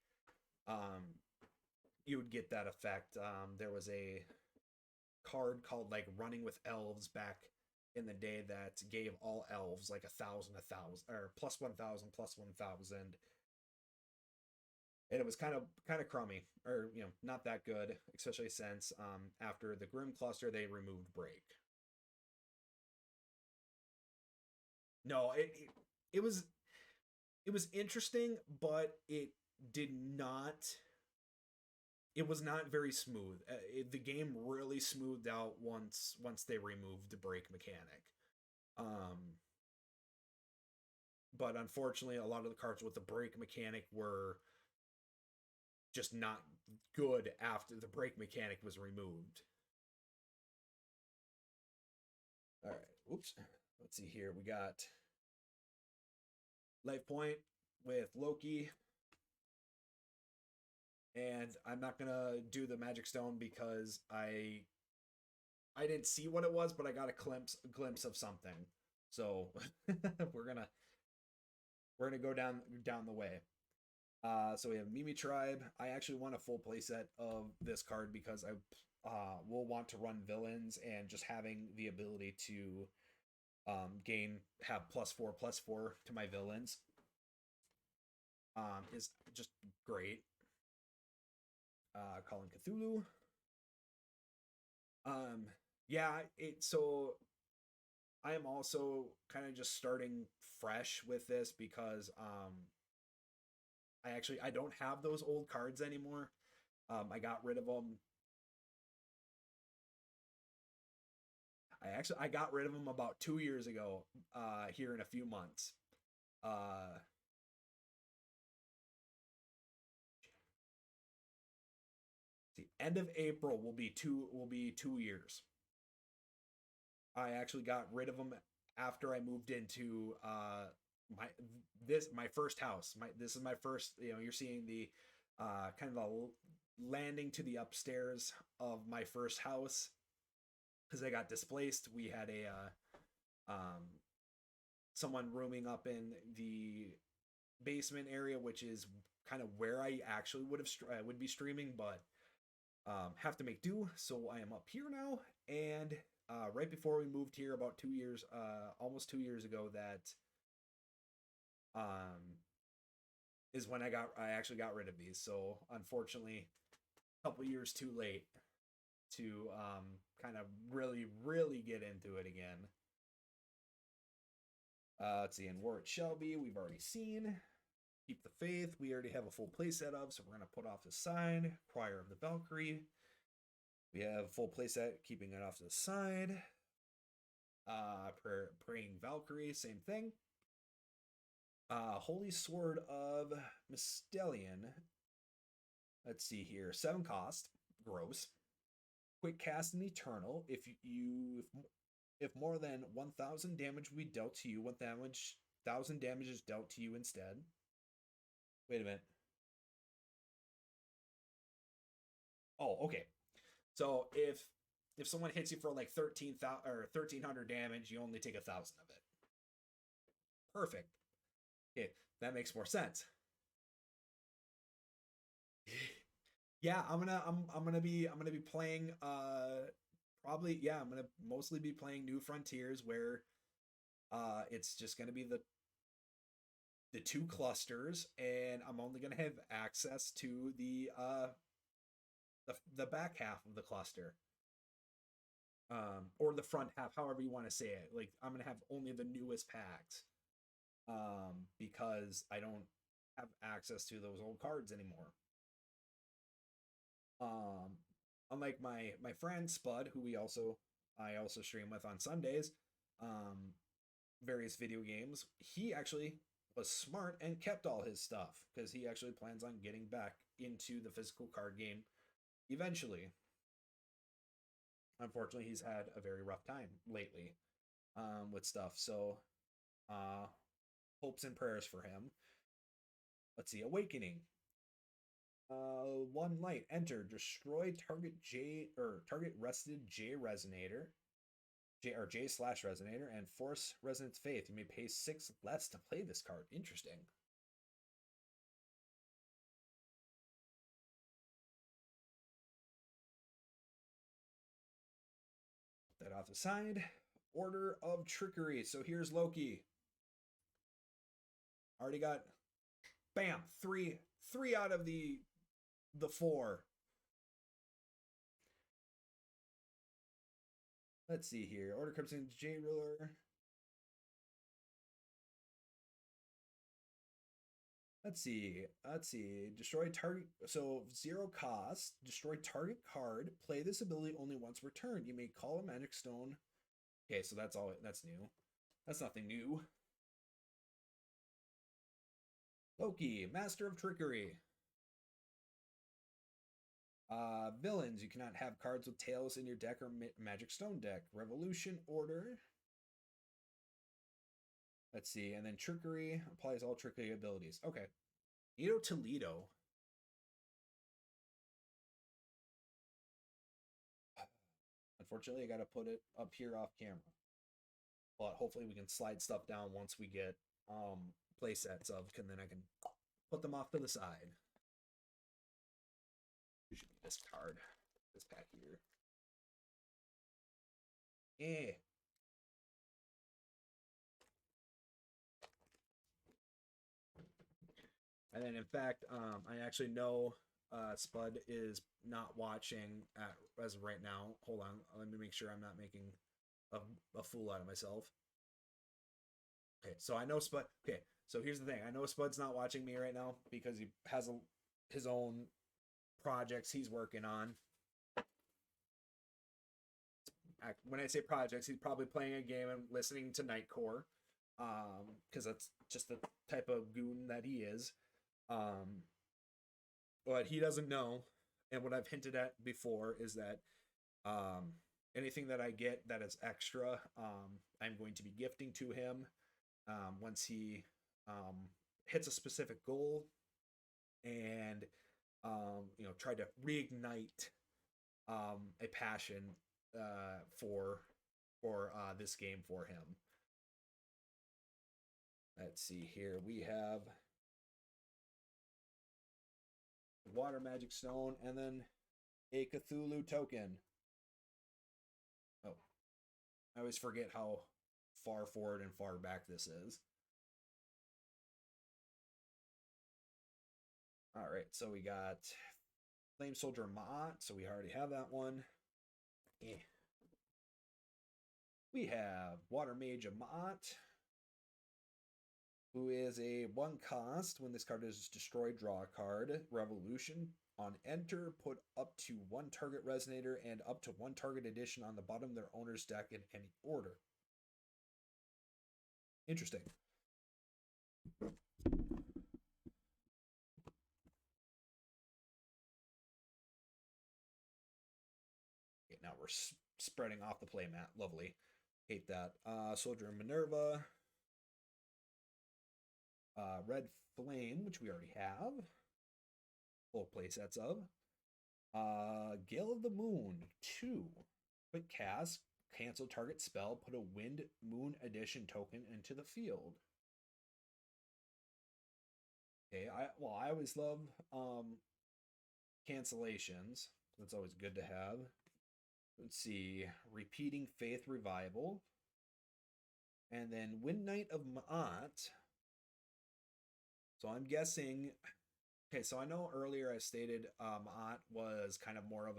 you would get that effect. There was a card called like Running with Elves back in the day that gave all elves like 1,000, or plus 1,000, plus 1,000, and it was kind of crummy, or not that good, especially since after the Grim Cluster they removed Break. No, it was interesting, but did not it was not very smooth. The game really smoothed out once they removed the break mechanic. Um, but unfortunately, a lot of the cards with the break mechanic were just not good after the break mechanic was removed. All right, oops. Let's see here. We got life point with Loki, and I'm not gonna do the magic stone because I didn't see what it was, but I got a glimpse of something. So we're gonna go down the way. So we have Mimi Tribe. I actually want a full playset of this card because I will want to run villains, and just having the ability to have +4/+4 to my villains is just great. Calling Cthulhu. Yeah, so I am also kind of just starting fresh with this because I don't have those old cards anymore. I got rid of them. I got rid of them about 2 years ago. Here in a few months. The end of April will be 2 years. I actually got rid of them after I moved into my first house. This is my first. You're seeing the kind of the landing to the upstairs of my first house because I got displaced. We had someone rooming up in the basement area, which is kind of where I actually would be streaming, but have to make do. So I am up here now, and right before we moved here about 2 years, almost 2 years ago, that is when I actually got rid of these. So unfortunately, a couple years too late to kind of really get into it again. Let's see, in War at Shelby, we've already seen. Keep the Faith, we already have a full playset of, so we're going to put off the side. Choir of the Valkyrie, we have full playset, keeping it off to the side. Praying Valkyrie, same thing. Holy Sword of Mystelion. Let's see here. 7 cost, gross. Quick cast and eternal. If more than 1,000 damage will be dealt to you, 1,000 damage is dealt to you instead. Wait a minute. Oh, okay. So if someone hits you for like 13,000 or 1,300 damage, you only take 1,000 of it. Perfect. Okay, that makes more sense. Yeah, I'm gonna be playing probably, yeah, I'm gonna mostly be playing New Frontiers, where it's just gonna be the 2 clusters, and I'm only gonna have access to the back half of the cluster. or the front half, however you want to say it. Like I'm gonna have only the newest packs, because I don't have access to those old cards anymore. Um, Unlike my friend Spud, who I also stream with on Sundays, um, various video games. He actually was smart and kept all his stuff because he actually plans on getting back into the physical card game eventually. Unfortunately, he's had a very rough time lately, with stuff. So, uh, hopes and prayers for him. Let's see, Awakening. One light. Enter. Destroy target J or target rested J resonator. J slash resonator and force resonance faith. You may pay 6 less to play this card. Interesting. Put that off the side. Order of Trickery. So here's Loki. Already got, bam, three out of the four. Let's see here. Order comes in J Ruler. Let's see. Destroy target. So 0 cost. Destroy target card. Play this ability only once per turn. You may call a magic stone. Okay, so that's all. That's new. That's nothing new. Loki, Master of Trickery. Villains. You cannot have cards with tails in your deck or magic stone deck. Revolution Order. Let's see. And then Trickery applies all trickery abilities. Okay. Nito Toledo. Unfortunately, I got to put it up here off camera. But hopefully we can slide stuff down once we get play sets of, and then I can put them off to the side. You should be this card. This pack here. Yeah. And then, in fact, I actually know Spud is not watching as of right now. Hold on, let me make sure I'm not making a fool out of myself. Okay, so I know Spud. Okay, so here's the thing: I know Spud's not watching me right now because he has his own projects he's working on. When I say projects, he's probably playing a game and listening to Nightcore, because that's just the type of goon that he is. But he doesn't know, and what I've hinted at before is that anything that I get that is extra, I'm going to be gifting to him once he hits a specific goal, and try to reignite a passion for this game for him. Let's see here. We have Water Magic Stone and then a Cthulhu token. Oh, I always forget how far forward and far back this is. All right, so we got Flame Soldier Ma'at, so we already have that one. Eh. We have Water Mage of Ma'at, who is a 1 cost. When this card is destroyed, draw a card. Revolution. On enter, put up to 1 target resonator and up to 1 target addition on the bottom of their owner's deck in any order. Interesting. Okay, now we're spreading off the playmat. Lovely. Hate that. Soldier Minerva. Red Flame, which we already have. Full play sets of. Gale of the Moon, 2. Quick cast, cancel target spell, put a Wind Moon Edition token into the field. Okay, I always love cancellations. That's always good to have. Let's see, Repeating Faith Revival. And then Wind Knight of Ma'at. So I'm guessing. Okay, so I know earlier I stated Ma'at was kind of more of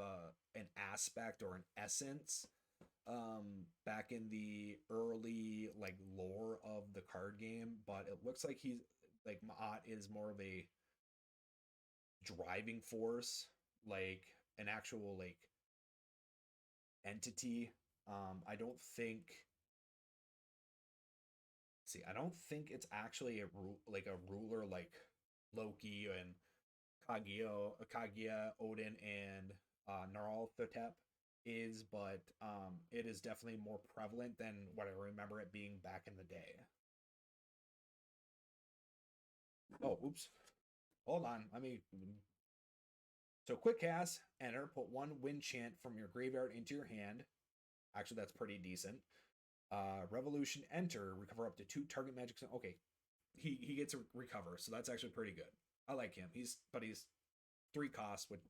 an aspect or an essence back in the early like lore of the card game, but it looks like he's like Maat is more of a driving force, like an actual like entity. I don't think see, I don't think it's actually like a ruler like Loki and Kaguya, Odin, and Naralthotep is, but it is definitely more prevalent than what I remember it being back in the day. Oh, oops. Hold on. Let me. So, quick cast, enter, put one wind chant from your graveyard into your hand. Actually, that's pretty decent. Revolution, enter, recover up to two target magic. Okay, he gets a recover, so that's actually pretty good. I like him. He's three costs, which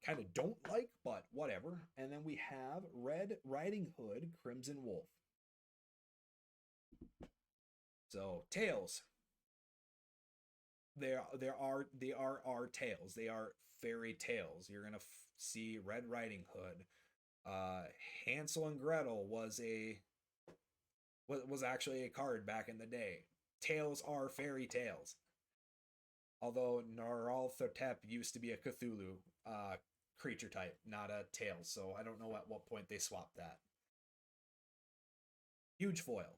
kind of don't like, but whatever. And then we have Red Riding Hood, Crimson Wolf. So tails. They are our tales. They are fairy tales. You're gonna see Red Riding Hood. Hansel and Gretel was actually a card back in the day. Tales are fairy tales. Although Naralthotep used to be a Cthulhu creature type, not a tail. So I don't know at what point they swapped that. Huge foil.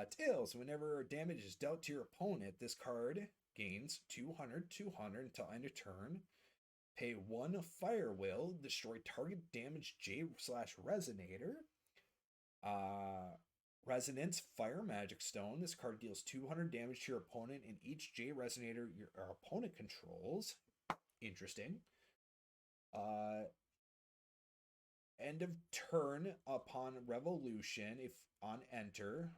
Tails, whenever damage is dealt to your opponent, this card gains 200 until end of turn. Pay one Fire Will, destroy target damage J slash Resonator. Resonance Fire Magic Stone. This card deals 200 damage to your opponent in each J Resonator your opponent controls. Interesting. End of turn upon revolution, if on enter.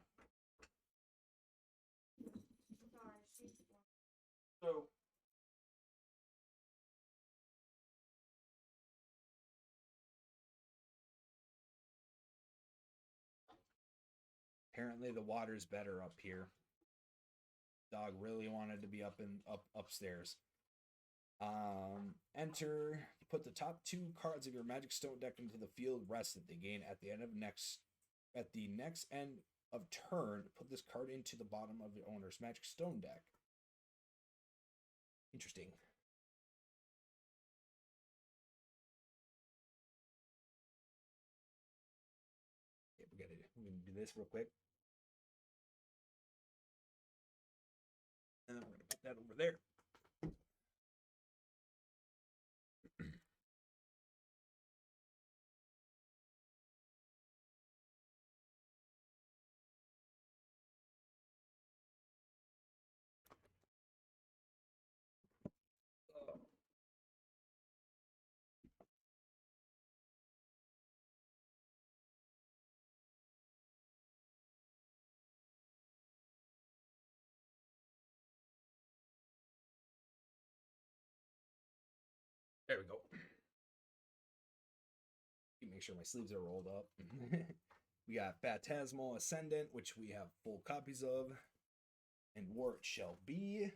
So apparently the water's better up here. Dog really wanted to be upstairs. Enter. Put the top two cards of your Magic Stone deck into the field rested. They gain at the next end of turn. Put this card into the bottom of your owner's Magic Stone deck. Interesting. Okay, we're gonna do this real quick. And then we're gonna put that over there. There we go. Make sure my sleeves are rolled up. We got Phantasmal Ascendant, which we have full copies of, and War It Shall Be.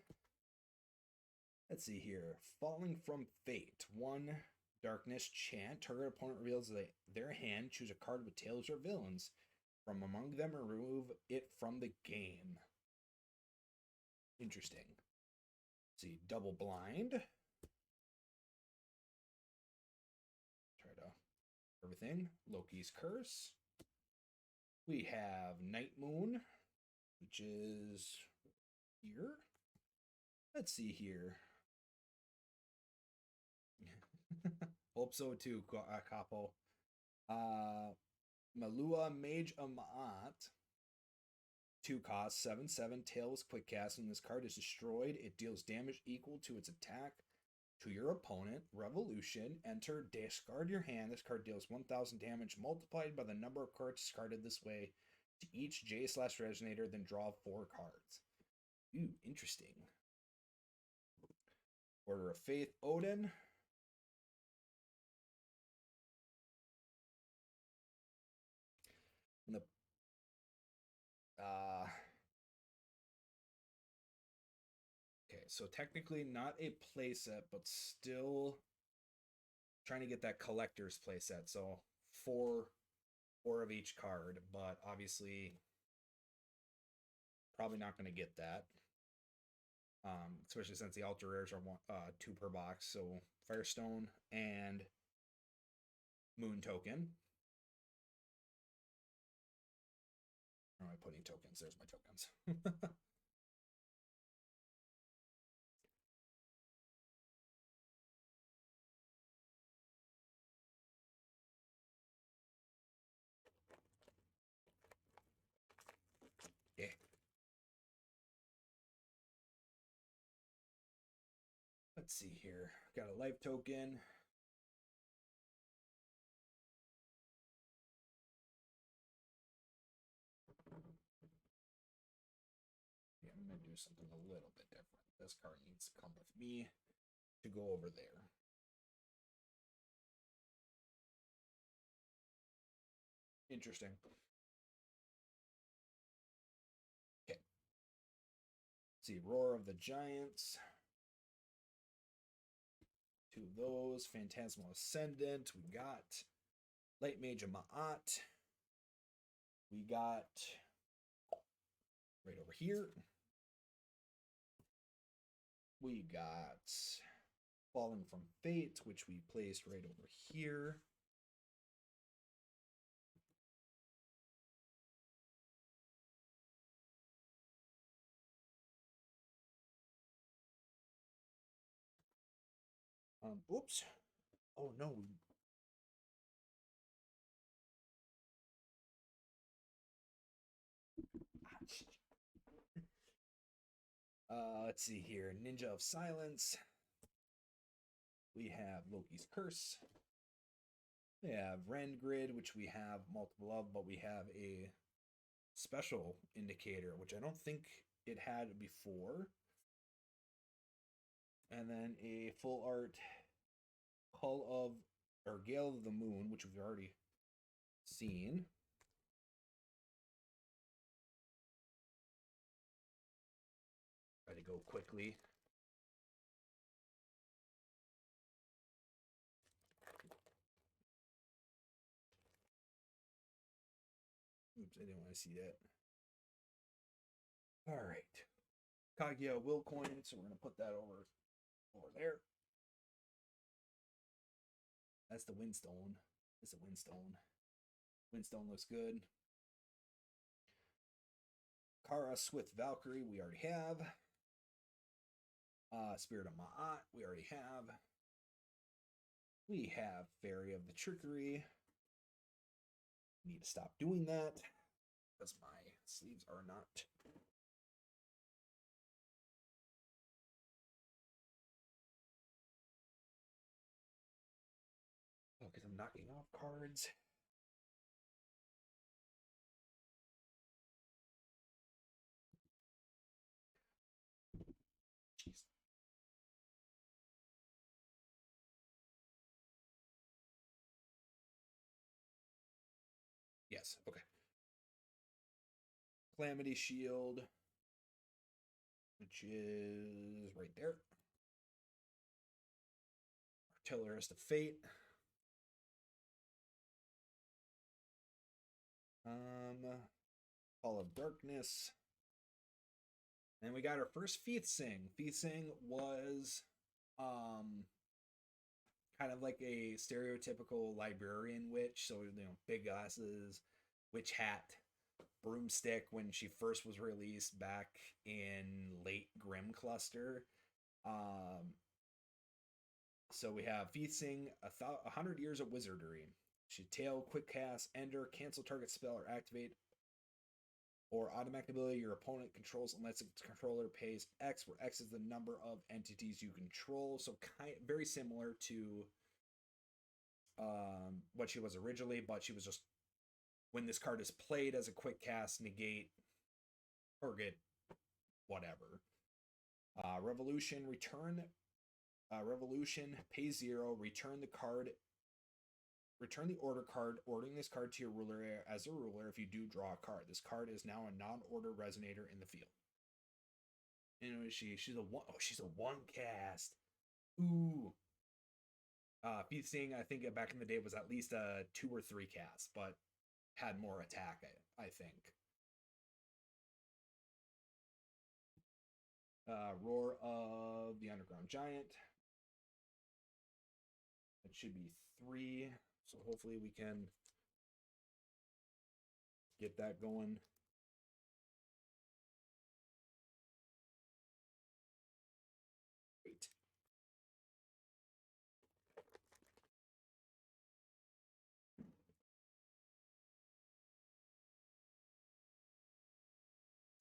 Let's see here. Falling from Fate. One darkness chant. Target opponent reveals their hand. Choose a card with tails or villains. From among them, remove it from the game. Interesting. Let's see. Double Blind. Try to everything. Loki's Curse. We have Night Moon, which is here. Let's see here. Hope so too, Capo. Malua Mage Amat. 2 costs, 7/7. Tails quick cast. When this card is destroyed, it deals damage equal to its attack to your opponent. Revolution. Enter. Discard your hand. This card deals 1,000 damage multiplied by the number of cards discarded this way to each J slash Resonator, then draw 4 cards. Ooh, interesting. Order of Faith, Odin. And the okay, so technically not a playset, but still trying to get that collector's playset. So four of each card, but obviously probably not going to get that. Especially since the ultra rares are two per box. So Firestone and Moon token. Where am I putting tokens? There's my tokens. Yeah. Let's see here. Got a life token. Yeah, I'm gonna do something a little bit different. This card needs to come with me to go over there. Interesting. Okay. Let's see, Roar of the Giants. Two of those. Phantasmal Ascendant. We got Light Mage of Ma'at. We got right over here. We got Falling from Fate, which we placed right over here. Oops. Oh no. Let's see here. Ninja of Silence. We have Loki's Curse. We have Rend Grid, which we have multiple of, but we have a special indicator, which I don't think it had before. And then a full art Call of or Gale of the Moon, which we've already seen. Try to go quickly. Oops, I didn't want to see that. All right. Kaguya will coin, so we're gonna put that over there. That's the Windstone. It's a Windstone. Windstone looks good. Kara Swift Valkyrie, we already have. Spirit of Ma'at, we already have. We have Fairy of the Trickery. Need to stop doing that because my sleeves are not. Oh, because I'm knocking off cards. Jeez. Yes, okay. Calamity Shield, which is right there. Artillerist of Fate. Hall of Darkness. And we got our first Feath Sing. Feath Sing was kind of like a stereotypical librarian witch. So, big glasses, witch hat, broomstick when she first was released back in late Grim Cluster. So we have Feath Sing, 100 Years of Wizardry. She tail, quick cast, ender, cancel target spell or activate or automatic ability your opponent controls unless its controller pays X, where X is the number of entities you control. So very similar to what she was originally, but she was just when this card is played as a quick cast, negate, target, whatever. Revolution, Revolution, pay 0, return the card. Return the order card, ordering this card to your ruler as a ruler if you do draw a card. This card is now a non-order resonator in the field. And she's a one. Oh, she's a one cast. Ooh. Feasting, I think back in the day was at least a 2 or 3 cast, but had more attack, I think. Roar of the Underground Giant. It should be 3, so hopefully we can get that going. Great.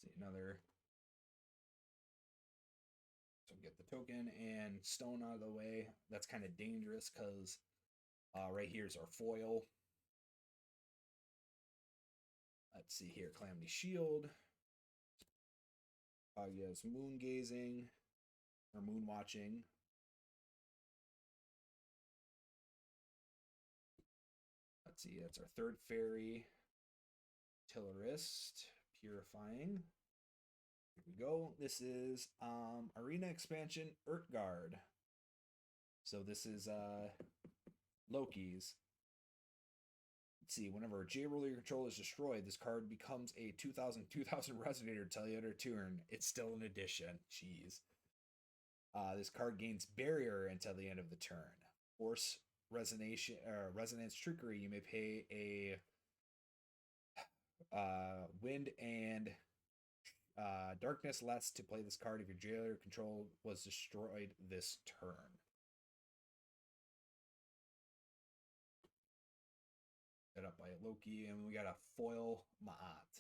See another. So get the token and stone out of the way. That's kind of dangerous because right here is our foil. Let's see here. Calamity Shield. Yes, Moon Gazing or Moon Watching. Let's see, that's our third fairy. Tillerist, Purifying. Here we go. This is Arena Expansion Urtgard. So this is Loki's. Let's see, whenever a J Ruler you control is destroyed, this card becomes a 2000 Resonator until the end of turn. It's still an addition. Jeez. This card gains barrier until the end of the turn. Force Resonance Trickery. You may pay a Wind and Darkness less to play this card if your jailer control was destroyed this turn. Set up by Loki, and we got a foil Ma'at.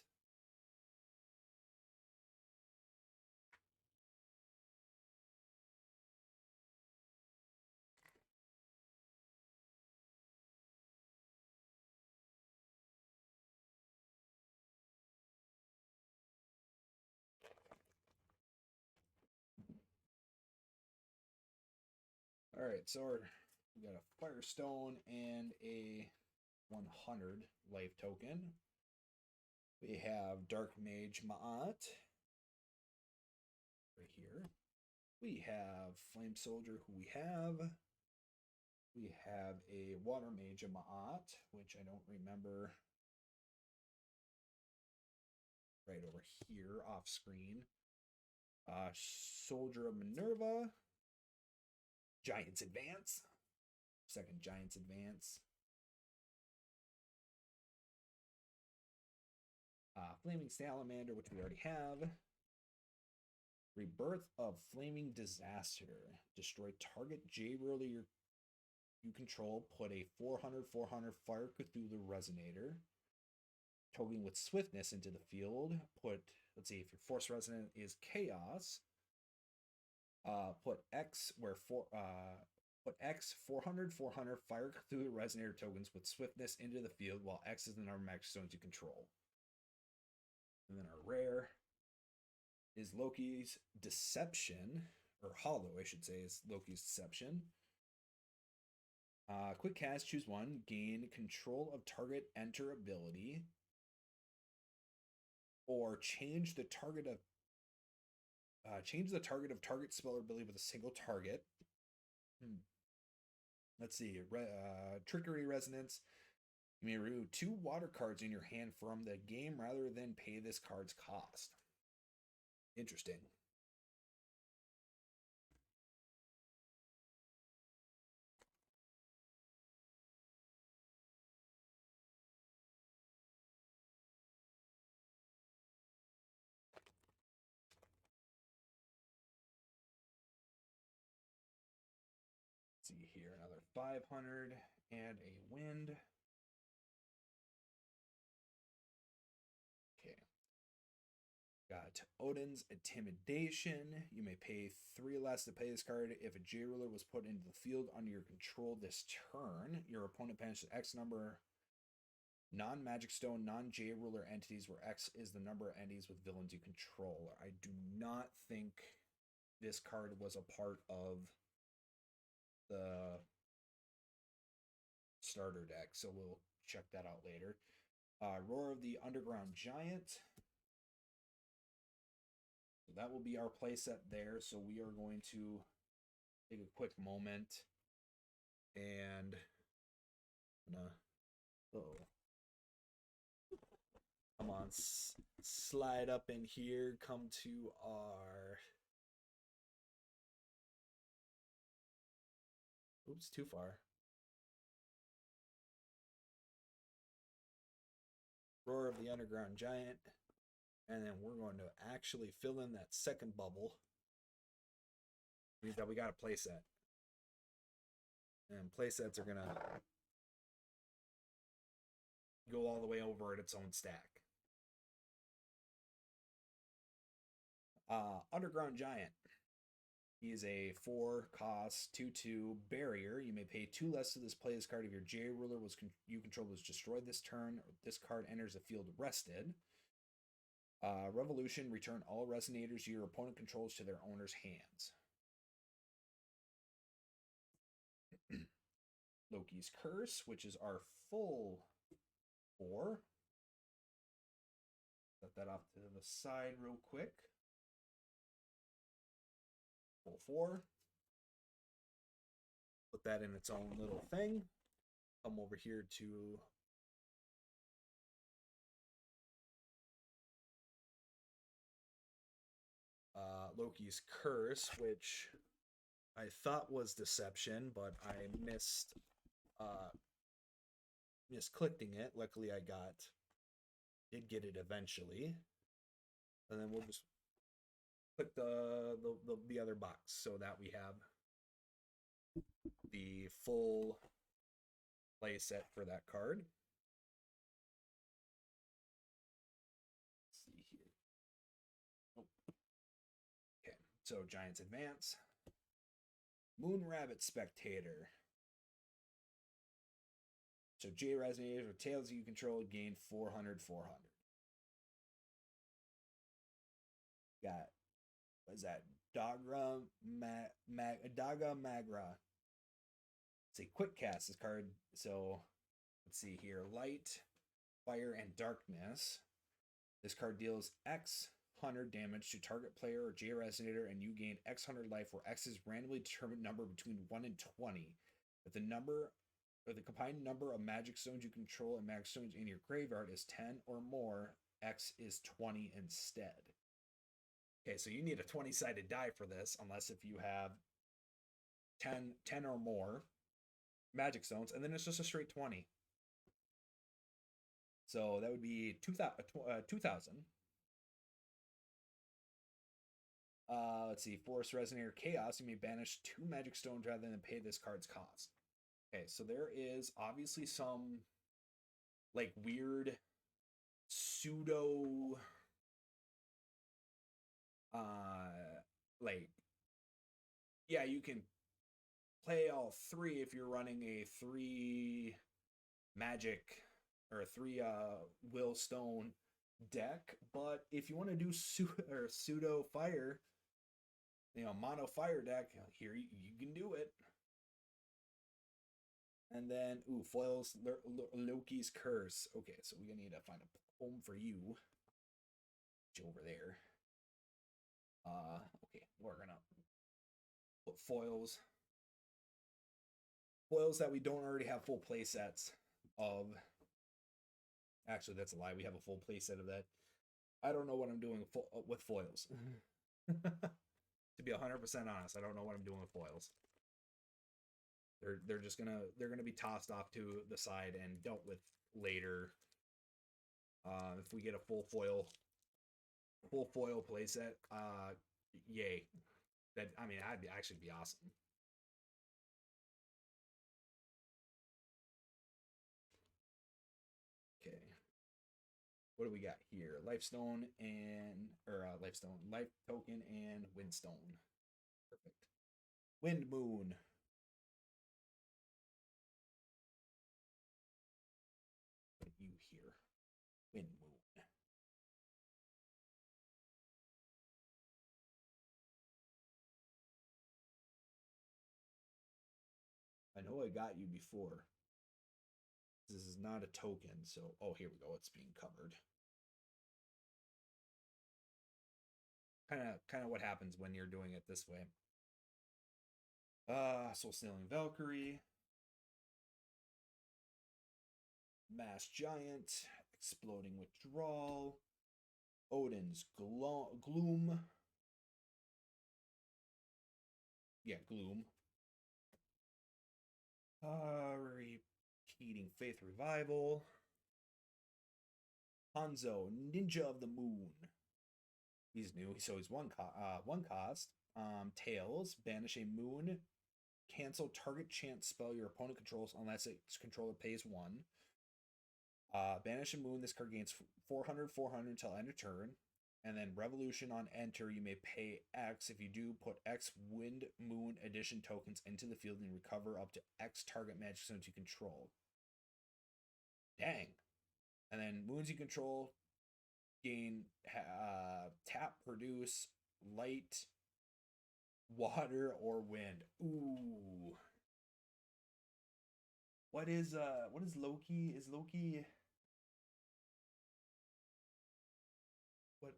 All right, so we got a Firestone and a 100 life token. We have Dark Mage Ma'at right here. We have Flame Soldier, who we have. We have a Water Mage Ma'at, which I don't remember. Right over here, off screen. Soldier of Minerva. Giants Advance. Second Giants Advance. Flaming Salamander, which we already have. Rebirth of Flaming Disaster. Destroy target J Ruler you control. Put a 400/400 Fire Cthulhu Resonator token with Swiftness into the field. Put, let's see, if your Force Resonant is Chaos, put X where put X 400/400 Fire Cthulhu Resonator tokens with Swiftness into the field, while X is the number of magic stones you control. And then our rare is Loki's Deception, or Hollow, I should say, is Loki's Deception. Quick cast, choose one, gain control of target enter ability, or change the target of target spell or ability with a single target. Let's see, Trickery Resonance. You may remove 2 water cards in your hand from the game rather than pay this card's cost. Interesting. Let's see here, another 500 and a wind. Okay. Got Odin's Intimidation. You may pay 3 less to play this card. If a J Ruler was put into the field under your control this turn, your opponent banishes X number non-magic stone, non-J Ruler entities where X is the number of entities with villains you control. I do not think this card was a part of the starter deck, so we'll check that out later. Roar of the Underground Giant. So that will be our playset there. So we are going to take a quick moment And oh, come on, slide up in here. Come to our. Oops, too far. Roar of the Underground Giant. And then we're going to actually fill in that second bubble. Means that we got a playset. And playsets are going to go all the way over at its own stack. Underground Giant. He is a 4 cost 2/2 barrier. You may pay 2 less to this play this card if your J ruler you control was destroyed this turn, or this card enters the field rested. Revolution, return all resonators your opponent controls to their owner's hands. Loki's Curse, which is our full 4. Set that off to the side real quick. Full 4. Put that in its own little thing. Come over here to Loki's Curse, which I thought was Deception, but I misclicking it. Luckily, I did get it eventually, and then we'll just click the other box so that we have the full play set for that card. Let's see here. Oh. Okay, so Giants advance. Moon Rabbit Spectator. So J resonators or tails you control gain 400. Got, what is that? Daga Magra. It's a quick cast, this card. So let's see here. Light, Fire, and Darkness. This card deals X 100 damage to target player or J resonator, and you gain X 100 life, where X is randomly determined number between 1 and 20. If the number or the combined number of magic stones you control and magic stones in your graveyard is 10 or more, X is 20 instead. Okay, so you need a 20-sided die for this, unless if you have 10 or more magic stones, and then it's just a straight 20. So that would be 2,000. Let's see. Forest Resonator Chaos. You may banish 2 magic stones rather than pay this card's cost. Okay, so there is obviously some like weird pseudo like, yeah, you can play all 3 if you're running a 3 magic or a 3 will stone deck, but if you want to do pseudo fire, mono fire deck, here you can do it. And then, foils Loki's Curse. Okay, so we're gonna need to find a home for you. Get you over there. Okay, we're gonna put foils. Foils that we don't already have full play sets of. Actually, that's a lie. We have a full play set of that. I don't know what I'm doing with foils. To be 100% honest, I don't know what I'm doing with foils. They're just gonna be tossed off to the side and dealt with later. If we get a full foil playset, yay! That'd actually be awesome. Okay, what do we got here? Lifestone and life token and windstone. Perfect. Wind Moon. Put you here. Wind Moon. I know I got you before. This is not a token, so here we go. It's being covered. Kind of what happens when you're doing it this way. Soul Stealing Valkyrie. Mass Giant, Exploding Withdrawal, Odin's Gloom. Yeah, Gloom. Repeating Faith Revival. Hanzo, Ninja of the Moon. He's new, so he's one cost. Tails, banish a moon, cancel target chant spell your opponent controls unless its controller pays one. Banish a moon. This card gains 400 until end of turn. And then Revolution on enter, you may pay X. If you do, put X Wind Moon Edition tokens into the field and recover up to X target magic stones you control. Dang. And then moons you control gain tap, produce, light, water, or wind. Ooh. What is Loki? Is Loki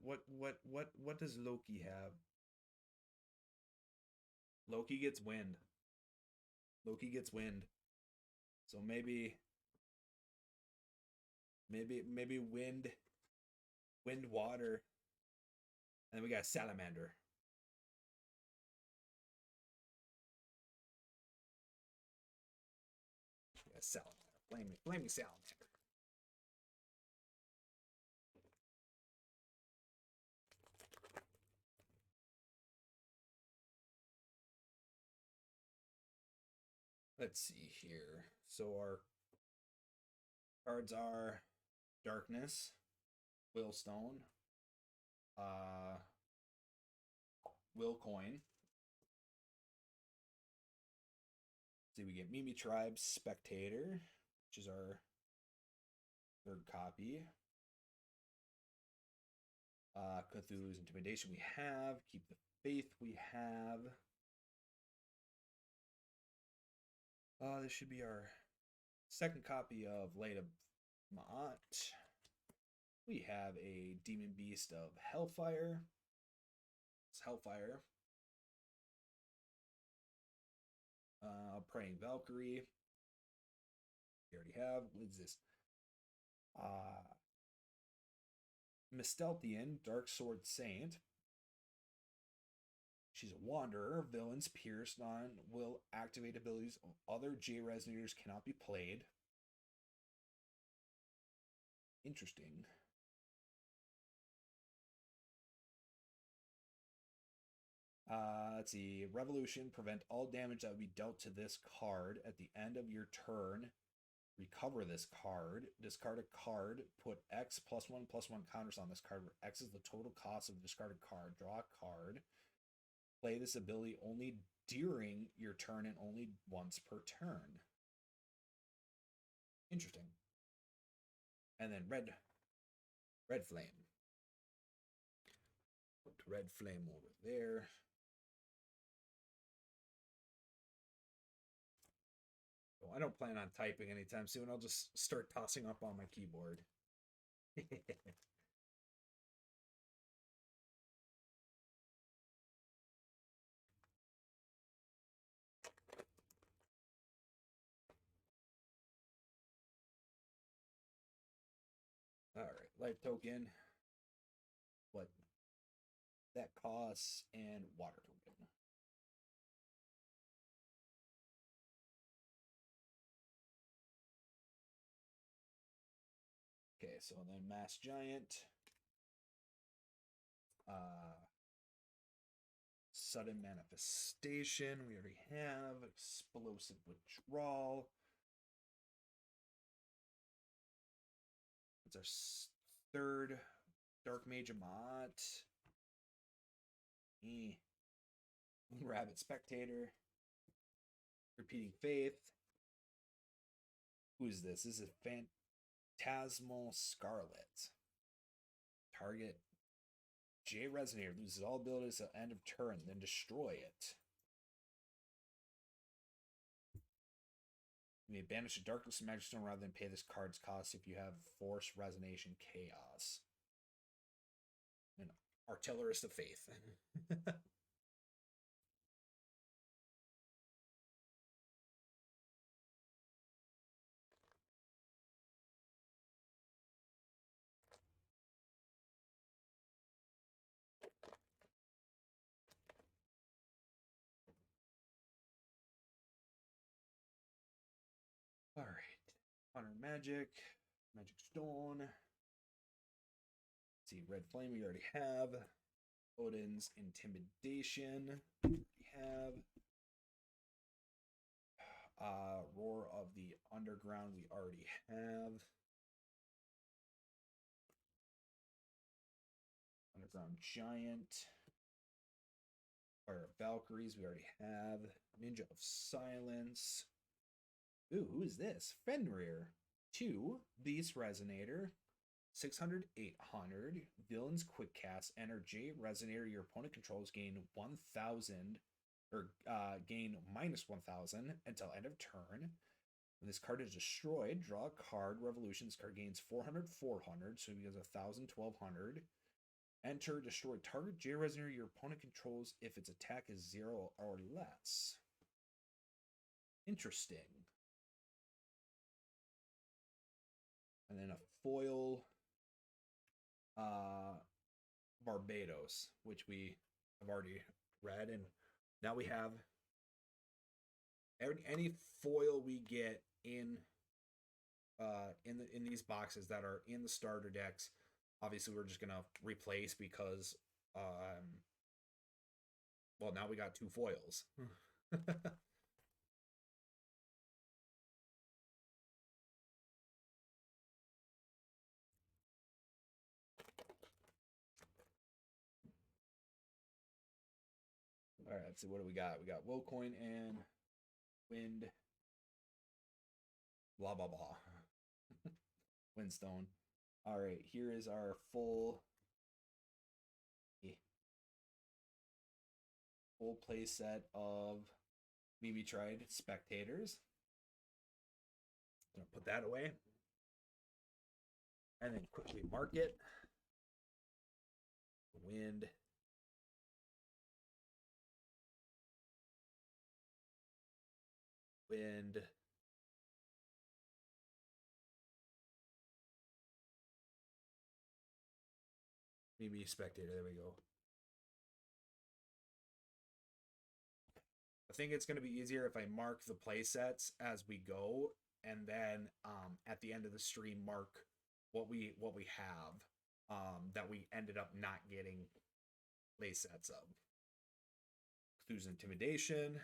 what does Loki have? Loki gets wind. Loki gets wind. So maybe wind water. And then we got salamander. Yeah, salamander. Blame me salamander. Let's see here. So our cards are Darkness, Willstone, uh, Will Coin. See, we get Mimi Tribe Spectator, which is our third copy. Cthulhu's Intimidation we have. Keep the Faith we have. This should be our second copy of Light of Ma'at. We have a Demon Beast of Hellfire. It's Hellfire. Praying Valkyrie. We already have. What is this? Mistelthian, Dark Sword Saint. She's a wanderer. Villains pierced on will activate abilities of other J resonators cannot be played. Interesting. Let's see. Revolution. Prevent all damage that would be dealt to this card at the end of your turn. Recover this card. Discard a card. Put X +1/+1 counters on this card, where X is the total cost of the discarded card. Draw a card. Play this ability only during your turn and only once per turn. Interesting. And then red flame. Put red flame over there. I don't plan on typing anytime soon. I'll just start tossing up on my keyboard. All right, life token. What that costs and water token. Okay, so then Mass Giant. Sudden Manifestation. We already have Explosive Withdrawal. It's our third Dark Mage Amat. Rabbit Spectator. Repeating Faith. Who is this? This is Phantasmal Scarlet. Target J Resonator loses all abilities at the end of turn, then destroy it. You may banish a Darkness and Magic Stone rather than pay this card's cost if you have Force, Resonation, Chaos. An Artillerist of Faith. Honor Magic, Magic Stone. Let's see, Red Flame we already have. Odin's Intimidation we have. Roar of the Underground we already have. Underground Giant. Fire of Valkyries we already have. Ninja of Silence. Ooh, who is this? Fenrir. 2. Beast Resonator. 600, 800. Villain's Quick Cast. Energy. Resonator. Your opponent controls gain 1,000 or gain minus 1,000 until end of turn. When this card is destroyed, draw a card. Revolution. This card gains 400, 400. So he has 1,000, 1,200. Enter, destroy target J Resonator your opponent controls if its attack is 0 or less. Interesting. And then a foil Barbados, which we have already read. And now we have any foil we get in these boxes that are in the starter decks. Obviously, we're just gonna replace because, well, now we got 2 foils. All right, let's see. What do we got? We got Willcoin and Wind. Blah, blah, blah. Windstone. All right, here is our full play set of BB Tried Spectators. I'm going to put that away. And then quickly mark it. Wind. Wind. BB Spectator. There we go. I think it's going to be easier if I mark the play sets as we go, and then at the end of the stream mark what we have that we ended up not getting play sets of. Cthulhu's Intimidation,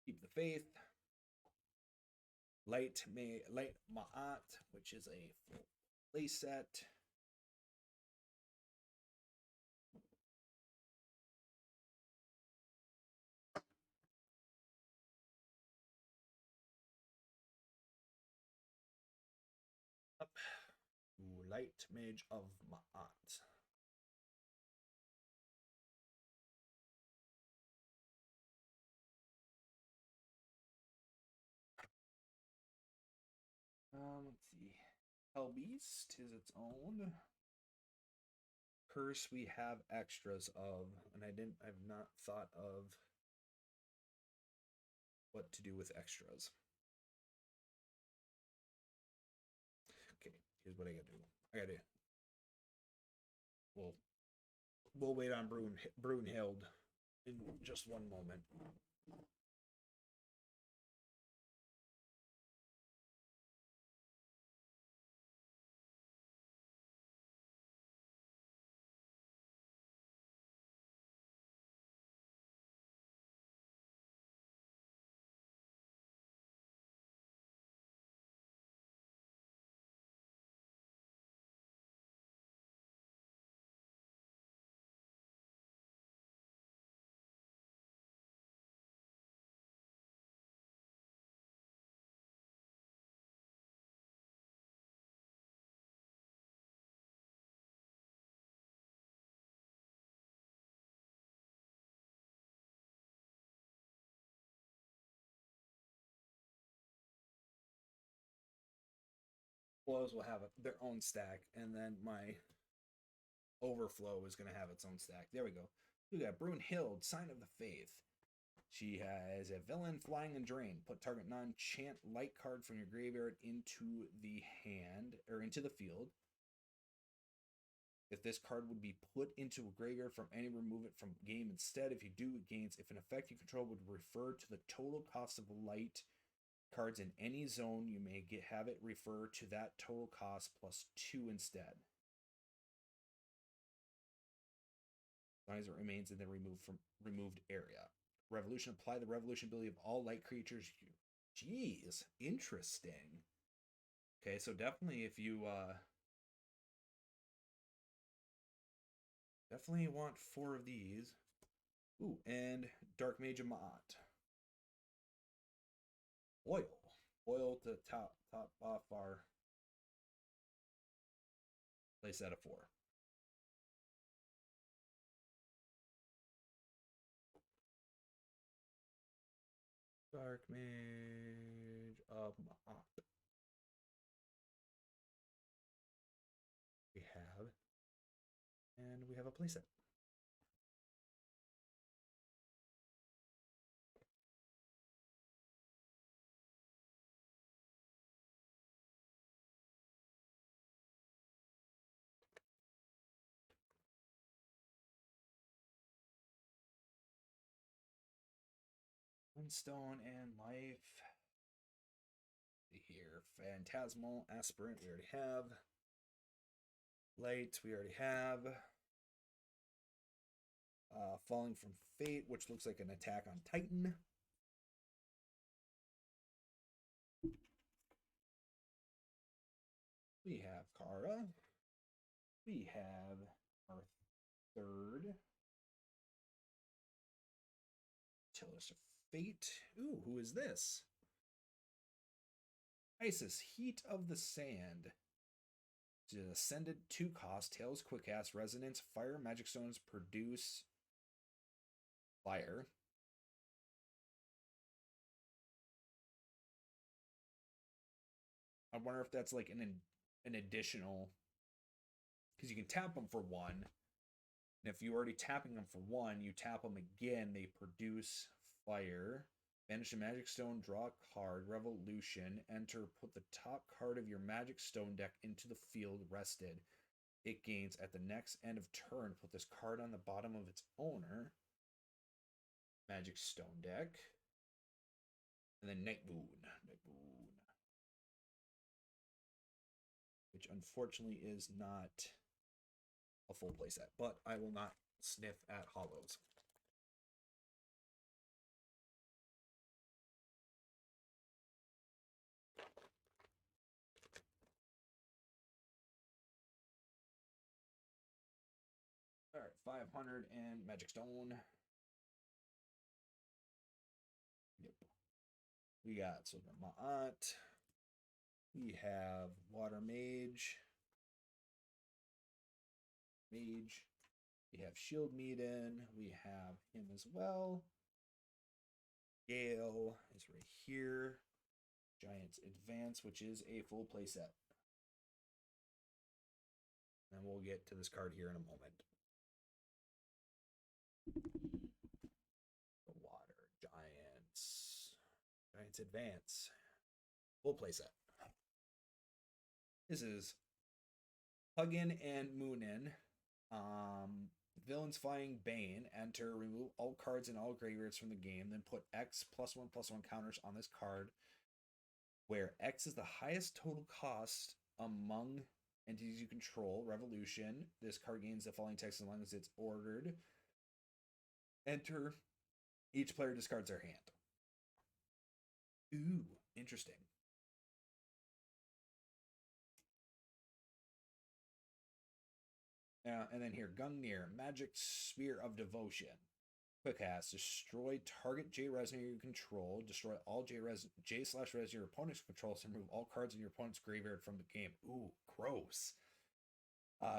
Keep the Faith, Light Ma'at, which is a full play set. Light Mage of Ma'at. Let's see. Hellbeast is its own. Curse we have extras of, and I've not thought of what to do with extras. Okay, here's what I gotta do. We'll wait on Brunhild in just one moment. Flows will have their own stack, and then my overflow is going to have its own stack. There we go. We got Brunhild, Sign of the Faith. She has a villain, Flying and Drain. Put target non-chant light card from your graveyard into the hand, or into the field. If this card would be put into a graveyard from any, remove it from game instead. If you do, it gains. If an effect you control would refer to the total cost of light Cards in any zone, you may have it refer to that total cost plus 2 instead. As long as it remains in the removed area. Revolution, apply the revolution ability of all light creatures. Jeez, interesting. Okay, so definitely if you definitely want 4 of these. Ooh, and Dark Mage Amat. Oil to top off our place out of 4. Dark Mage of Ma'at. We have a playset. Stone and Life. Here, Phantasmal, Aspirant, we already have. Light, we already have. Falling from Fate, which looks like an attack on Titan. We have Kara. We have our third. Tillers of Fate. Ooh, who is this? Isis, Heat of the Sand. Ascended 2 cost, Tails Quick Cast, Resonance, Fire, Magic Stones produce fire. I wonder if that's like an additional, because you can tap them for 1. And if you're already tapping them for 1, you tap them again, they produce fire. Banish a Magic Stone, draw a card, Revolution, enter, put the top card of your Magic Stone deck into the field rested. It gains at the next end of turn, put this card on the bottom of its owner. Magic Stone deck. And then Night Moon. Which unfortunately is not a full playset, but I will not sniff at hollows. All right, 500 and Magic Stone. Yep. We got Silver Ma'at. We have Water Mage. We have Shield Maiden. We have him as well. Gale is right here. Giants Advance, which is a full playset. And we'll get to this card here in a moment. The Water Giants. Giants Advance. Full playset. This is Huggin and Moonin. Villains Flying Bane. Enter, remove all cards in all graveyards from the game, then put X +1/+1 counters on this card, where X is the highest total cost among entities you control. Revolution. This card gains the following text as long as it's ordered. Enter. Each player discards their hand. Ooh, interesting. And then here, Gungnir, Magic Sphere of Devotion. Quick cast, destroy target J-Resonator you control, destroy all J/Resonator your opponents controls, and remove all cards in your opponent's graveyard from the game. Ooh, gross.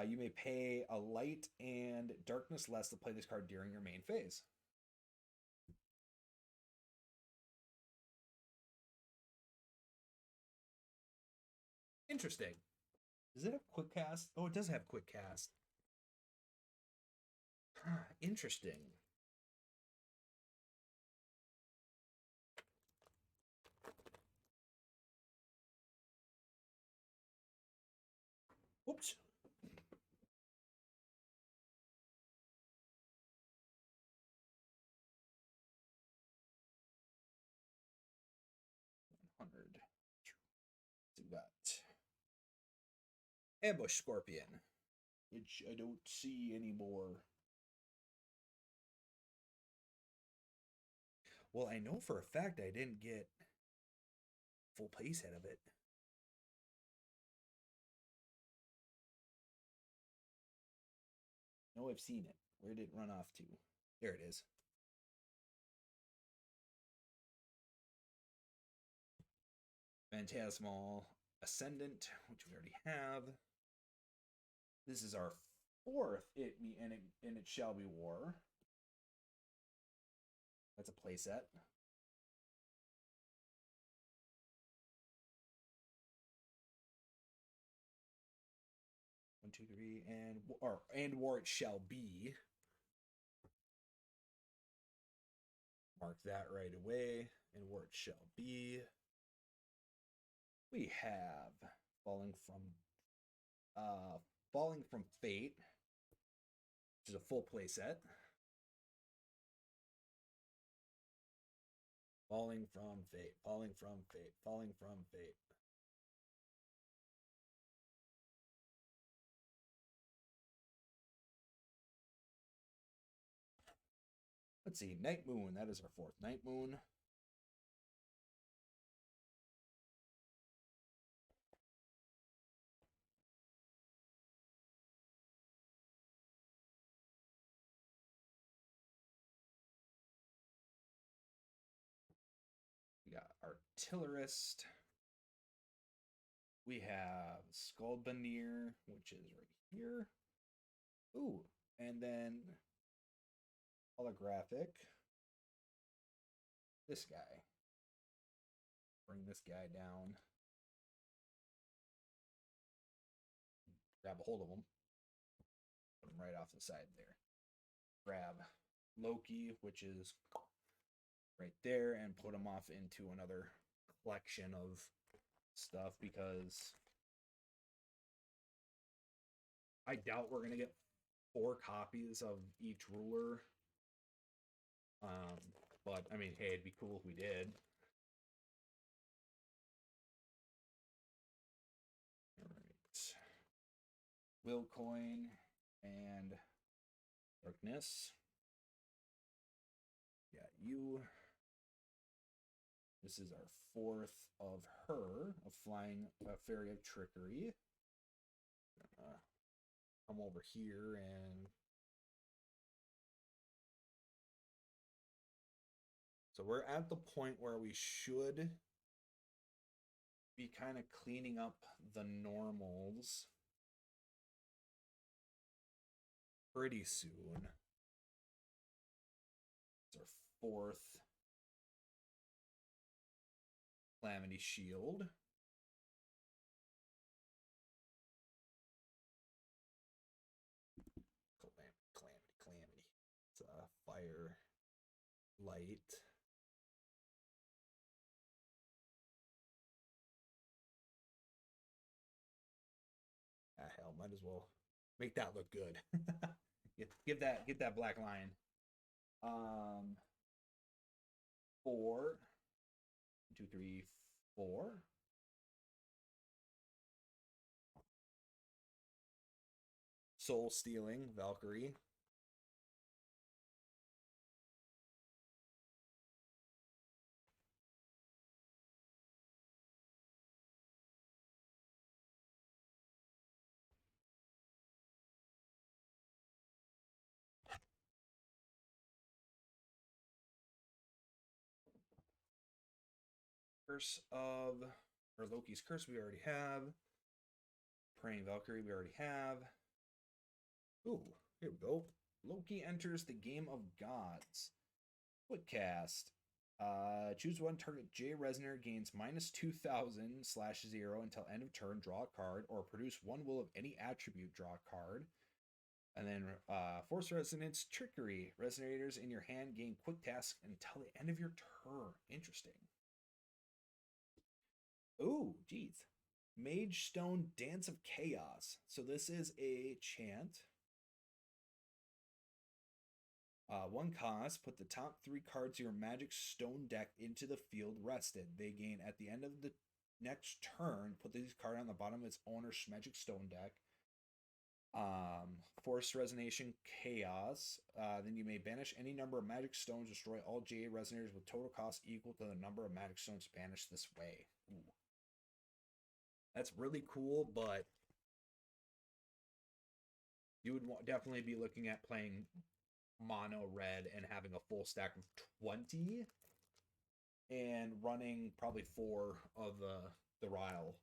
You may pay a light and darkness less to play this card during your main phase. Interesting. Does it have quick cast? Oh, it does have quick cast. Interesting. Oops. we got Ambush Scorpion, which I don't see anymore. Well, I know for a fact I didn't get full playset of it. No, I've seen it. Where did it run off to? There it is. Phantasmal Ascendant, which we already have. This is our fourth It Shall Be War. That's a playset. One, two, three, and War It Shall Be. Mark that right away. And War It Shall Be. We have Falling from Fate, which is a full playset. Falling from Fate, Falling from Fate, Falling from Fate. Let's see, Night Moon. That is our fourth Night Moon. We got Artillerist. We have Skullbanir, which is right here. Ooh, and then holographic. This guy. Bring this guy down. Grab a hold of him. Put him right off the side there. Grab Loki, which is right there, and put him off into another collection of stuff because I doubt we're gonna get 4 copies of each ruler. But I mean, hey, it'd be cool if we did. All right, Will Coin and Darkness. Yeah, you. This is our fourth of her, of Flying Fairy of Trickery. Come over here and so we're at the point where we should be kind of cleaning up the normals pretty soon. It's our fourth Calamity Shield. Calamity. It's a fire light. Ah, hell, might as well make that look good. get that black line. 4, 2, 3, 4. Soul Stealing Valkyrie. Loki's Curse we already have. Praying Valkyrie we already have. Ooh, here we go. Loki enters the Game of Gods. Quick cast. Choose one target. J. Resner gains -2000/0 until end of turn. Draw a card or produce one will of any attribute. Draw a card. And then Force Resonance Trickery. Resonators in your hand gain quick task until the end of your turn. Interesting. Ooh, geez. Mage Stone Dance of Chaos. So this is a chant. 1 cost, put the top 3 cards of your Magic Stone deck into the field rested. They gain at the end of the Next turn, put this card on the bottom of its owner's Magic Stone deck. Force Resonation Chaos. Then you may banish any number of Magic Stones, destroy all GA Resonators with total cost equal to the number of Magic Stones banished this way. Ooh. That's really cool, but you would definitely be looking at playing mono red and having a full stack of 20 and running probably 4 of the Ryle.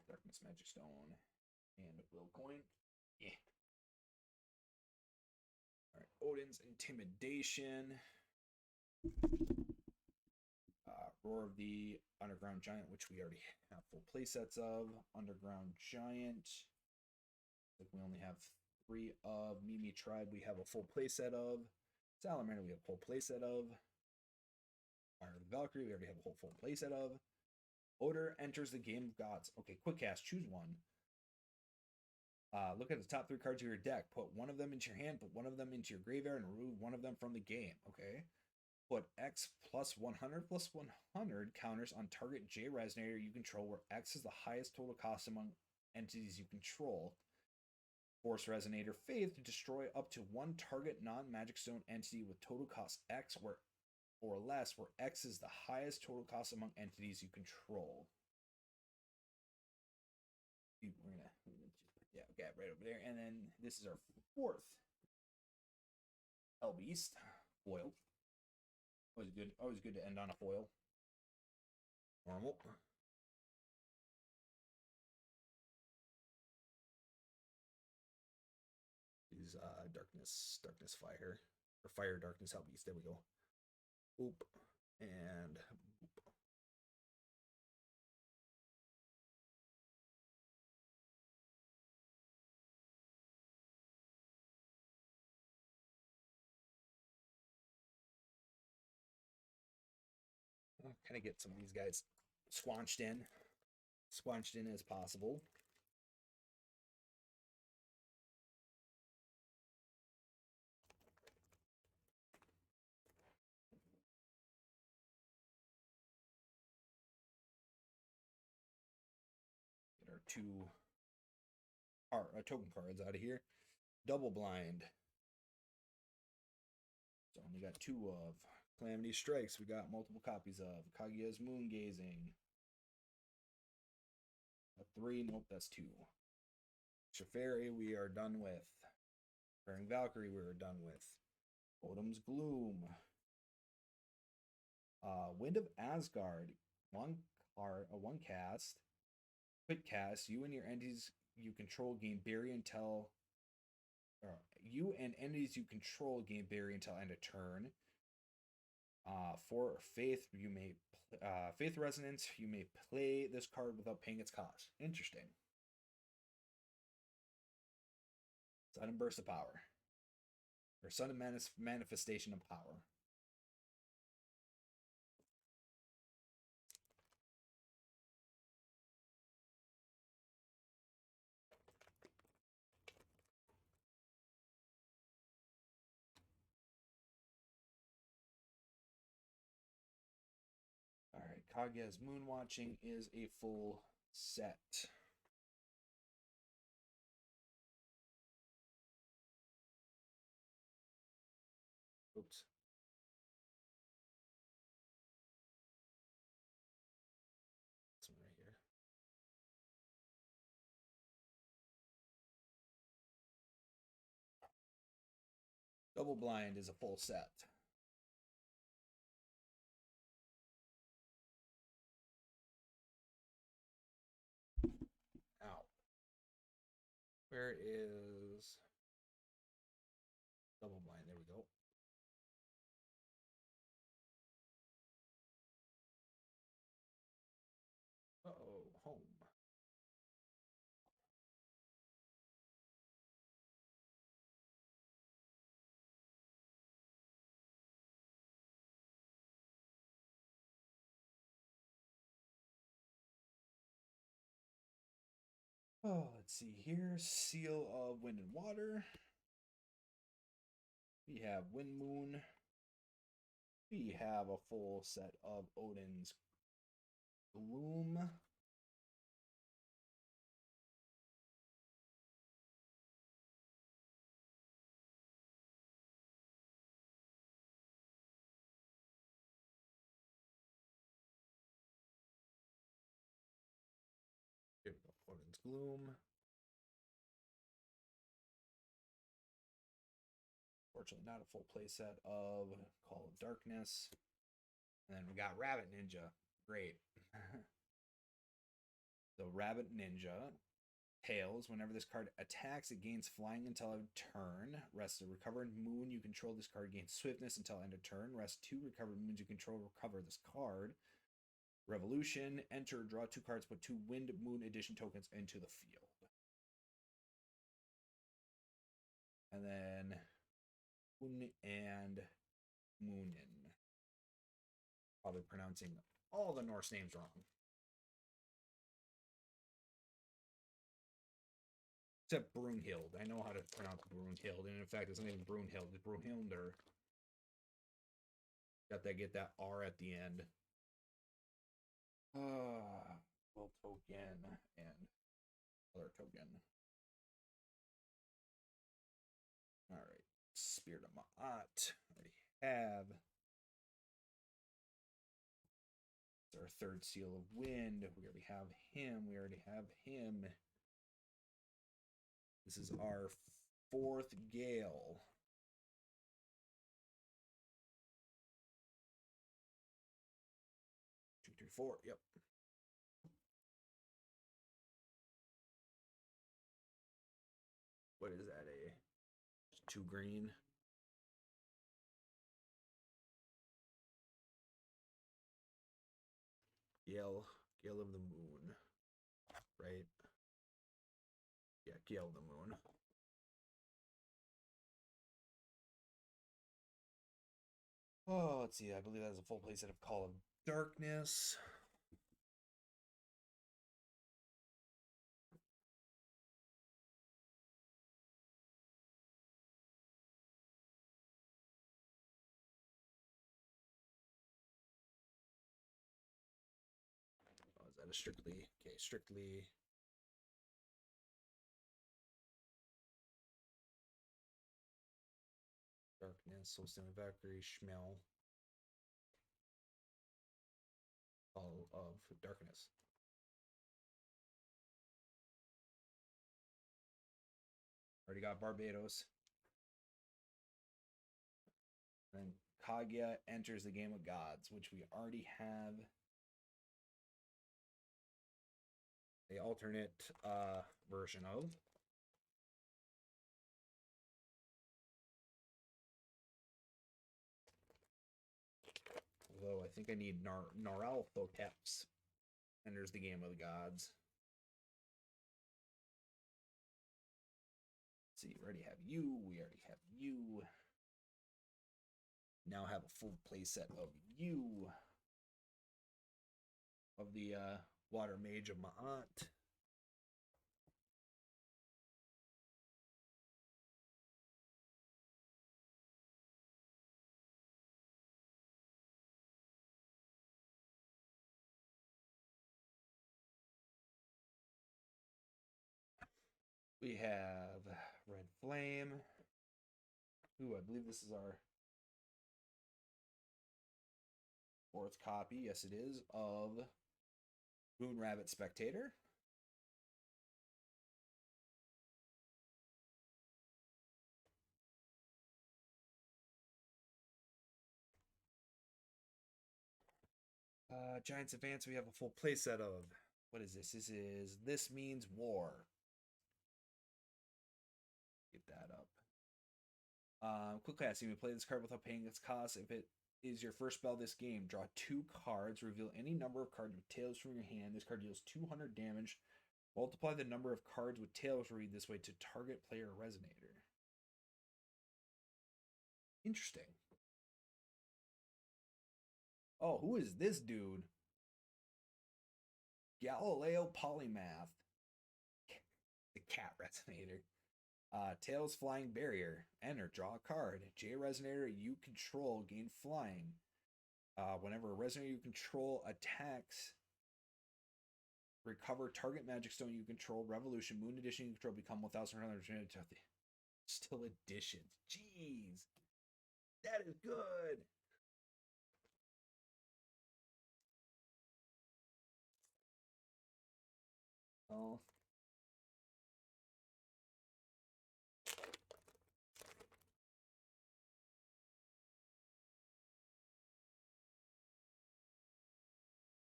Darkness Magic Stone and Will Coin. Yeah. Alright, Odin's Intimidation. Roar of the Underground Giant, which we already have full playsets of. Underground Giant. Like we only have 3 of. Mimi Tribe, we have a full playset of. Salamander, we have a full playset of. Fire of the Valkyrie, we already have a whole full playset of. Odor enters the Game of Gods. Okay, quick cast, choose one. Look at the top 3 cards of your deck. Put one of them into your hand, put one of them into your graveyard, and remove one of them from the game. Okay. Put X plus 100 plus 100 counters on target J Resonator you control, where X is the highest total cost among entities you control. Force Resonator Faith to destroy up to one target non-Magic Stone entity with total cost X or less, where X is the highest total cost among entities you control. We're gonna yeah, okay, right over there. And then this is our 4th Hell Beast foil. Always good to end on a foil. Normal. Is darkness fire, or fire darkness Hell Beast. There we go. Boop and boop. I'll kind of get some of these guys squanched in as possible. Get our 2 token cards out of here. Double Blind. So only got 2 of. Calamity Strikes, we got multiple copies of. Kaguya's Moon Gazing. A 3, nope, that's 2. Shafari, we are done with. Bearing Valkyrie, we are done with. Odin's Gloom. Wind of Asgard. 1 card, a 1 cast. Quick cast. You and your entities you control gain barrier until. You and entities you control gain barrier until end of turn. For Faith, you may Faith Resonance. You may play this card without paying its cost. Interesting. Sudden Burst of Power, or Sudden Manifestation of Power. All right, Kaguya's Moon Watching is a full set. Oops. This one right here. Double Blind is a full set. Ow. Where is Double Blind? There we go. Uh-oh, home. Oh, let's see here. Seal of Wind and Water. We have Wind Moon. We have a full set of Odin's Gloom. Odin's Gloom. Fortunately, not a full playset of Call of Darkness. And then we got Rabbit Ninja. Great. The Rabbit Ninja. Tails. Whenever this card attacks, it gains flying until end of turn. Rest a recovered moon you control. This card gains swiftness until end of turn. Rest 2 recovered moons you control. Recover this card. Revolution. Enter. Draw 2 cards. Put 2 Wind Moon Edition tokens into the field. And then Moon and Moonin. Probably pronouncing all the Norse names wrong. Except Brunhild. I know how to pronounce Brunhild. And in fact, it's not even Brunhild. It's Brunhilder. Get that R at the end. Will token and other token. All right. Spirit of Ma'at. Already have. It's our third Seal of Wind. We already have him. We already have him. This is our 4th Gale. 2, 3, 4. Yep. What is that? A 2 green. Gale of the Moon. Right? Yeah, Gale of the Moon. Oh, let's see. I believe that is a full playset of Call of Darkness. Oh, is that a strictly? Okay, strictly. Darkness, Soulstone Valkyrie, Schmel. All of Darkness. Already got Barbados. And then Kaguya enters the Game of Gods, which we already have the alternate version of. Although I think I need Narel Thoteps enters the Game of the Gods. Let's see, we already have you. We already have you. Now have a full playset of you. Of the Water Mage of Ma'at. We have Red Flame. Ooh, I believe this is our 4th copy. Yes, it is. Of Moon Rabbit Spectator. Giants Advance, we have a full playset of. What is this? This Means War. Get that up. Quick casting. We play this card without paying its cost. If it is your first spell this game, draw 2 cards. Reveal any number of cards with tails from your hand. This card deals 200 damage. Multiply the number of cards with tails read this way to target player resonator. Interesting. Oh, who is this dude? Galileo Polymath. Cat Resonator. Tails Flying Barrier. Enter, draw a card. J Resonator you control gain flying. Whenever a Resonator you control attacks, recover target Magic Stone you control. Revolution, Moon Edition you control become 1,100. Still additions. Jeez. That is good. Oh.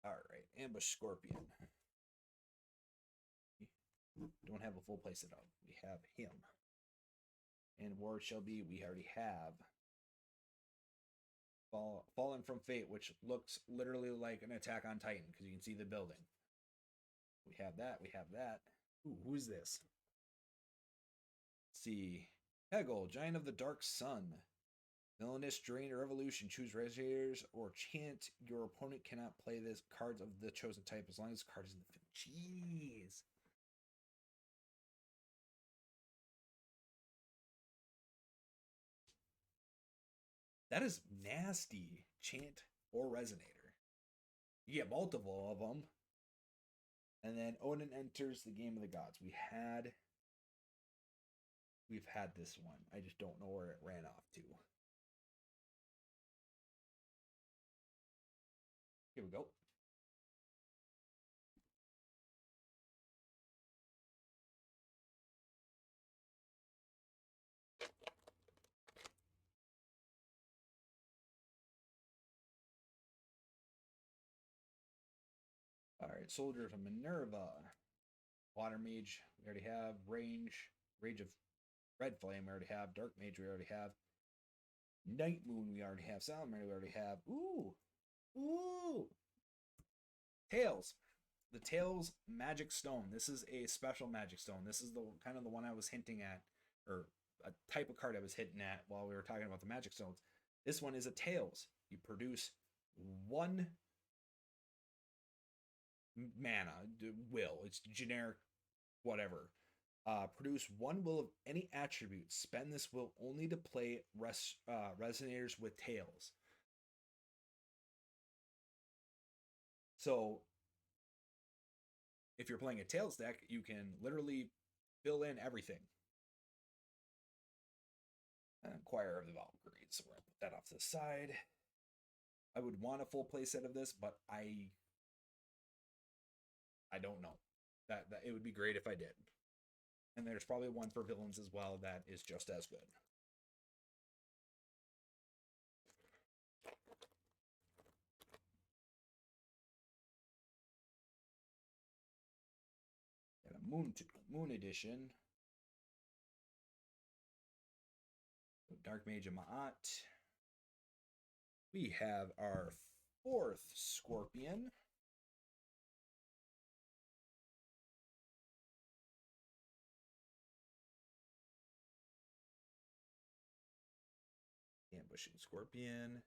Alright, Ambush Scorpion. Don't have a full play set up. We have him. And War Shall Be, we already have. Fallen from Fate, which looks literally like an Attack on Titan, because you can see the building. We have that, we have that. Ooh, who's this? Let's see. Hegel, Giant of the Dark Sun. Villainous Drain or Evolution. Choose Resonators or chant. Your opponent cannot play this cards of the chosen type as long as the card is in the field. Jeez. That is nasty. Chant or Resonator. You get multiple of them. And then Odin enters the Game of the Gods. We've had this one. I just don't know where it ran off to. Here we go. Alright, Soldiers of Minerva. Water Mage, we already have. Rage of Red Flame, we already have. Dark Mage, we already have. Night Moon, we already have. Salamander, we already have. Ooh! Ooh! Tails. The Tails Magic Stone. This is a special Magic Stone. This is the kind of the one I was hinting at, or a type of card I was hinting at while we were talking about the Magic Stones. This one is a Tails. You produce one mana, will. It's generic, whatever. Produce one will of any attribute. Spend this will only to play Resonators with Tails. So, if you're playing a Tails deck, you can literally fill in everything. Choir of the Valkyries. So we're going to put that off to the side. I would want a full playset of this, but I don't know. That it would be great if I did. And there's probably one for villains as well that is just as good. Got a Moon Edition. Dark Mage of Ma'at. We have our 4th Scorpion. Ambushing Scorpion.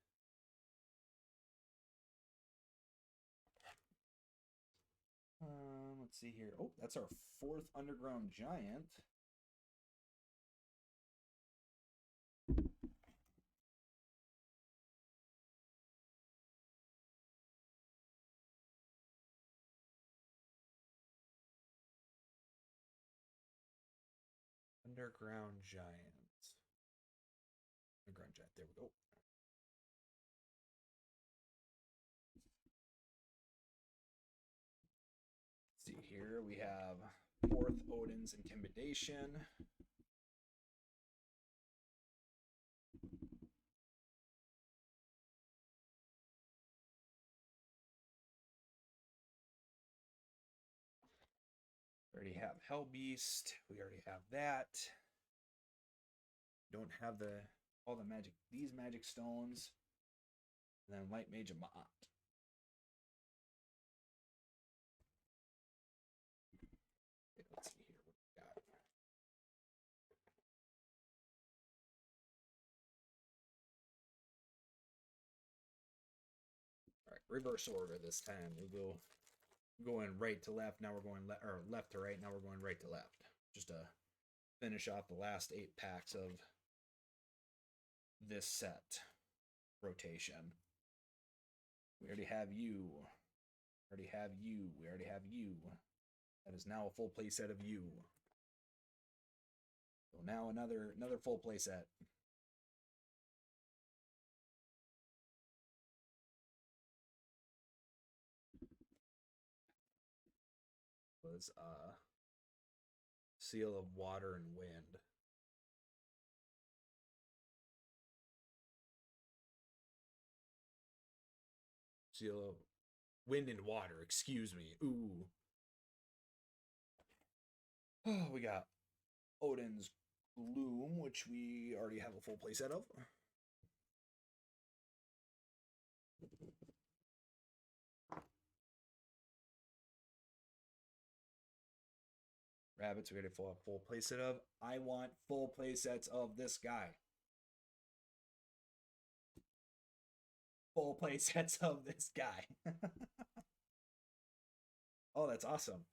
Let's see here. Oh, that's our 4th Underground Giant. Underground Giant. Underground Giant. There we go. See here, we have 4th Odin's Intimidation. We already have Hell Beast. We already have that. Don't have all the magic, these magic stones. And then Light Mage of Ma'at. Okay, let's see here what we got. All right, reverse order this time. We'll go going right to left. Now we're going left to right. Now we're going right to left. just to finish off the last 8 packs of this set rotation. We already have you. Already have you. We already have you. That is now a full play set of you. So now another full play set. Was Seal of Water and Wind. Seal of Wind and Water, excuse me. Ooh. Oh, we got Odin's Gloom, which we already have a full playset of. Rabbits, we already have a full playset of. I want full playsets of this guy. Full playsets of this guy. Oh, that's awesome.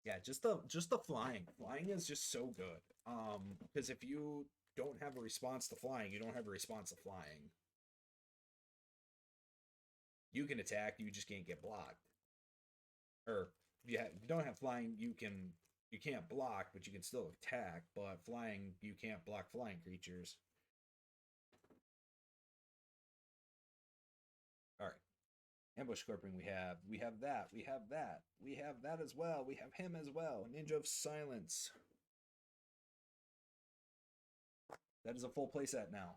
Yeah, just the flying. Flying is just so good. Because if you don't have a response to flying, you don't have a response to flying. You can attack, you just can't get blocked. Or if you don't have flying, you can't block, but you can still attack. But flying, you can't block flying creatures. All right, ambush scorpion. We have that. We have that. We have that as well. We have him as well. Ninja of Silence. That is a full playset now.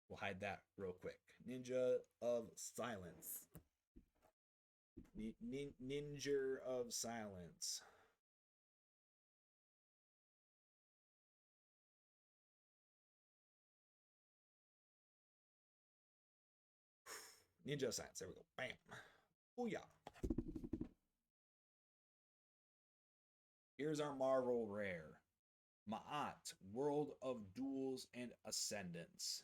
We'll hide that real quick. Ninja of Silence. Ninja of Silence. Ninja of Silence. There we go. Bam. Booyah. Here's our Marvel rare. Ma'at, World of Duels and Ascendants.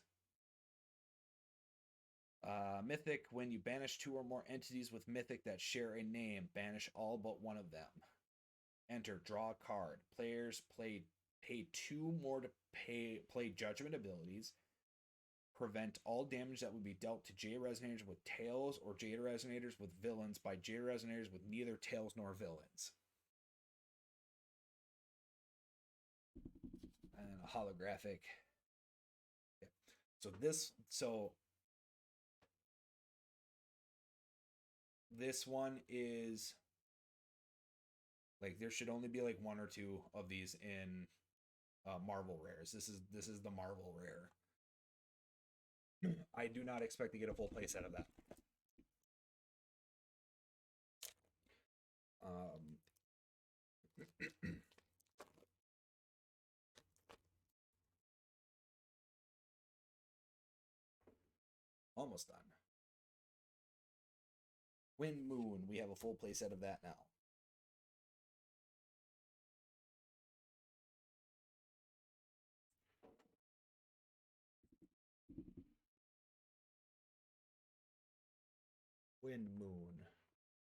Mythic, when you banish 2 or more entities with Mythic that share a name, banish all but one of them. Enter, draw a card. Players pay 2 more to play Judgment abilities. Prevent all damage that would be dealt to Jade Resonators with tails or Jade Resonators with villains by Jade Resonators with neither tails nor villains. And a holographic. Yeah. This one is like there should only be like 1 or 2 of these in Marvel rares. This is the Marvel rare. I do not expect to get a full playset of that. Almost done. Wind Moon, we have a full playset of that now. Wind Moon.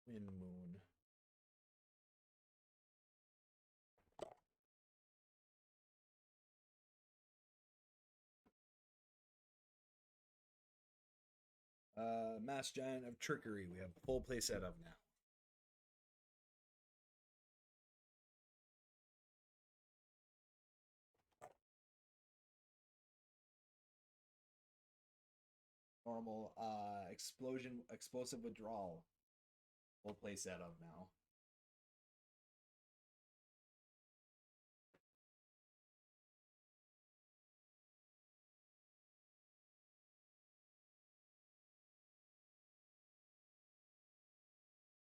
Wind Moon. Mass Giant of Trickery, we have a full playset of now. Normal Explosive Withdrawal, full playset of now.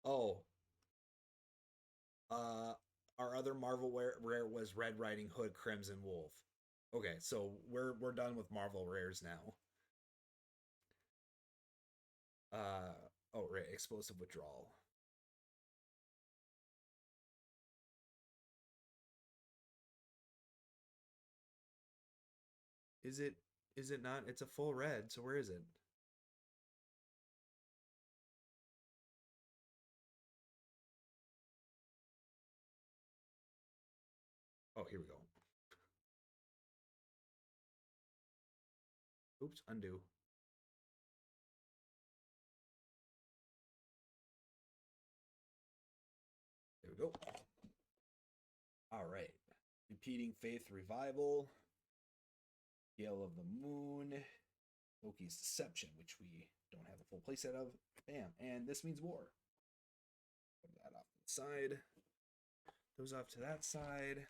Oh, our other Marvel rare was Red Riding Hood Crimson Wolf. Okay, so we're done with Marvel rares now. Oh right, Explosive Withdrawal. Is it not? It's a full red, so where is it? Oh, here we go. Oops, undo. There we go. All right. Repeating Faith Revival. Gale of the Moon. Loki's Deception, which we don't have a full playset of. Bam. And this means war. Put that off to the side. Those off to that side.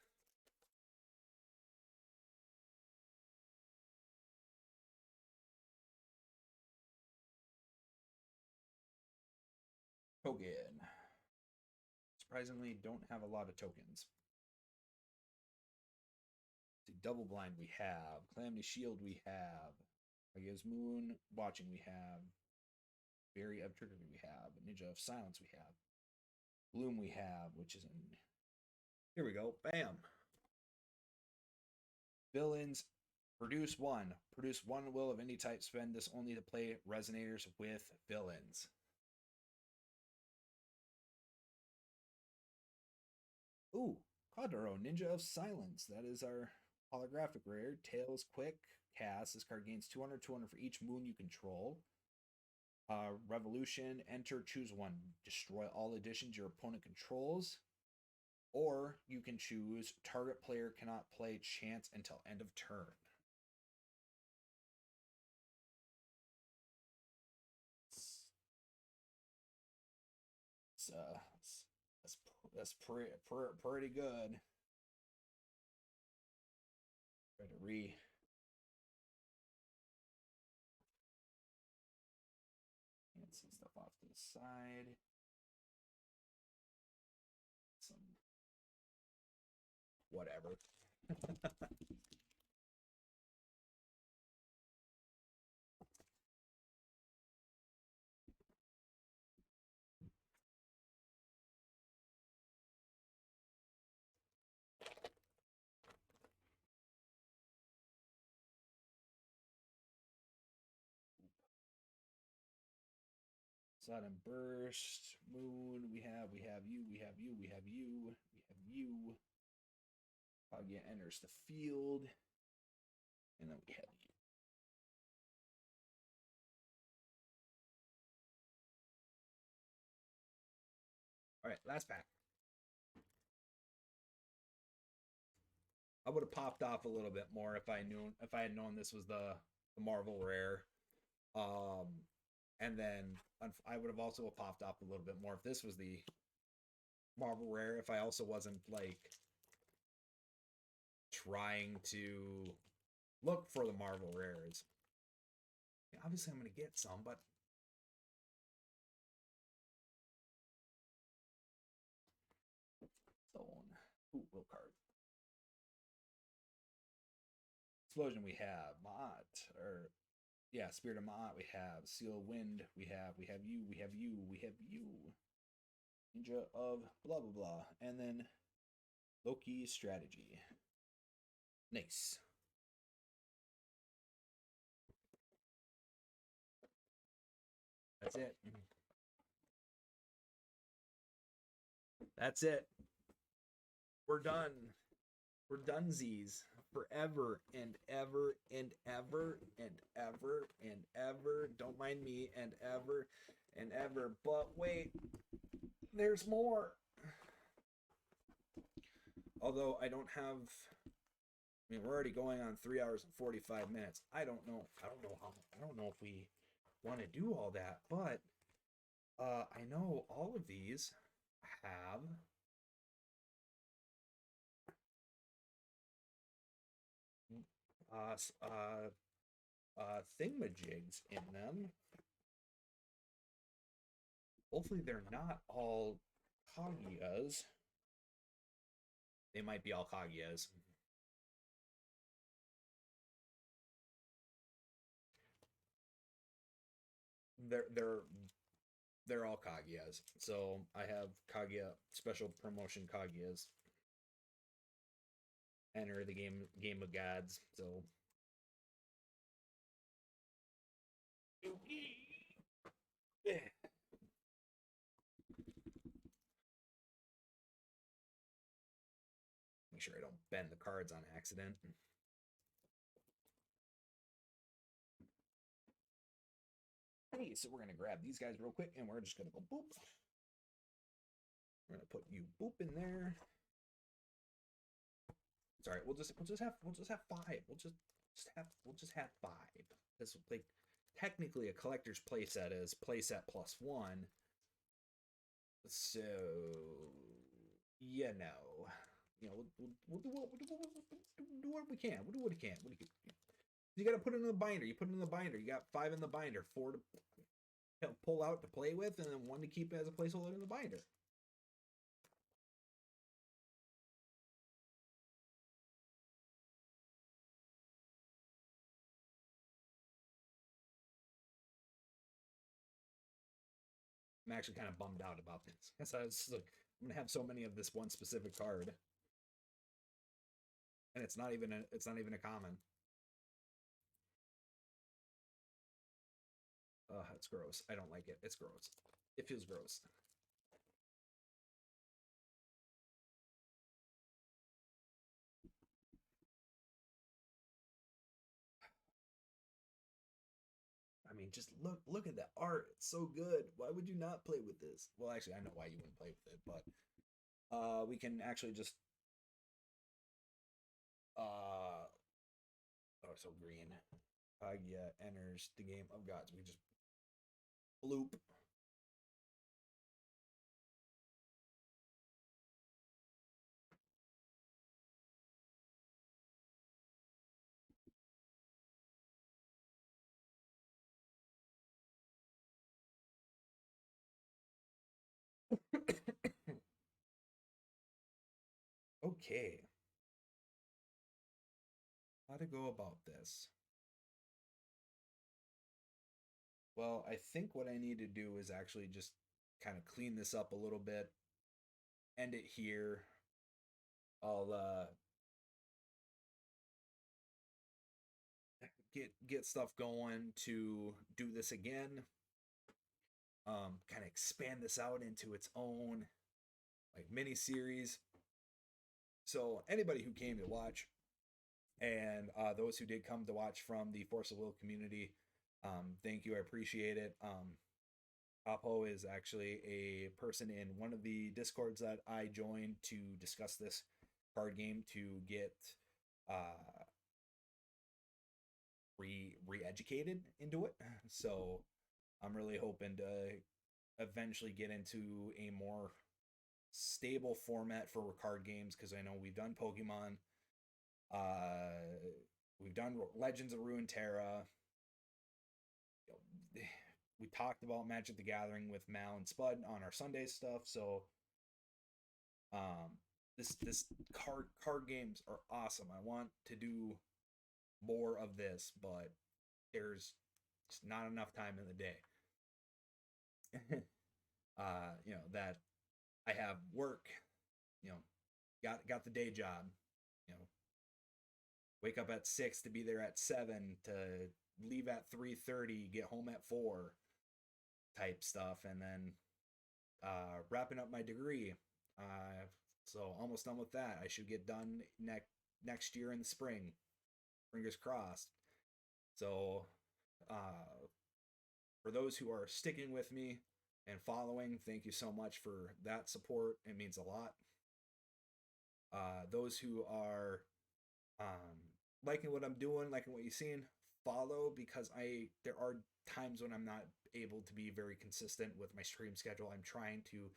Token. Surprisingly, don't have a lot of tokens. See, Double Blind we have. Calamity Shield we have. I guess Moon Watching we have. Barrier of Trigger we have. Ninja of Silence we have. Bloom we have, which is in. Here we go. Bam. Villains. Produce one. Produce one will of any type. Spend this only to play resonators with villains. Ooh, Kadaro, Ninja of Silence. That is our holographic rare. Tails quick. Cast. This card gains 200, 200 for each moon you control. Revolution. Enter. Choose one. Destroy all additions your opponent controls. Or you can choose target player cannot play chance until end of turn. So that's pretty good. Try to and some stuff off to the side. Some whatever. Sudden Burst, Moon, we have you, we have you, we have you, we have you. Kaguya enters the field, and then we have you. All right, last pack. I would have popped off a little bit more if I had known this was the Marvel rare. And then I would have also popped off a little bit more if this was the Marvel rare. If I also wasn't like trying to look for the Marvel rares. Obviously, I'm going to get some, but Stone. Ooh, will card. Explosion we have. Ma'at. Or, yeah, Spirit of Ma'at we have. Seal Wind we have. We have you. We have you. We have you. Ninja of blah, blah, blah. And then Loki's Strategy. Nice. That's it. That's it. We're done. We're donezies forever and ever and ever and ever and ever. Don't mind me, and ever and ever. But wait, there's more. Although I don't have. I mean, we're already going on 3 hours and 45 minutes. I don't know if we want to do all that, but I know all of these have thingamajigs in them. Hopefully they're not all Kaguyas. They might be all Kaguyas. They're all Kaguyas. So I have Kaguya special promotion Kaguyas. Enter the game of gods. So sure I don't bend the cards on accident. Hey, so we're gonna grab these guys real quick, and we're just gonna go boop. We're gonna put you boop in there. Sorry, we'll just have five. We'll just have five. This like technically a collector's playset is playset plus one. So you know, we'll do what we can. We'll do what we can. You got to put it in the binder. You put it in the binder. You got 5 in the binder, 4 to pull out to play with, and then 1 to keep as a placeholder in the binder. I'm actually kind of bummed out about this because I was like, I'm gonna have so many of this one specific card, and it's not even a common. It's gross. I don't like it. It's gross. It feels gross. I mean, just look at that art. It's so good. Why would you not play with this? Well, actually, I know why you wouldn't play with it, but we can actually just oh, so green. Pagya enters the game of gods. We just bloop. Okay. How to go about this? Well, I think what I need to do is actually just kind of clean this up a little bit. End it here. I'll get stuff going to do this again. Kind of expand this out into its own like mini series. So anybody who came to watch, and those who did come to watch from the Force of Will community, thank you. I appreciate it. Apo is actually a person in one of the discords that I joined to discuss this card game to get re-educated into it. So I'm really hoping to eventually get into a more stable format for card games, because I know we've done Pokemon, we've done Legends of Runeterra. We talked about Magic the Gathering with Mal and Spud on our Sunday stuff. So this card games are awesome. I want to do more of this, but there's just not enough time in the day. That I have work, got the day job, wake up at 6 to be there at 7, to leave at 3:30, get home at 4 type stuff, and then wrapping up my degree. So almost done with that. I should get done next year in the spring. Fingers crossed. So for those who are sticking with me and following, thank you so much for that support. It means a lot. Those who are liking what I'm doing, liking what you're seeing, follow, because there are times when I'm not able to be very consistent with my stream schedule. I'm trying to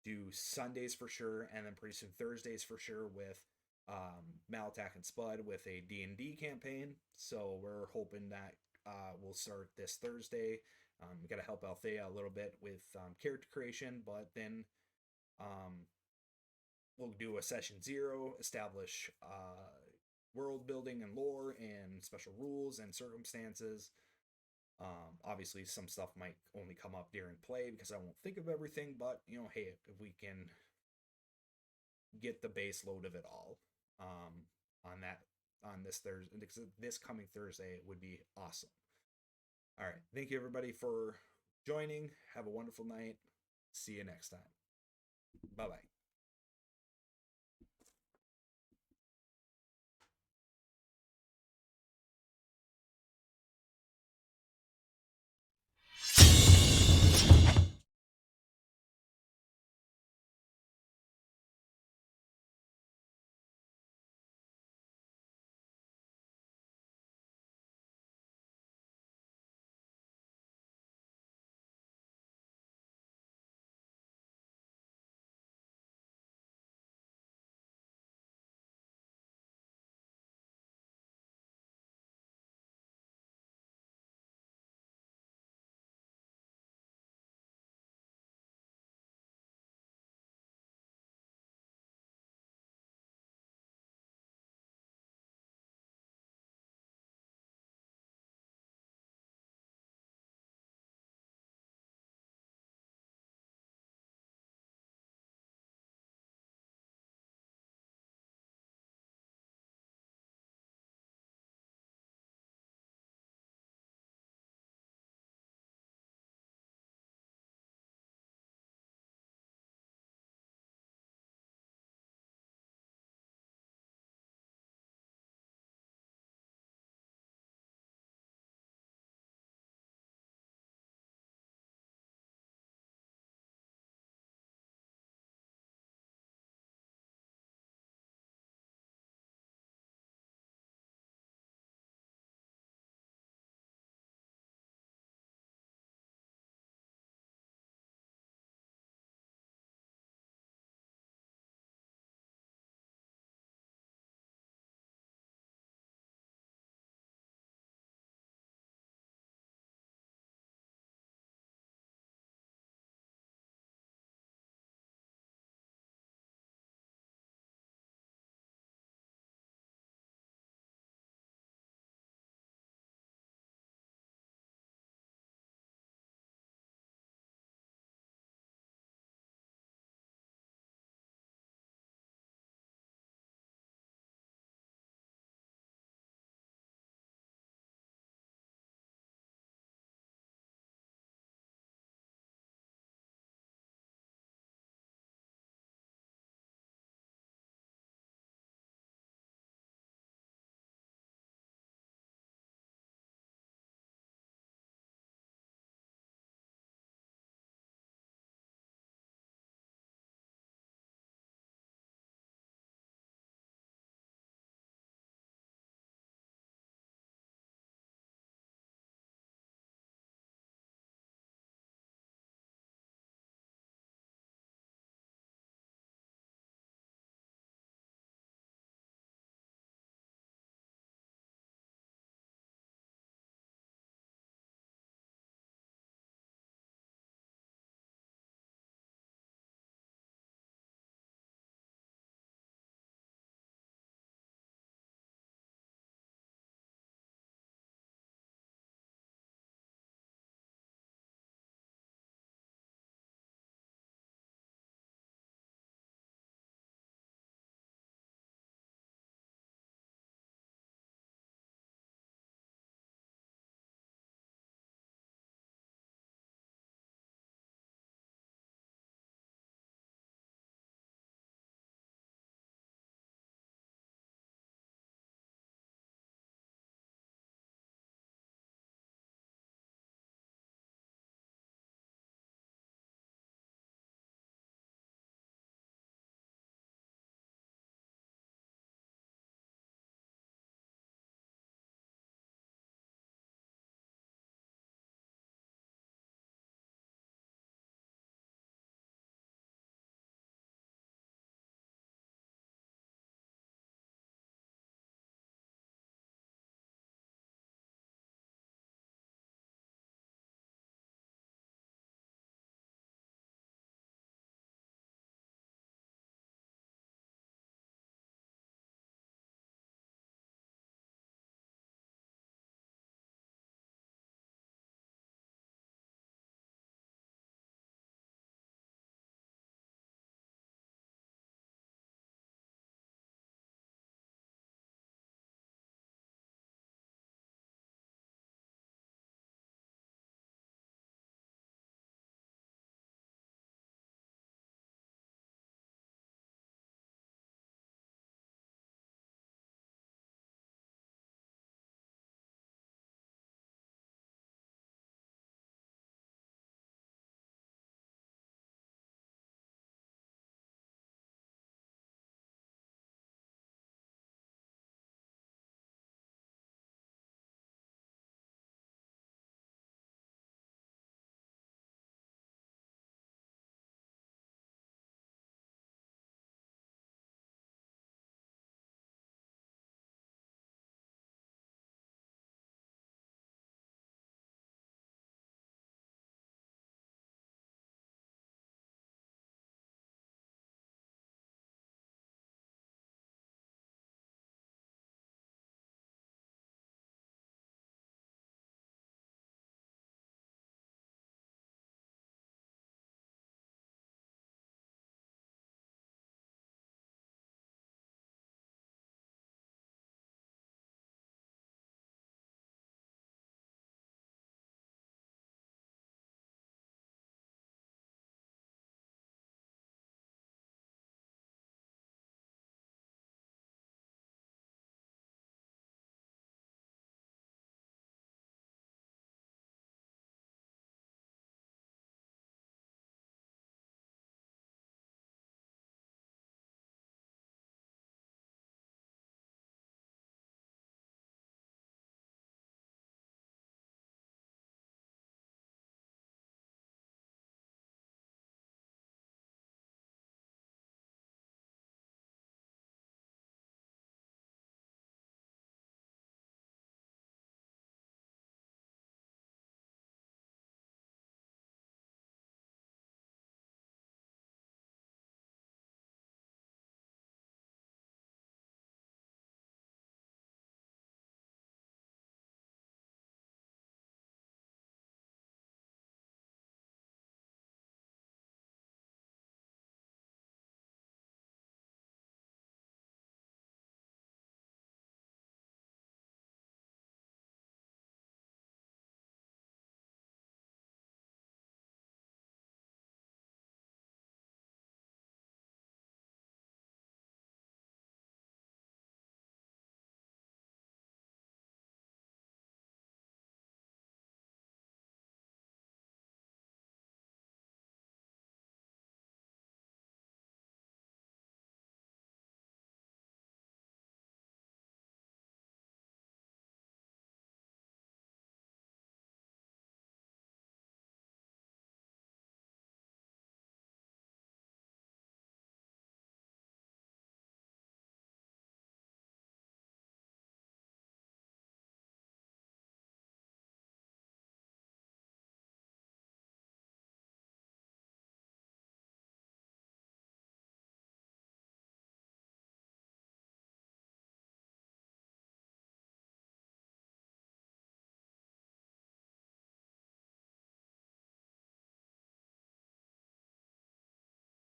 do Sundays for sure, and then pretty soon Thursdays for sure with Malatak and Spud with a D&D campaign. So we're hoping that we'll start this Thursday. We got to help Althea a little bit with character creation, but then we'll do a session 0, establish world building and lore and special rules and circumstances. Obviously, some stuff might only come up during play because I won't think of everything, but hey, if we can get the base load of it all on this Thursday, this coming Thursday would be awesome. All right, thank you everybody for joining. Have a wonderful night. See you next time. Bye bye.